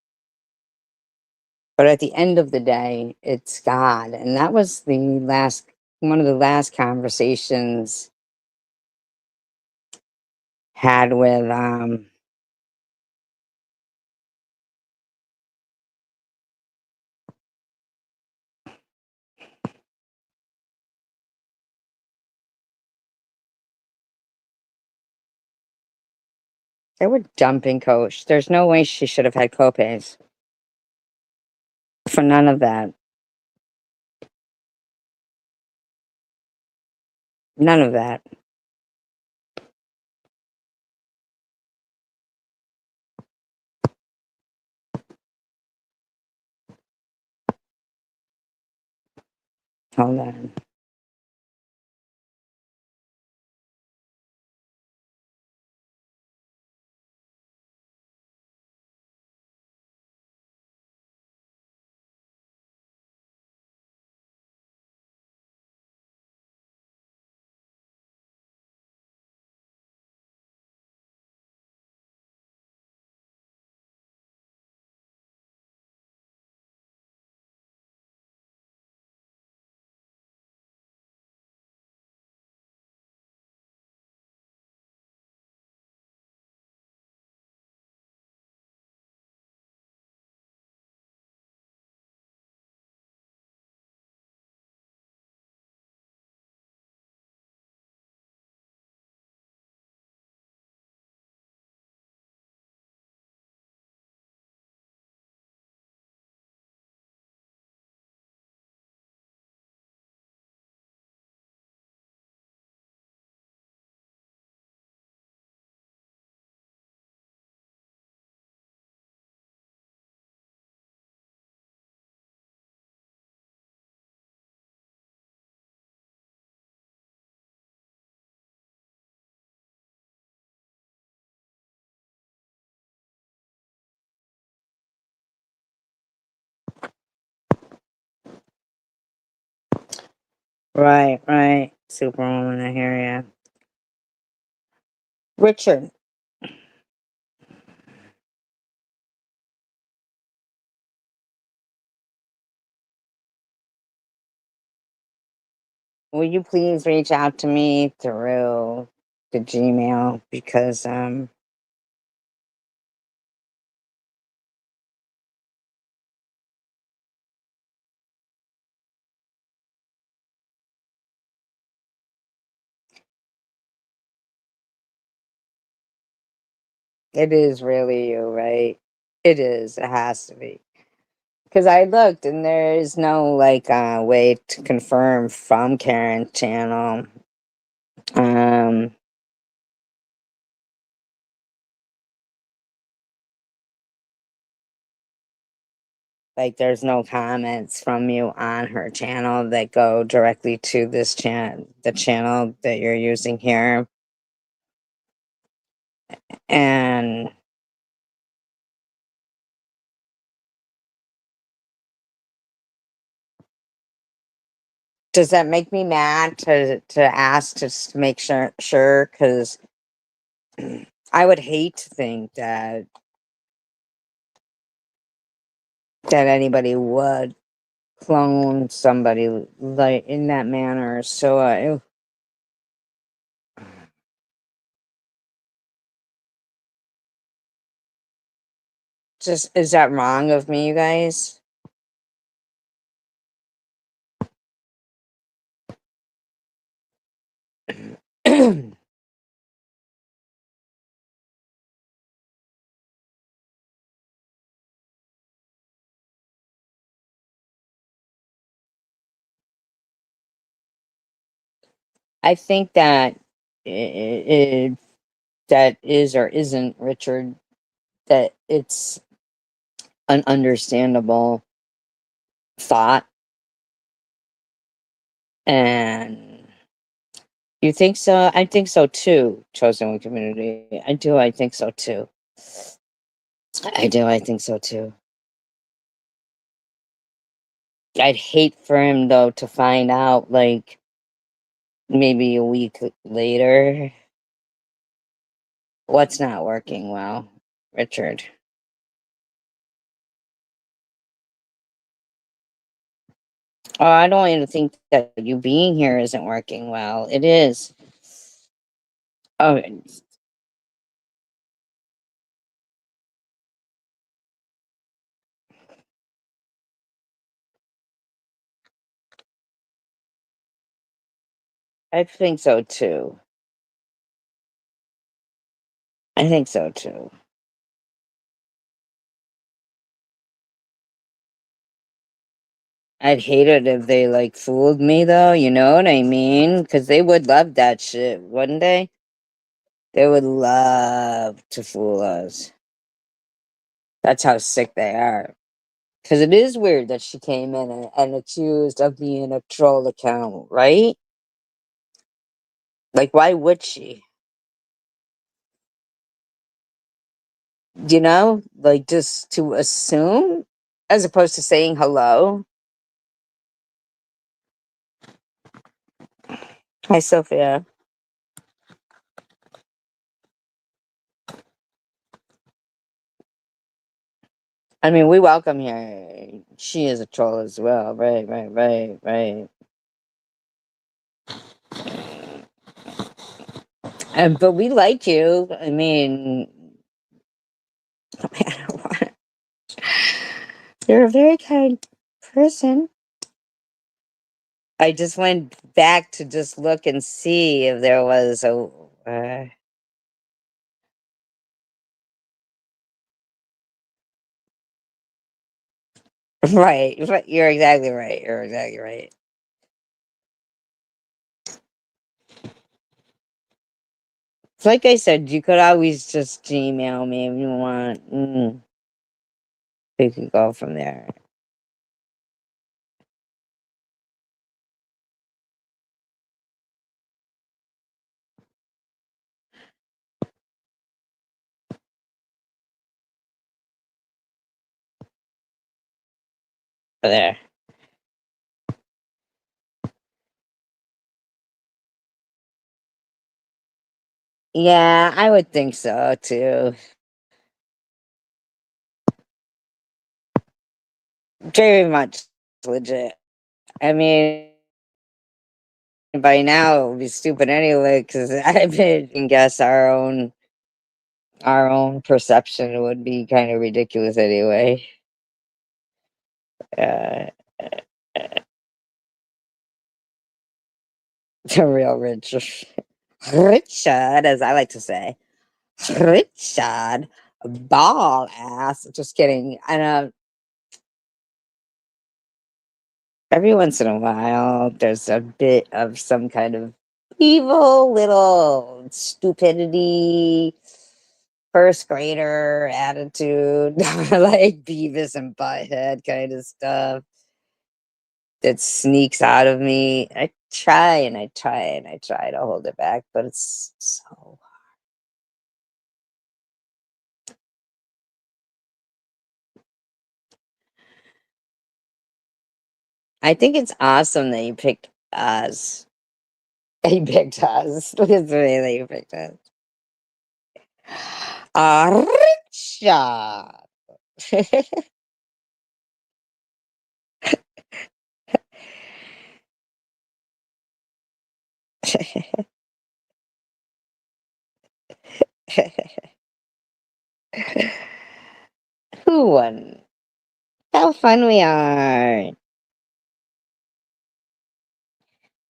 But at the end of the day, it's God. And that was one of the last conversations had with, they were dumping Coach. There's no way she should have had copays for none of that. None of that. Hold on. Right, right. Superwoman, I hear ya. Richard, will you please reach out to me through the Gmail because it is really you, right? It is. It has to be. Because I looked and there is no like way to confirm from Karen channel. Um like there's no comments from you on her channel that go directly to this the channel that you're using here. And does that make me mad to ask just to make sure because I would hate to think that anybody would clone somebody like in that manner. So Just is that wrong of me, you guys? I think that that is or isn't Richard, that it's an understandable thought. And you think so? I think so too, Chosen One community. I do. I think so too. I do. I think so too. I'd hate for him though to find out like maybe a week later. What's not working well, Richard? Oh, I don't even think that you being here isn't working well. It is. Oh, I think so too. I think so too. I'd hate it if they like fooled me though, you know what I mean? Because they would love that shit, wouldn't they? They would love to fool us. That's how sick they are. Because it is weird that she came in and accused of being a troll account, right? Like, why would she? You know, like just to assume as opposed to saying hello. Hi, Sophia. I mean, we welcome her. She is a troll as well. Right, right, right, right. But we like you. I mean, you're a very kind person. I just went back to just look and see if there was a. Right, right. You're exactly right. You're exactly right. It's like I said, you could always just Gmail me if you want. We could go from there. There. Yeah, I would think so too. Very much legit. I mean, by now it would be stupid anyway because I can guess our own perception would be kind of ridiculous anyway. Uh, the real Richard, as I like to say, Richard, ball ass. Just kidding. I know every once in a while there's a bit of some kind of evil little stupidity, first grader attitude, like Beavis and Butthead kind of stuff that sneaks out of me. I try and I try and I try to hold it back, but it's so. I think it's awesome that you picked us. You picked us. Look at the way that you picked us. Richard. Who wouldn't? How fun we are.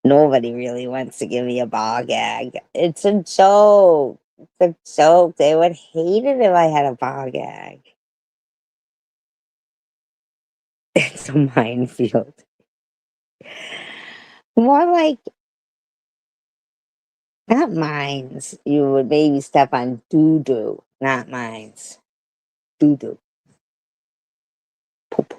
Nobody really wants to give me a ball gag. It's a joke. It's a joke. They would hate it if I had a ball gag. It's a minefield. More like, not mines. You would maybe step on doo doo, not mines. Doo doo. Poop.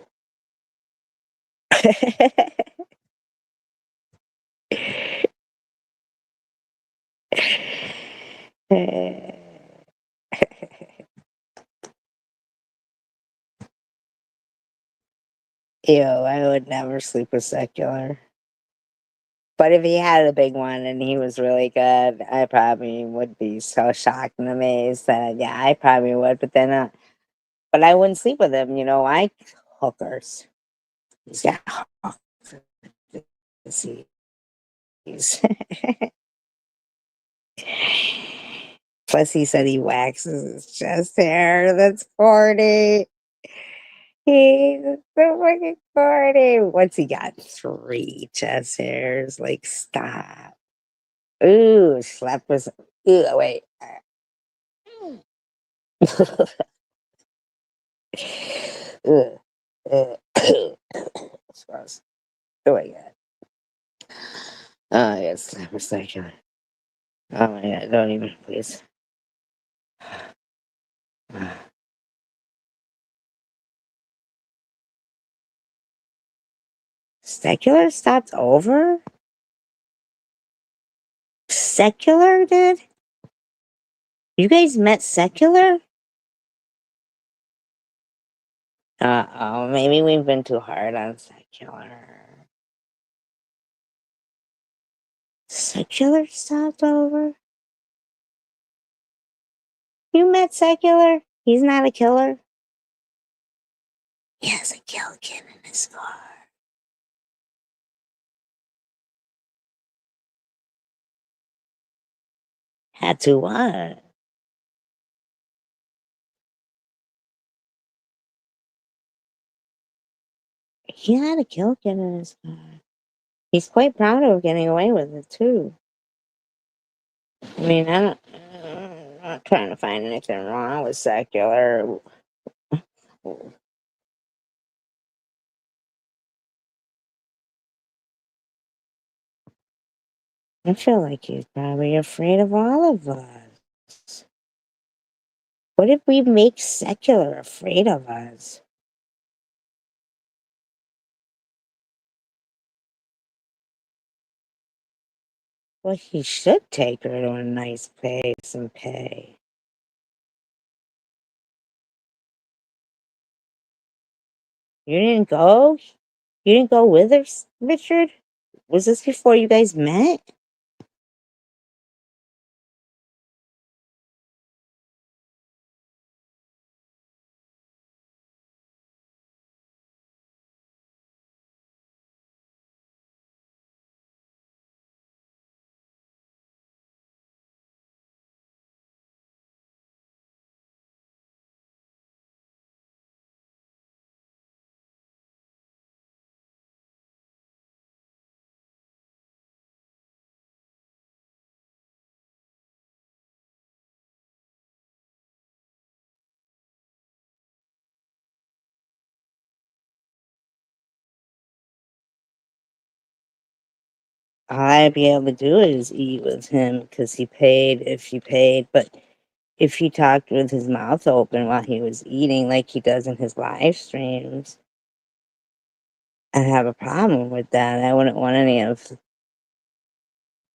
Ew, I would never sleep with secular. But if he had a big one and he was really good, I probably would be so shocked and amazed that, yeah, I probably would. But then, but I wouldn't sleep with him. I hookers. He's got hookers. Plus, he said he waxes his chest hair. That's corny. He's so fucking corny. What's he got? 3 chest hairs. Like, stop. Ooh, slap was. Ooh, wait. Ugh. It's gross. Oh my god. Oh, yes, slap recycling. Oh my god, don't even, please. Secular stopped over? Secular did? You guys met Secular? Uh-oh, maybe we've been too hard on Secular. Secular stopped over? You met Secular? He's not a killer? He has a kill kit in his car. Had to what? He had a kill kit in his car. He's quite proud of getting away with it, too. I mean, I'm not trying to find anything wrong with Secular. I feel like he's probably afraid of all of us. What if we make Secular afraid of us? Well, he should take her to a nice place and pay. You didn't go? You didn't go with her, Richard? Was this before you guys met? All I'd be able to do is eat with him because he paid if he paid. But if he talked with his mouth open while he was eating, like he does in his live streams, I have a problem with that. I wouldn't want any of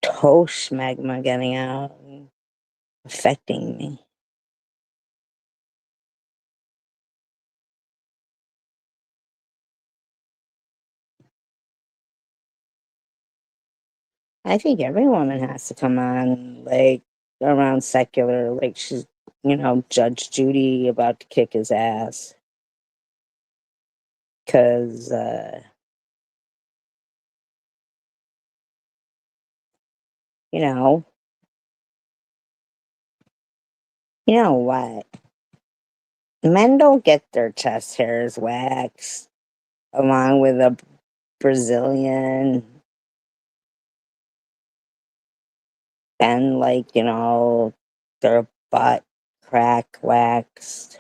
toast magma getting out and affecting me. I think every woman has to come on, like, around Secular, like she's, Judge Judy about to kick his ass. Because, you know, you know what? Men don't get their chest hairs waxed along with a Brazilian and like, their butt crack waxed.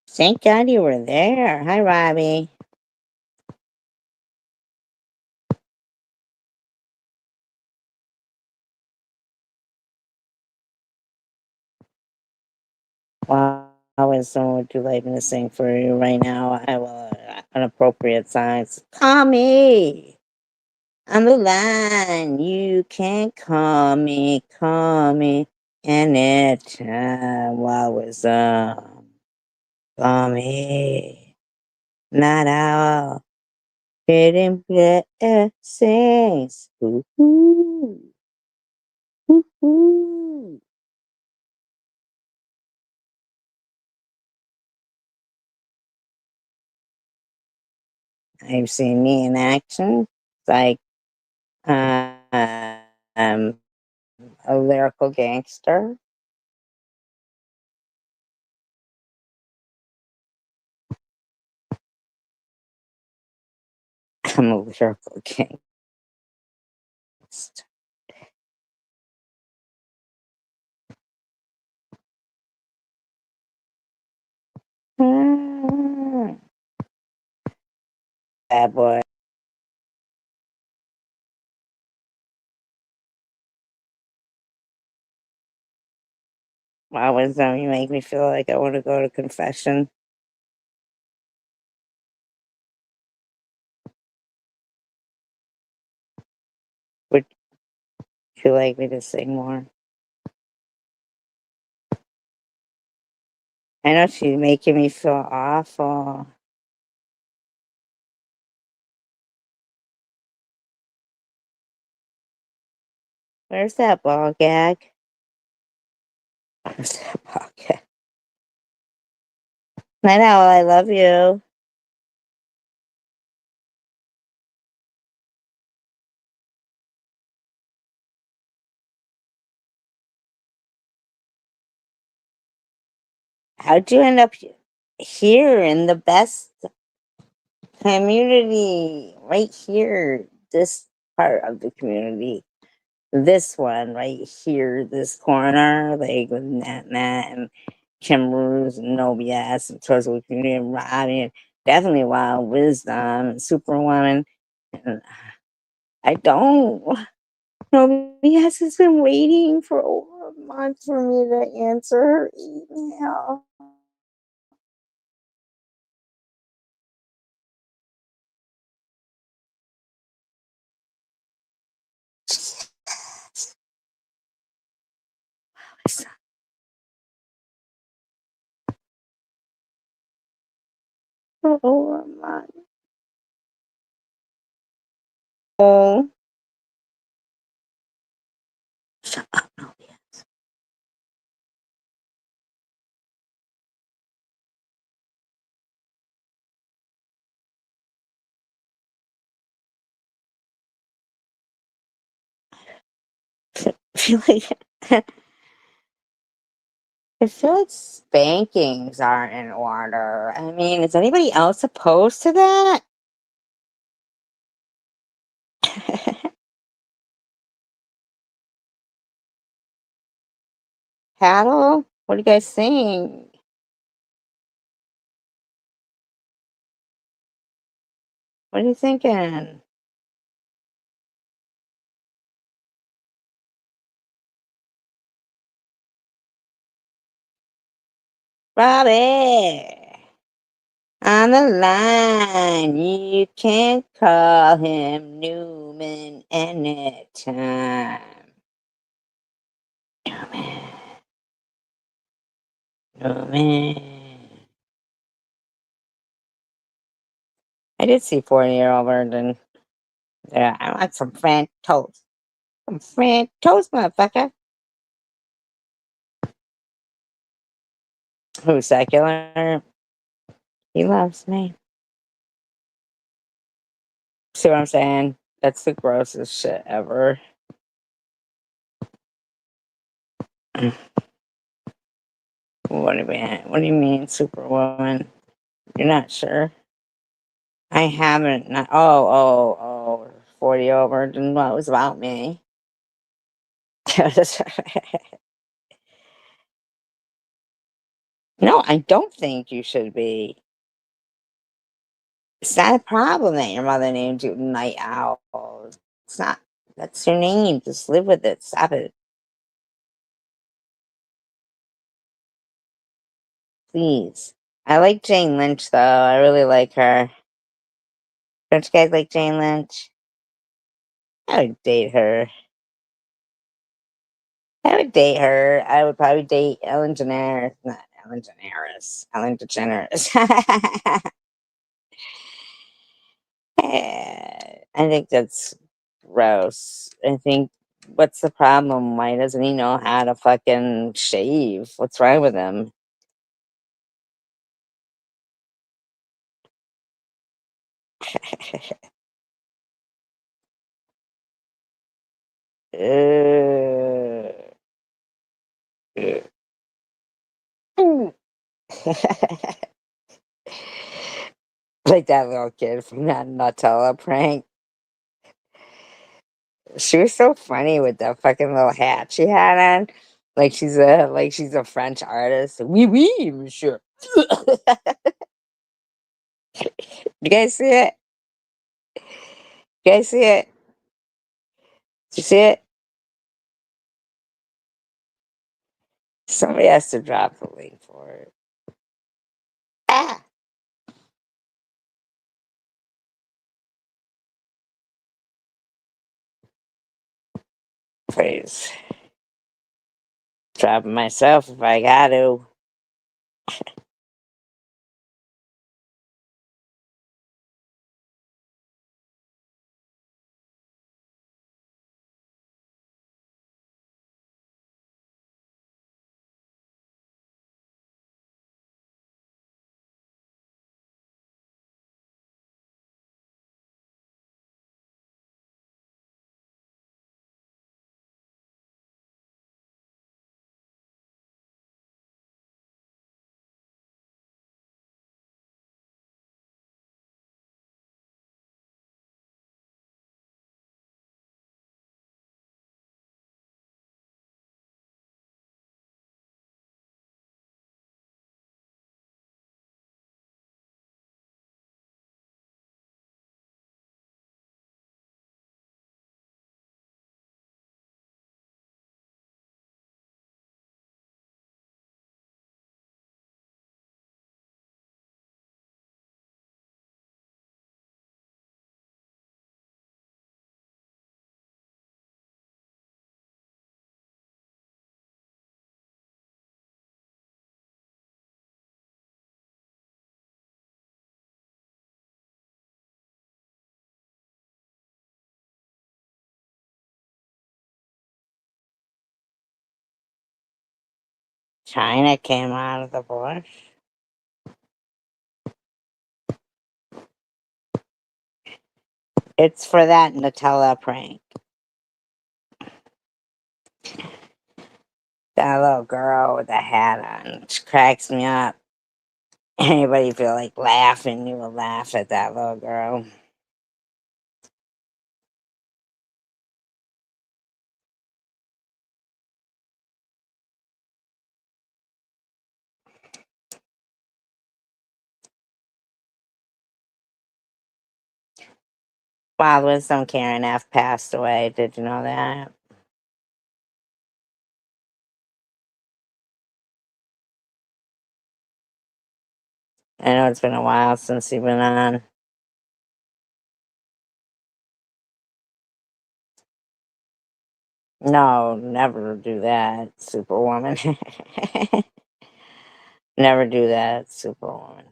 Thank God you were there. Hi, Robbie. Wow, wisdom, would you like me to sing for you right now? I will. Inappropriate signs. Call me on the line. You can call me anytime. Wow, wisdom, call me. Not all hidden blessings. Ooh, ooh, ooh, ooh. I've seen me in action, like um, a lyrical gangster. I'm a lyrical gangster. Mm. Bad boy. Wow, wisdom, you make me feel like I want to go to confession. Would you like me to sing more? I know she's making me feel awful. Where's that ball gag? Where's that ball gag? Night Owl, I love you. How'd you end up here in the best community? Right here, this part of the community. This one right here, this corner, like with Nat and Kim Ruse and No BS and Total Community and Robbie and definitely Wild Wisdom and Superwoman. And I don't. No BS has been waiting for over a month for me to answer her email. For over a month. Oh, shut up, No BS. I feel like I feel like spankings aren't in order. I mean, is anybody else opposed to that? Paddle? What do you guys think? What are you thinking? Robbie! On the line, you can call him Newman anytime. Newman. Newman. I did see 40-year-old virgin. Yeah, I want some French toast. I'm French toast, motherfucker. Who's secular? He loves me. See what I'm saying? That's the grossest shit ever. What do you mean? What do you mean, Superwoman? You're not sure? I haven't. Not, oh, 40 over. Didn't know it was about me. No, I don't think you should be. It's not a problem that your mother named you Night Owl. It's not. That's your name. Just live with it. Stop it. Please. I like Jane Lynch, though. I really like her. Don't you guys like Jane Lynch? I would date her. I would date her. I would probably date Ellen DeGeneres. Not Ellen DeGeneres. Ellen DeGeneres. I think that's gross. I think, what's the problem? Why doesn't he know how to fucking shave? What's wrong with him? Like that little kid from that Nutella prank. She was so funny with the fucking little hat she had on. Like she's a French artist. Oui, oui, monsieur. You guys see it? You guys see it? Did you see it? Somebody has to drop the link for it. Ah! Please. Drop it myself if I got to. China came out of the bush. It's for that Nutella prank. That little girl with the hat on. She cracks me up. Anybody feel like laughing, you will laugh at that little girl. Wild Wisdom Karen F passed away. Did you know that? I know it's been a while since you've been on. No, never do that, Superwoman. Never do that, Superwoman.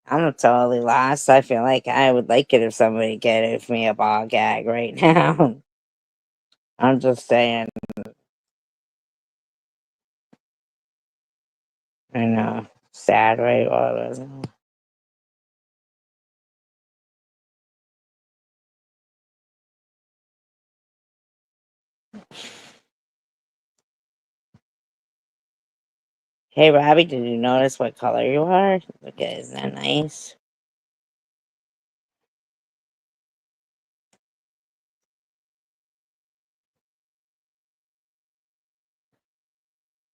I'm totally lost. I feel like I would like it if somebody gave me a ball gag right now. I'm just saying. I know. Sad, right? All of it. Hey, Robbie, did you notice what color you are? Look at, isn't that nice?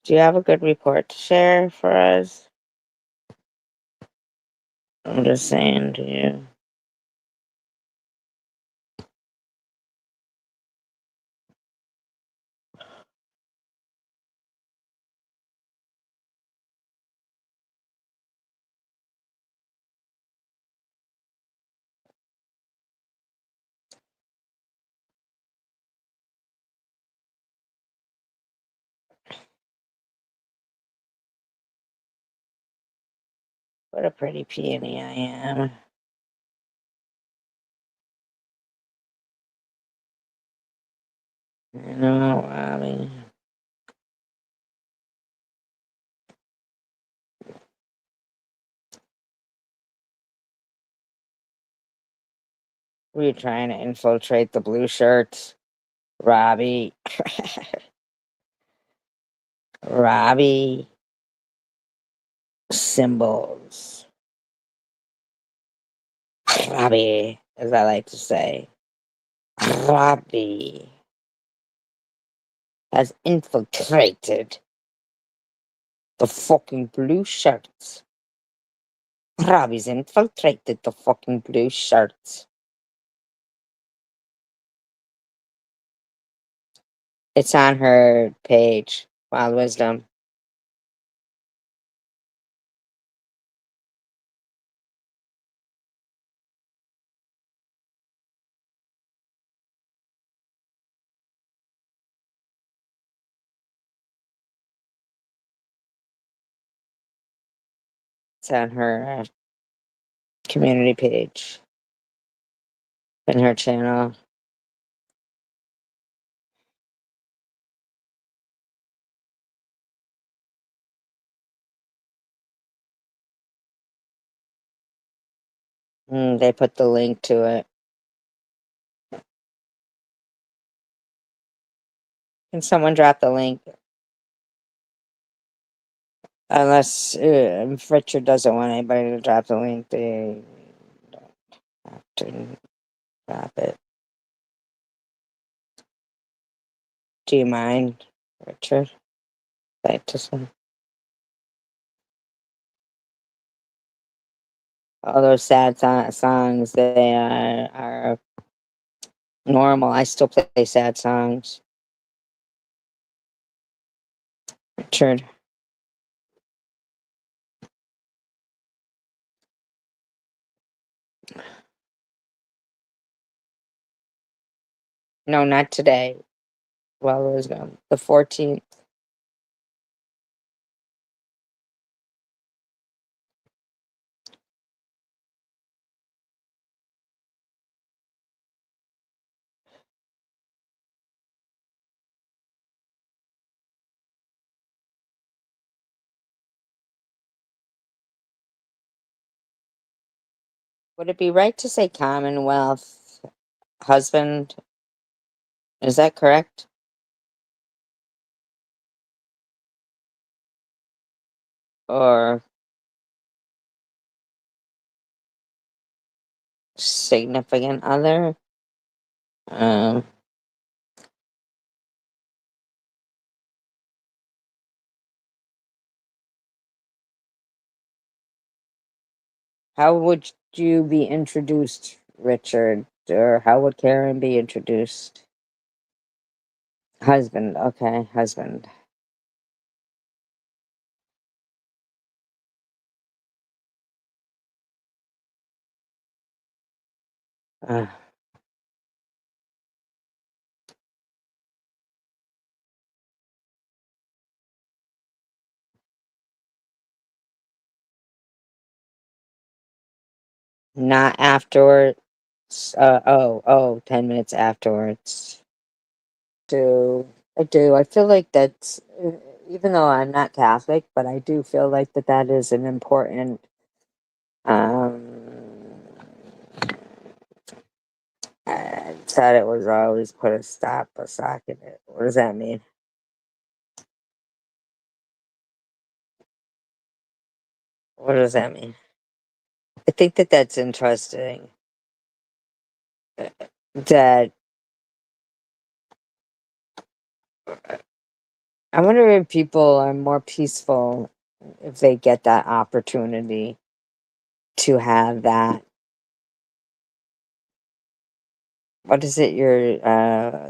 Do you have a good report to share for us? I'm just saying to you. What a pretty peony I am. I know, Robbie. Were you trying to infiltrate the blue shirts? Robbie. Robbie. Symbols. Robbie, as I like to say. Robbie has infiltrated the fucking blue shirts. Robbie's infiltrated the fucking blue shirts. It's on her page. Wild Wisdom. It's on her community page. In her channel. They put the link to it. Can someone drop the link? Unless if Richard doesn't want anybody to drop the link, they don't have to drop it. Do you mind, Richard? Like to say? All those sad songs, they are normal. I still play sad songs. Richard. No, not today. Well, it was the 14th. Would it be right to say Commonwealth husband? Is that correct? Or significant other? Um, how would you be introduced, Richard? Or how would Karen be introduced? Husband. Okay, husband. Uh, not afterwards. 10 minutes afterwards. I do. I feel like that's, even though I'm not Catholic, but I do feel like that is an important, I thought it was always put a sock in it. What does that mean? What does that mean? I think that's interesting. That I wonder if people are more peaceful if they get that opportunity to have that. What is it? Your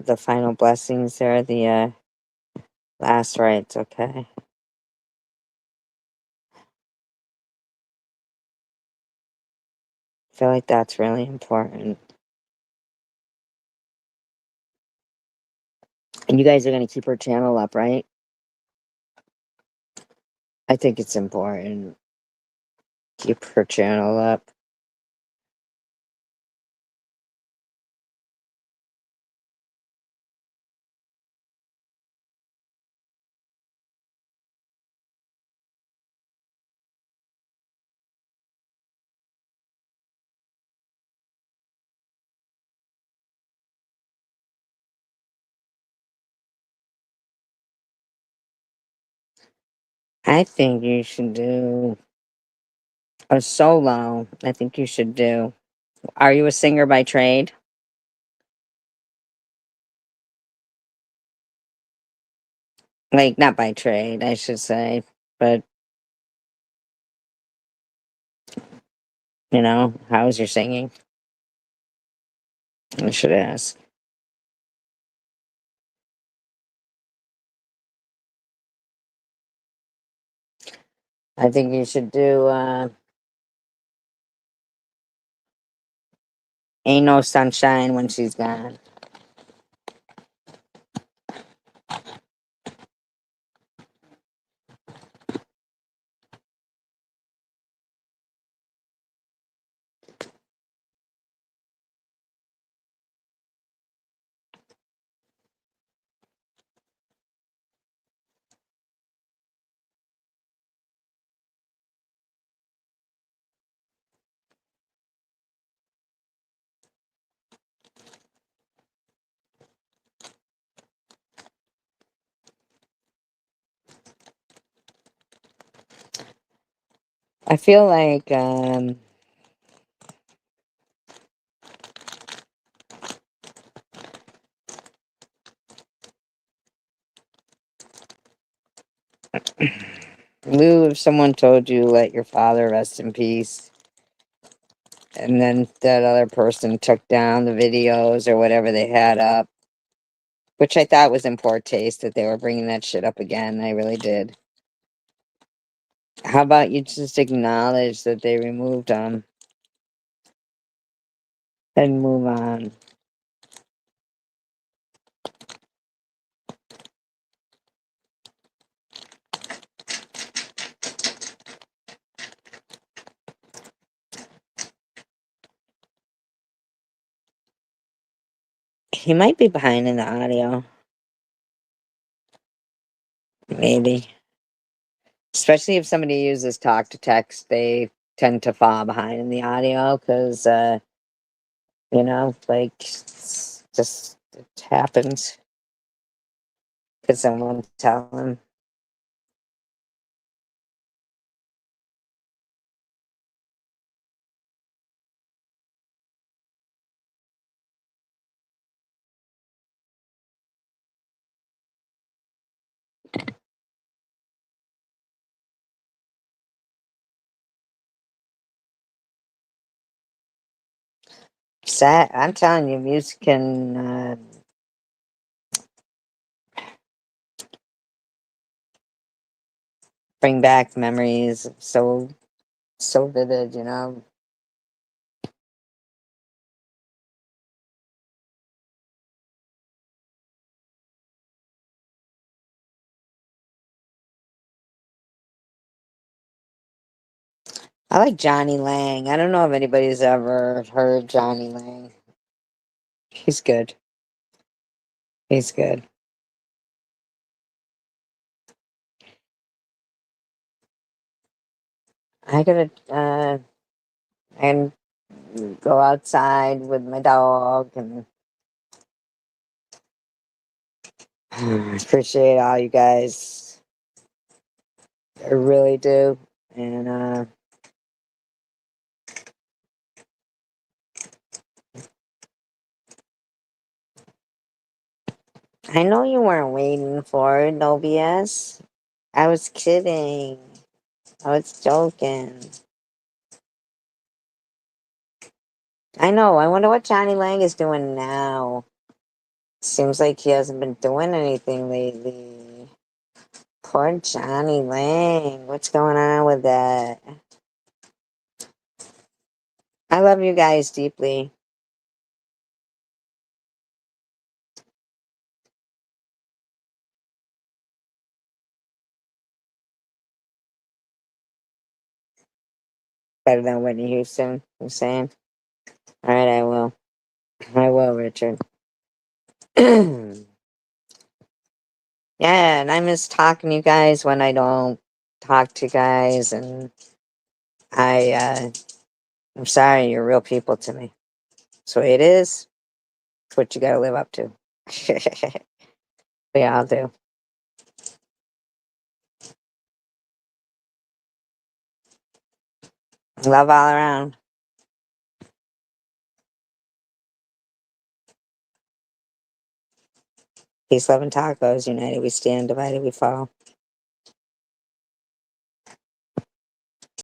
the final blessings there, the last rites. Okay, I feel like that's really important. And you guys are gonna keep her channel up, right? I think it's important. Keep her channel up. I think you should do a solo. I think you should do. Are you a singer by trade? Like, not by trade, I should say, but how's your singing? I should ask. I think you should do Ain't No Sunshine When She's Gone. I feel like Lou, if someone told you let your father rest in peace, and then that other person took down the videos or whatever they had up, which I thought was in poor taste that they were bringing that shit up again. I really did. How about you just acknowledge that they removed them and move on? He might be behind in the audio. Maybe. Especially if somebody uses talk to text, they tend to fall behind in the audio because, like, just it happens because someone tell them. Sad. I'm telling you, music can bring back memories so vivid. I like Johnny Lang. I don't know if anybody's ever heard Johnny Lang. He's good. He's good. I gotta and go outside with my dog and appreciate all you guys. I really do. And I know you weren't waiting for it, no BS. I was kidding. I was joking. I know. I wonder what Johnny Lang is doing now. Seems like he hasn't been doing anything lately. Poor Johnny Lang. What's going on with that? I love you guys deeply. Better than Whitney Houston, I'm saying. Alright, I will. I will, Richard. Yeah, and I miss talking to you guys when I don't talk to you guys, and I'm sorry, you're real people to me. That's the way it is. It's what you gotta live up to. We all do. Love all around. Peace, love, and tacos. United we stand, divided we fall.